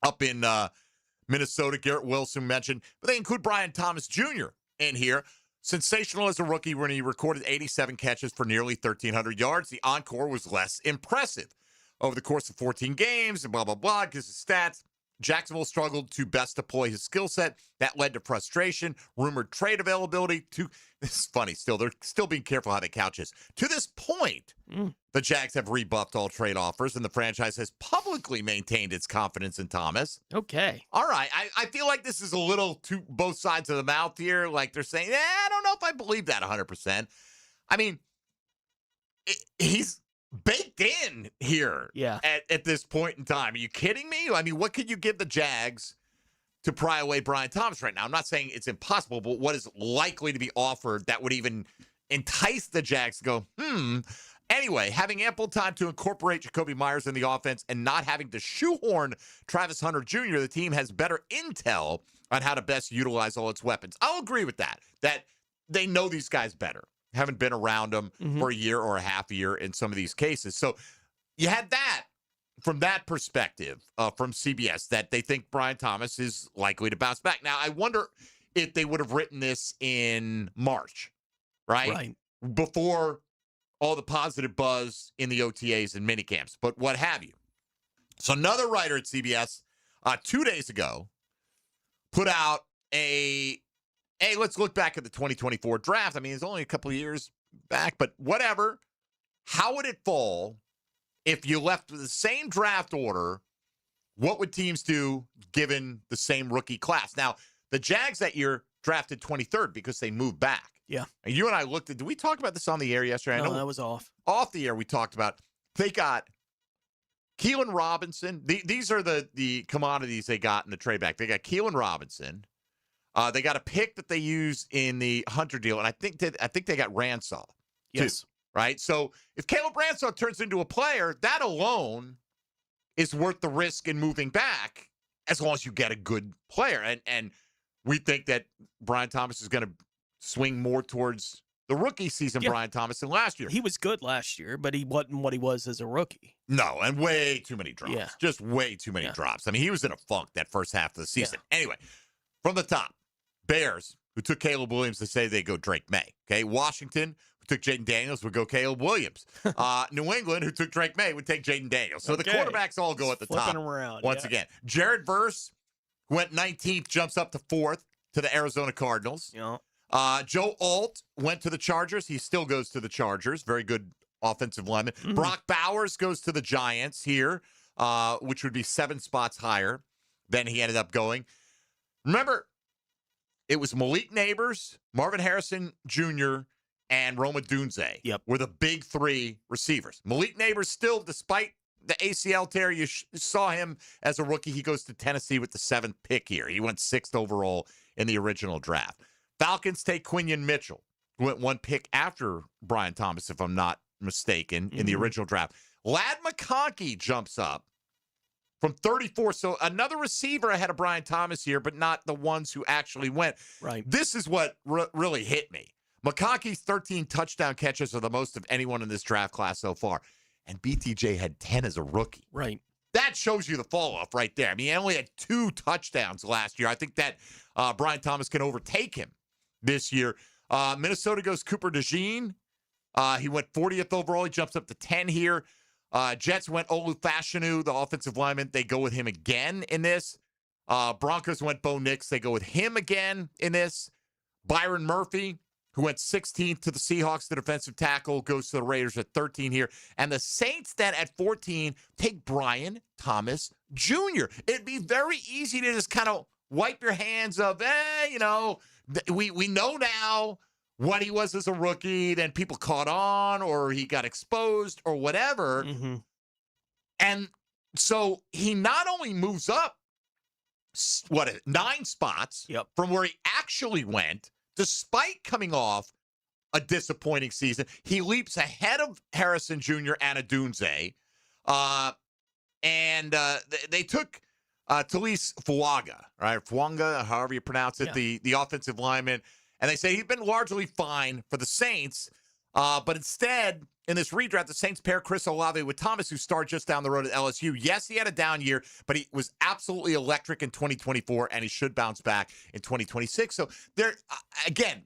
Speaker 10: up in Minnesota. Garrett Wilson mentioned. But they include Brian Thomas Jr. in here. Sensational as a rookie when he recorded 87 catches for nearly 1,300 yards. The encore was less impressive. Over the course of 14 games and blah, blah, blah, because his stats, Jacksonville struggled to best deploy his skill set. That led to frustration, rumored trade availability. This is funny still. They're still being careful how they couch this. To this point, the Jags have rebuffed all trade offers, and the franchise has publicly maintained its confidence in Thomas.
Speaker 11: Okay.
Speaker 10: All right. I feel like this is a little too both sides of the mouth here. Like they're saying, I don't know if I believe that 100%. I mean, he's baked in here at this point in time. Are you kidding me? I mean, what could you give the Jags to pry away Brian Thomas right now? I'm not saying it's impossible, but what is likely to be offered that would even entice the Jags to go, Anyway, having ample time to incorporate Jacoby Myers in the offense and not having to shoehorn Travis Hunter Jr., the team has better intel on how to best utilize all its weapons. I'll agree with that they know these guys better. Haven't been around them for a year or a half a year in some of these cases. So you had that from that perspective from CBS, that they think Brian Thomas is likely to bounce back. Now, I wonder if they would have written this in March, right? Before all the positive buzz in the OTAs and minicamps, but what have you. So another writer at CBS 2 days ago put out let's look back at the 2024 draft. I mean, it's only a couple of years back, but whatever. How would it fall if you left with the same draft order? What would teams do given the same rookie class? Now, the Jags that year drafted 23rd because they moved back.
Speaker 11: Yeah.
Speaker 10: And you and I looked at, did we talk about this on the air yesterday?
Speaker 11: No, that was off.
Speaker 10: Off the air, we talked about, they got Keelan Robinson. These are the commodities they got in the trade back. They got Keelan Robinson. They got a pick that they use in the Hunter deal, and I think they got Ransaw.
Speaker 11: Yes.
Speaker 10: Too, right? So if Caleb Ransaw turns into a player, that alone is worth the risk in moving back as long as you get a good player. And we think that Brian Thomas is going to swing more towards the rookie season Brian Thomas than last year.
Speaker 11: He was good last year, but he wasn't what he was as a rookie.
Speaker 10: No, and way too many drops.
Speaker 11: Yeah.
Speaker 10: Just way too many drops. I mean, he was in a funk that first half of the season. Anyway, from the top, Bears who took Caleb Williams, to say they go Drake May. Okay, Washington, who took Jaden Daniels, would go Caleb Williams. New England, who took Drake May, would take Jaden Daniels. So the quarterbacks all go at the top.
Speaker 11: Around,
Speaker 10: once again. Jared Verse, who went 19th, jumps up to 4th to the Arizona Cardinals. Joe Alt went to the Chargers. He still goes to the Chargers. Very good offensive lineman. Brock Bowers goes to the Giants here, which would be 7 spots higher than he ended up going. Remember, it was Malik Neighbors, Marvin Harrison Jr., and Rome Odunze were the big 3 receivers. Malik Neighbors still, despite the ACL tear, you saw him as a rookie. He goes to Tennessee with the 7th pick here. He went 6th overall in the original draft. Falcons take Quinion Mitchell, who went 1 pick after Brian Thomas, if I'm not mistaken, in the original draft. Ladd McConkey jumps up from 34. So another receiver ahead of Brian Thomas here, but not the ones who actually went.
Speaker 11: Right.
Speaker 10: This is what really hit me. McConkey's 13 touchdown catches are the most of anyone in this draft class so far. And BTJ had 10 as a rookie.
Speaker 11: Right.
Speaker 10: That shows you the fall-off right there. I mean, he only had 2 touchdowns last year. I think that Brian Thomas can overtake him this year. Minnesota goes Cooper DeJean. He went 40th overall. He jumps up to 10 here. Jets went Olu Fashanu, the offensive lineman. They go with him again in this. Broncos went Bo Nix. They go with him again in this. Byron Murphy, who went 16th to the Seahawks, the defensive tackle, goes to the Raiders at 13 here. And the Saints then at 14 take Brian Thomas Jr. It'd be very easy to just kind of wipe your hands of, we know now what he was as a rookie, then people caught on or he got exposed or whatever. And so he not only moves up, 9 spots from where he actually went, despite coming off a disappointing season. He leaps ahead of Harrison Jr. and Odunze. They took Talise Fuaga, right? Fuanga, however you pronounce it, the offensive lineman. And they say he's been largely fine for the Saints. But instead, in this redraft, the Saints pair Chris Olave with Thomas, who started just down the road at LSU. Yes, he had a down year, but he was absolutely electric in 2024, and he should bounce back in 2026. So, again,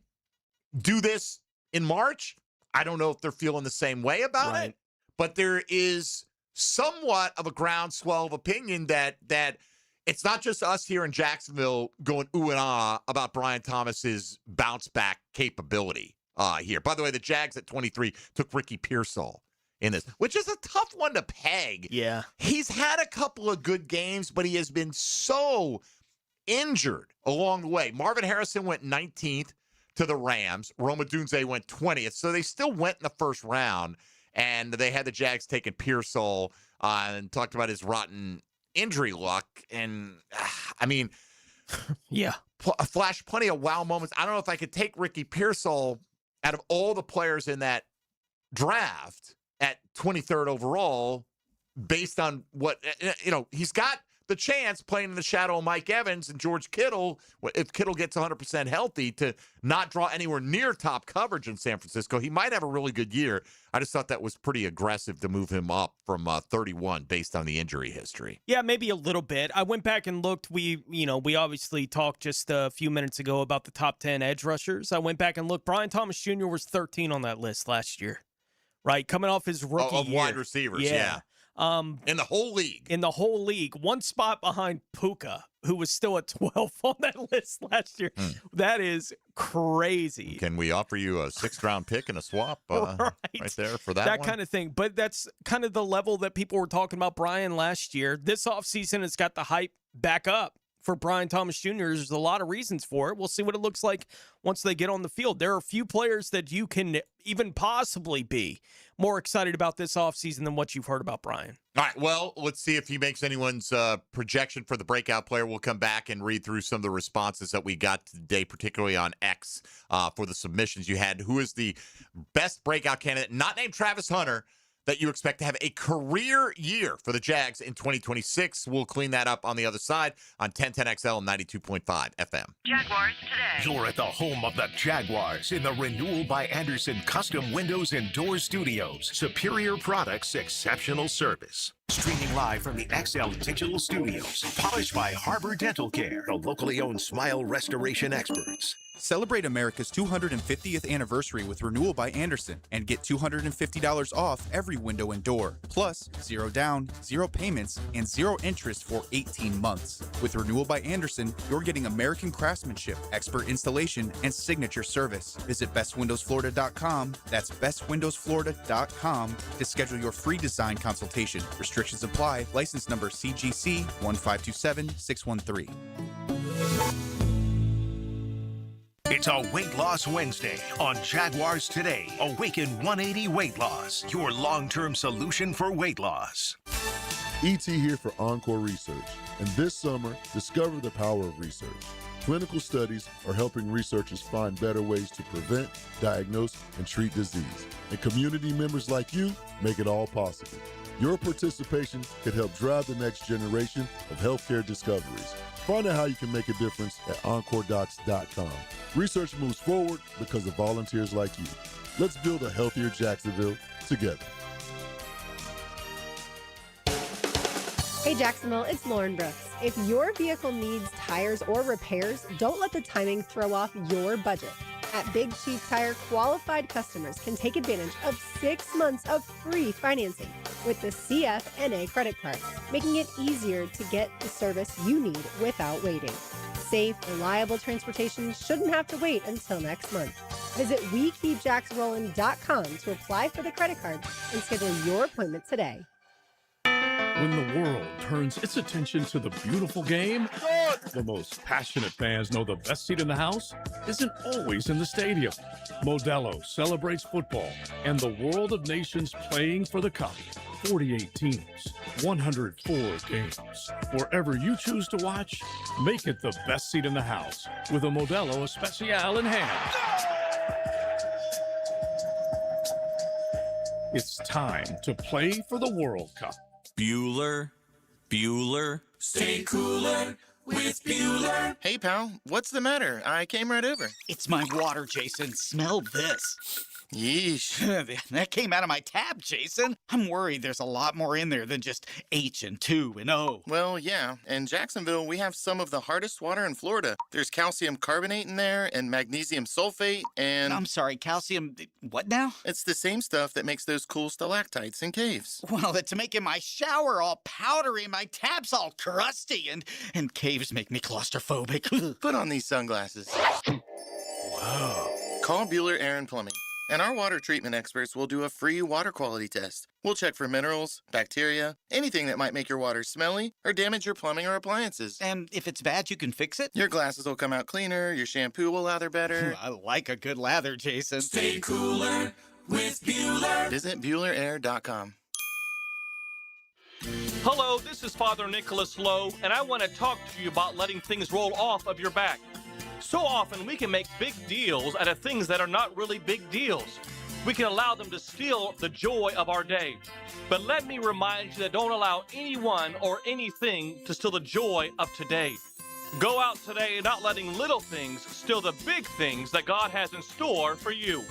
Speaker 10: do this in March. I don't know if they're feeling the same way about it, but there is somewhat of a groundswell of opinion that it's not just us here in Jacksonville going ooh and ah about Brian Thomas's bounce back capability here. By the way, the Jags at 23 took Ricky Pearsall in this, which is a tough one to peg.
Speaker 11: Yeah.
Speaker 10: He's had a couple of good games, but he has been so injured along the way. Marvin Harrison went 19th to the Rams. Rome Odunze went 20th. So they still went in the first round, and they had the Jags taking Pearsall and talked about his rotten injury luck. And, I mean, flashed plenty of wow moments. I don't know if I could take Ricky Pearsall out of all the players in that draft at 23rd overall based on what, he's got the chance playing in the shadow of Mike Evans and George Kittle, if Kittle gets 100% healthy, to not draw anywhere near top coverage in San Francisco. He might have a really good year. I just thought that was pretty aggressive to move him up from 31 based on the injury history.
Speaker 11: Yeah, maybe a little bit. I went back and looked. We obviously talked just a few minutes ago about the top 10 edge rushers. I went back and looked. Brian Thomas Jr. was 13 on that list last year, right? Coming off his rookie
Speaker 10: of
Speaker 11: year.
Speaker 10: Wide receivers, yeah. In the whole league.
Speaker 11: In the whole league. 1 spot behind Puka, who was still at 12 on that list last year. That is crazy.
Speaker 10: Can we offer you a 6th-round pick and a swap right there for that one?
Speaker 11: Kind of thing. But that's kind of the level that people were talking about Brian last year. This offseason has got the hype back up for Brian Thomas Jr. There's a lot of reasons for it. We'll see what it looks like once they get on the field. There are a few players that you can even possibly be more excited about this offseason than what you've heard about Brian.
Speaker 10: All right, well, let's see if he makes anyone's projection for the breakout player. We'll come back and read through some of the responses that we got today, particularly on X for the submissions you had. Who is the best breakout candidate, not named Travis Hunter, that you expect to have a career year for the Jags in 2026. We'll clean that up on the other side on 1010XL 92.5 FM.
Speaker 3: Jaguars today.
Speaker 9: You're at the home of the Jaguars in the Renewal by Anderson Custom Windows and Doors Studios. Superior products, exceptional service. Streaming live from the XL Digital Studios. Polished by Harbor Dental Care, the locally owned smile restoration experts.
Speaker 1: Celebrate America's 250th anniversary with Renewal by Andersen and get $250 off every window and door. Plus, 0 down, 0 payments, and 0 interest for 18 months. With Renewal by Andersen, you're getting American craftsmanship, expert installation, and signature service. Visit bestwindowsflorida.com. That's bestwindowsflorida.com to schedule your free design consultation. Restrictions apply. License number CGC 1527613.
Speaker 9: It's a Weight Loss Wednesday on Jaguars Today. Awaken 180 Weight Loss, your long-term solution for weight loss.
Speaker 7: ET here for Encore Research. And this summer, discover the power of research. Clinical studies are helping researchers find better ways to prevent, diagnose, and treat disease. And community members like you make it all possible. Your participation could help drive the next generation of healthcare discoveries. Find out how you can make a difference at EncoreDocs.com. Research moves forward because of volunteers like you. Let's build a healthier Jacksonville together.
Speaker 8: Hey Jacksonville, it's Lauren Brooks. If your vehicle needs tires or repairs, don't let the timing throw off your budget. At Big Chief Tire, qualified customers can take advantage of 6 months of free financing with the CFNA credit card, making it easier to get the service you need without waiting. Safe, reliable transportation shouldn't have to wait until next month. Visit WeKeepJacksRollin.com to apply for the credit card and schedule your appointment today.
Speaker 13: When the world turns its attention to the beautiful game, the most passionate fans know the best seat in the house isn't always in the stadium. Modelo celebrates football and the world of nations playing for the cup. 48 teams, 104 games. Wherever you choose to watch, make it the best seat in the house with a Modelo Especial in hand. It's time to play for the World Cup.
Speaker 15: Bueller, stay cooler with Bueller.
Speaker 22: Hey, pal, what's the matter? I came right over.
Speaker 25: It's my water, Jason. Smell this.
Speaker 22: Yeesh.
Speaker 25: That came out of my tap, Jason. I'm worried there's a lot more in there than just H2 and O.
Speaker 22: Well, yeah. In Jacksonville, we have some of the hardest water in Florida. There's calcium carbonate in there and magnesium sulfate and...
Speaker 25: I'm sorry, calcium... what now?
Speaker 22: It's the same stuff that makes those cool stalactites in caves.
Speaker 25: Well, it's making my shower all powdery, my tap's all crusty, and caves make me claustrophobic.
Speaker 22: Put on these sunglasses.
Speaker 25: Whoa.
Speaker 22: Call Bueller Air and Plumbing. And our water treatment experts will do a free water quality test. We'll check for minerals, bacteria, anything that might make your water smelly or damage your plumbing or appliances.
Speaker 25: And if it's bad, you can fix it?
Speaker 22: Your glasses will come out cleaner, your shampoo will lather better.
Speaker 25: I like a good lather, Jason.
Speaker 15: Stay cooler with Bueller.
Speaker 22: Visit BuellerAir.com.
Speaker 27: Hello, this is Father Nicholas Lowe, and I want to talk to you about letting things roll off of your back. So often we can make big deals out of things that are not really big deals. We can allow them to steal the joy of our day. But let me remind you that don't allow anyone or anything to steal the joy of today. Go out today and not letting little things steal the big things that God has in store for you.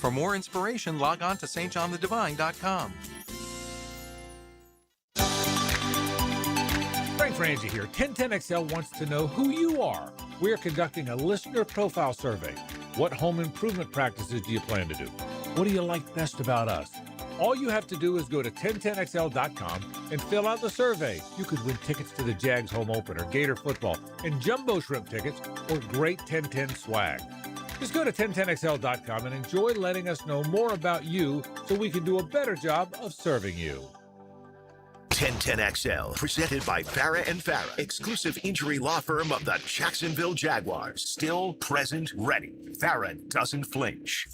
Speaker 28: For more inspiration, log on to stjohnthedivine.com.
Speaker 24: Frank Frangie here. 1010XL wants to know who you are. We are conducting a listener profile survey. What home improvement practices do you plan to do? What do you like best about us? All you have to do is go to 1010XL.com and fill out the survey. You could win tickets to the Jags home opener, Gator football, and Jumbo Shrimp tickets, or great 1010 swag. Just go to 1010XL.com and enjoy letting us know more about you so we can do a better job of serving you.
Speaker 9: 1010XL, presented by Farah and Farah, exclusive injury law firm of the Jacksonville Jaguars. Still, present, ready. Farah doesn't flinch.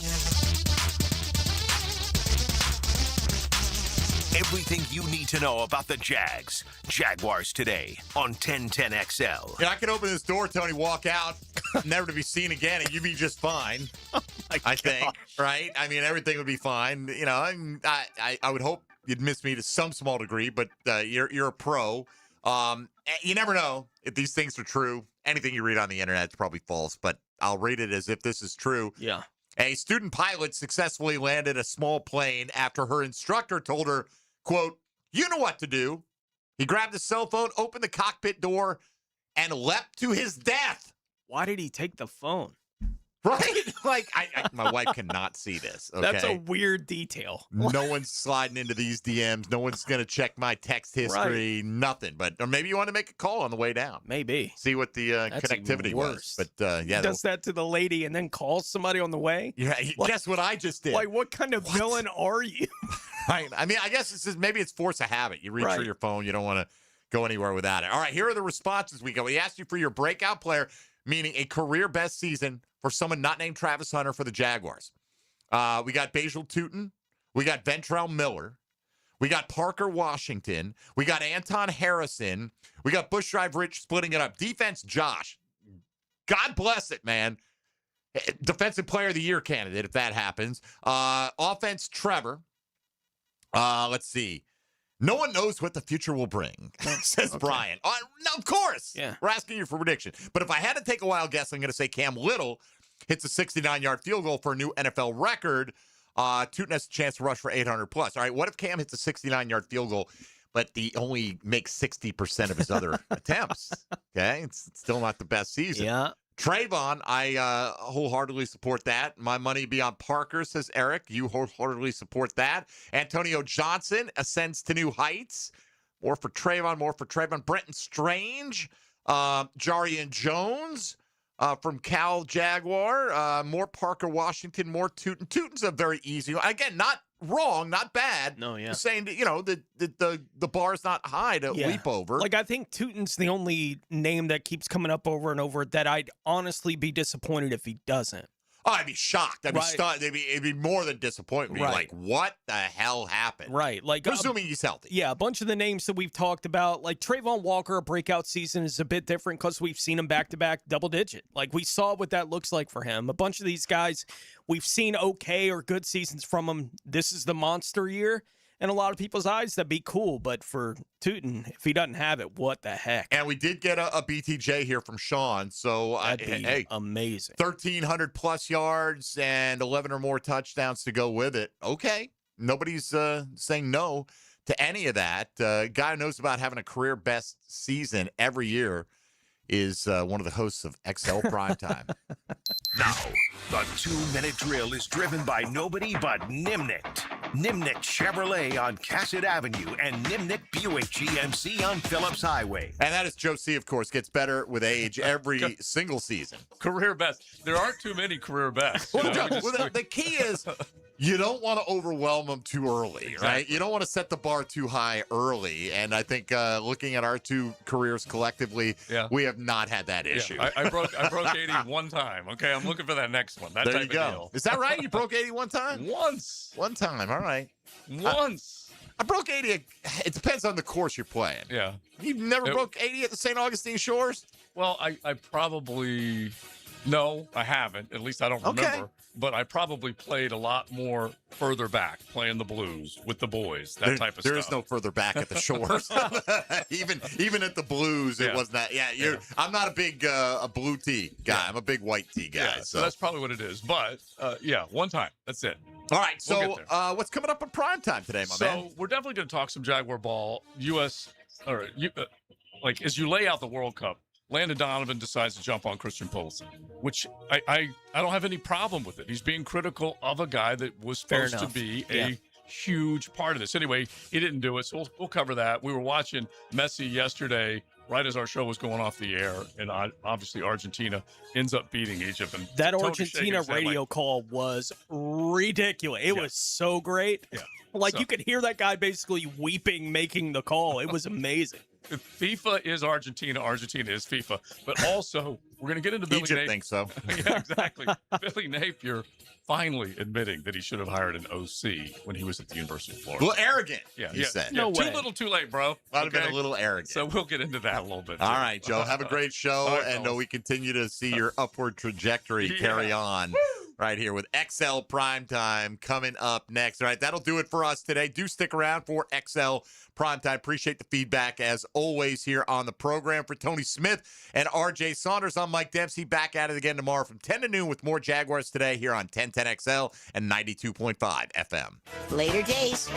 Speaker 9: Everything you need to know about the Jags. Jaguars Today on 1010XL.
Speaker 10: Yeah, I could open this door, Tony, walk out, never to be seen again, and you'd be just fine. I think, right? I mean, everything would be fine. You know, I would hope you'd miss me to some small degree, but you're a pro. You never know if these things are true. Anything you read on the internet is probably false, but I'll read it as if this is true.
Speaker 11: Yeah.
Speaker 10: A student pilot successfully landed a small plane after her instructor told her, quote, "You know what to do." He grabbed his cell phone, opened the cockpit door, and leapt to his death.
Speaker 11: Why did he take the phone?
Speaker 10: Right? Like, my wife cannot see this, okay?
Speaker 11: That's a weird detail.
Speaker 10: No one's sliding into these DMs. No one's going to check my text history. Nothing. Or maybe you want to make a call on the way down.
Speaker 11: Maybe.
Speaker 10: See what the connectivity was. But,
Speaker 11: he does that to the lady and then calls somebody on the way?
Speaker 10: Yeah, guess what I just did?
Speaker 11: Like, what kind of villain are you?
Speaker 10: Right. I mean, I guess maybe it's force of habit. You reach for your phone. You don't want to go anywhere without it. All right, here are the responses we got. We asked you for your breakout player, meaning a career best season for someone not named Travis Hunter for the Jaguars. We got Basil Tootin. We got Ventrell Miller. We got Parker Washington. We got Anton Harrison. We got Bush Drive Rich splitting it up. Defense, Josh. God bless it, man. Defensive Player of the Year candidate, if that happens. Offense, Trevor. Let's see. No one knows what the future will bring, says Brian. No, of course.
Speaker 11: Yeah.
Speaker 10: We're asking you for prediction. But if I had to take a wild guess, I'm going to say Cam Little hits a 69-yard field goal for a new NFL record. Tootin has a chance to rush for 800+. All right, what if Cam hits a 69-yard field goal, but he only makes 60% of his other attempts? Okay, it's still not the best season.
Speaker 11: Yeah.
Speaker 10: Trayvon, I wholeheartedly support that. My money be on Parker, says Eric. You wholeheartedly support that. Antonio Johnson ascends to new heights. More for Trayvon. Brenton Strange. Jarian Jones from Cal Jaguar. More Parker Washington. More Tootin. Tootin's a very easy one. Again, not wrong, not bad.
Speaker 11: No, yeah.
Speaker 10: Just saying that, the bar's not high to leap over.
Speaker 11: Like, I think Tootin's the only name that keeps coming up over and over that I'd honestly be disappointed if he doesn't.
Speaker 10: Oh, I'd be shocked. I'd be stunned. It'd be more than disappointment.
Speaker 11: Right.
Speaker 10: Like, what the hell happened?
Speaker 11: Right. Like,
Speaker 10: presuming he's healthy.
Speaker 11: Yeah, a bunch of the names that we've talked about, like Trayvon Walker, a breakout season is a bit different because we've seen him back-to-back double-digit. Like, we saw what that looks like for him. A bunch of these guys, we've seen okay or good seasons from them. This is the monster year. In a lot of people's eyes, that'd be cool. But for Tootin, if he doesn't have it, what the heck?
Speaker 10: And we did get a BTJ here from Sean. So,
Speaker 11: that'd be amazing.
Speaker 10: 1,300+ yards and 11 or more touchdowns to go with it. Okay. Nobody's saying no to any of that. Guy who knows about having a career best season every year is one of the hosts of XL Primetime.
Speaker 9: Now, the 2-minute drill is driven by nobody but Nimnik. Nimnik Chevrolet on Cassett Avenue and Nimnik Buick GMC on Phillips Highway.
Speaker 10: And that is Joe C., of course, gets better with age every single season.
Speaker 2: Career best. There aren't too many career bests.
Speaker 10: The key is you don't want to overwhelm them too early,
Speaker 2: Exactly.
Speaker 10: right? You don't want to set the bar too high early. And I think looking at our two careers collectively, we have not had that issue.
Speaker 2: Yeah, I broke 80 one time. Okay, I'm looking for that next one. That
Speaker 10: there
Speaker 2: type
Speaker 10: you go.
Speaker 2: of deal.
Speaker 10: Is that right? You broke 80 one time?
Speaker 2: Once.
Speaker 10: One time. All right.
Speaker 2: Once.
Speaker 10: I broke 80. It depends on the course you're playing.
Speaker 2: Yeah.
Speaker 10: You never broke 80 at the St. Augustine Shores?
Speaker 2: Well, I probably... No, I haven't. At least I don't remember. But I probably played a lot more further back, playing the blues with the boys, that type of stuff.
Speaker 10: There is no further back at the Shores. even at the blues, it was not. Yeah, I'm not a big a blue tee guy. I'm a big white tee guy.
Speaker 2: Yeah, so that's probably what it is. But, one time. That's it.
Speaker 10: All right, so what's coming up on primetime today, my man?
Speaker 2: So we're definitely going to talk some Jaguar ball. As you lay out the World Cup, Landon Donovan decides to jump on Christian Pulisic, which I don't have any problem with it. He's being critical of a guy that was supposed to be a huge part of this. Anyway, he didn't do it, so we'll cover that. We were watching Messi yesterday, right as our show was going off the air, and obviously Argentina ends up beating Egypt. And
Speaker 11: that Argentina radio call was ridiculous. It was so great.
Speaker 2: Yeah.
Speaker 11: You could hear that guy basically weeping making the call. It was amazing.
Speaker 2: FIFA is Argentina. Argentina is FIFA. But also, we're going to get into Billy Napier.
Speaker 10: Egypt thinks so.
Speaker 2: Yeah, exactly. Billy Napier finally admitting that he should have hired an OC when he was at the University of Florida.
Speaker 10: A little arrogant,
Speaker 2: he
Speaker 10: said.
Speaker 2: No way. Too little, too late, bro.
Speaker 10: Might have been a little arrogant.
Speaker 2: So we'll get into that a little bit.
Speaker 10: All right, Joe. Have a great show,
Speaker 2: right,
Speaker 10: and we continue to see your upward trajectory carry on. Right here with XL Primetime coming up next. All right, that'll do it for us today. Do stick around for XL Primetime. Appreciate the feedback as always here on the program. For Tony Smith and RJ Saunders, I'm Mike Dempsey. Back at it again tomorrow from 10 to noon with more Jaguars Today here on 1010XL and 92.5 FM.
Speaker 4: Later days.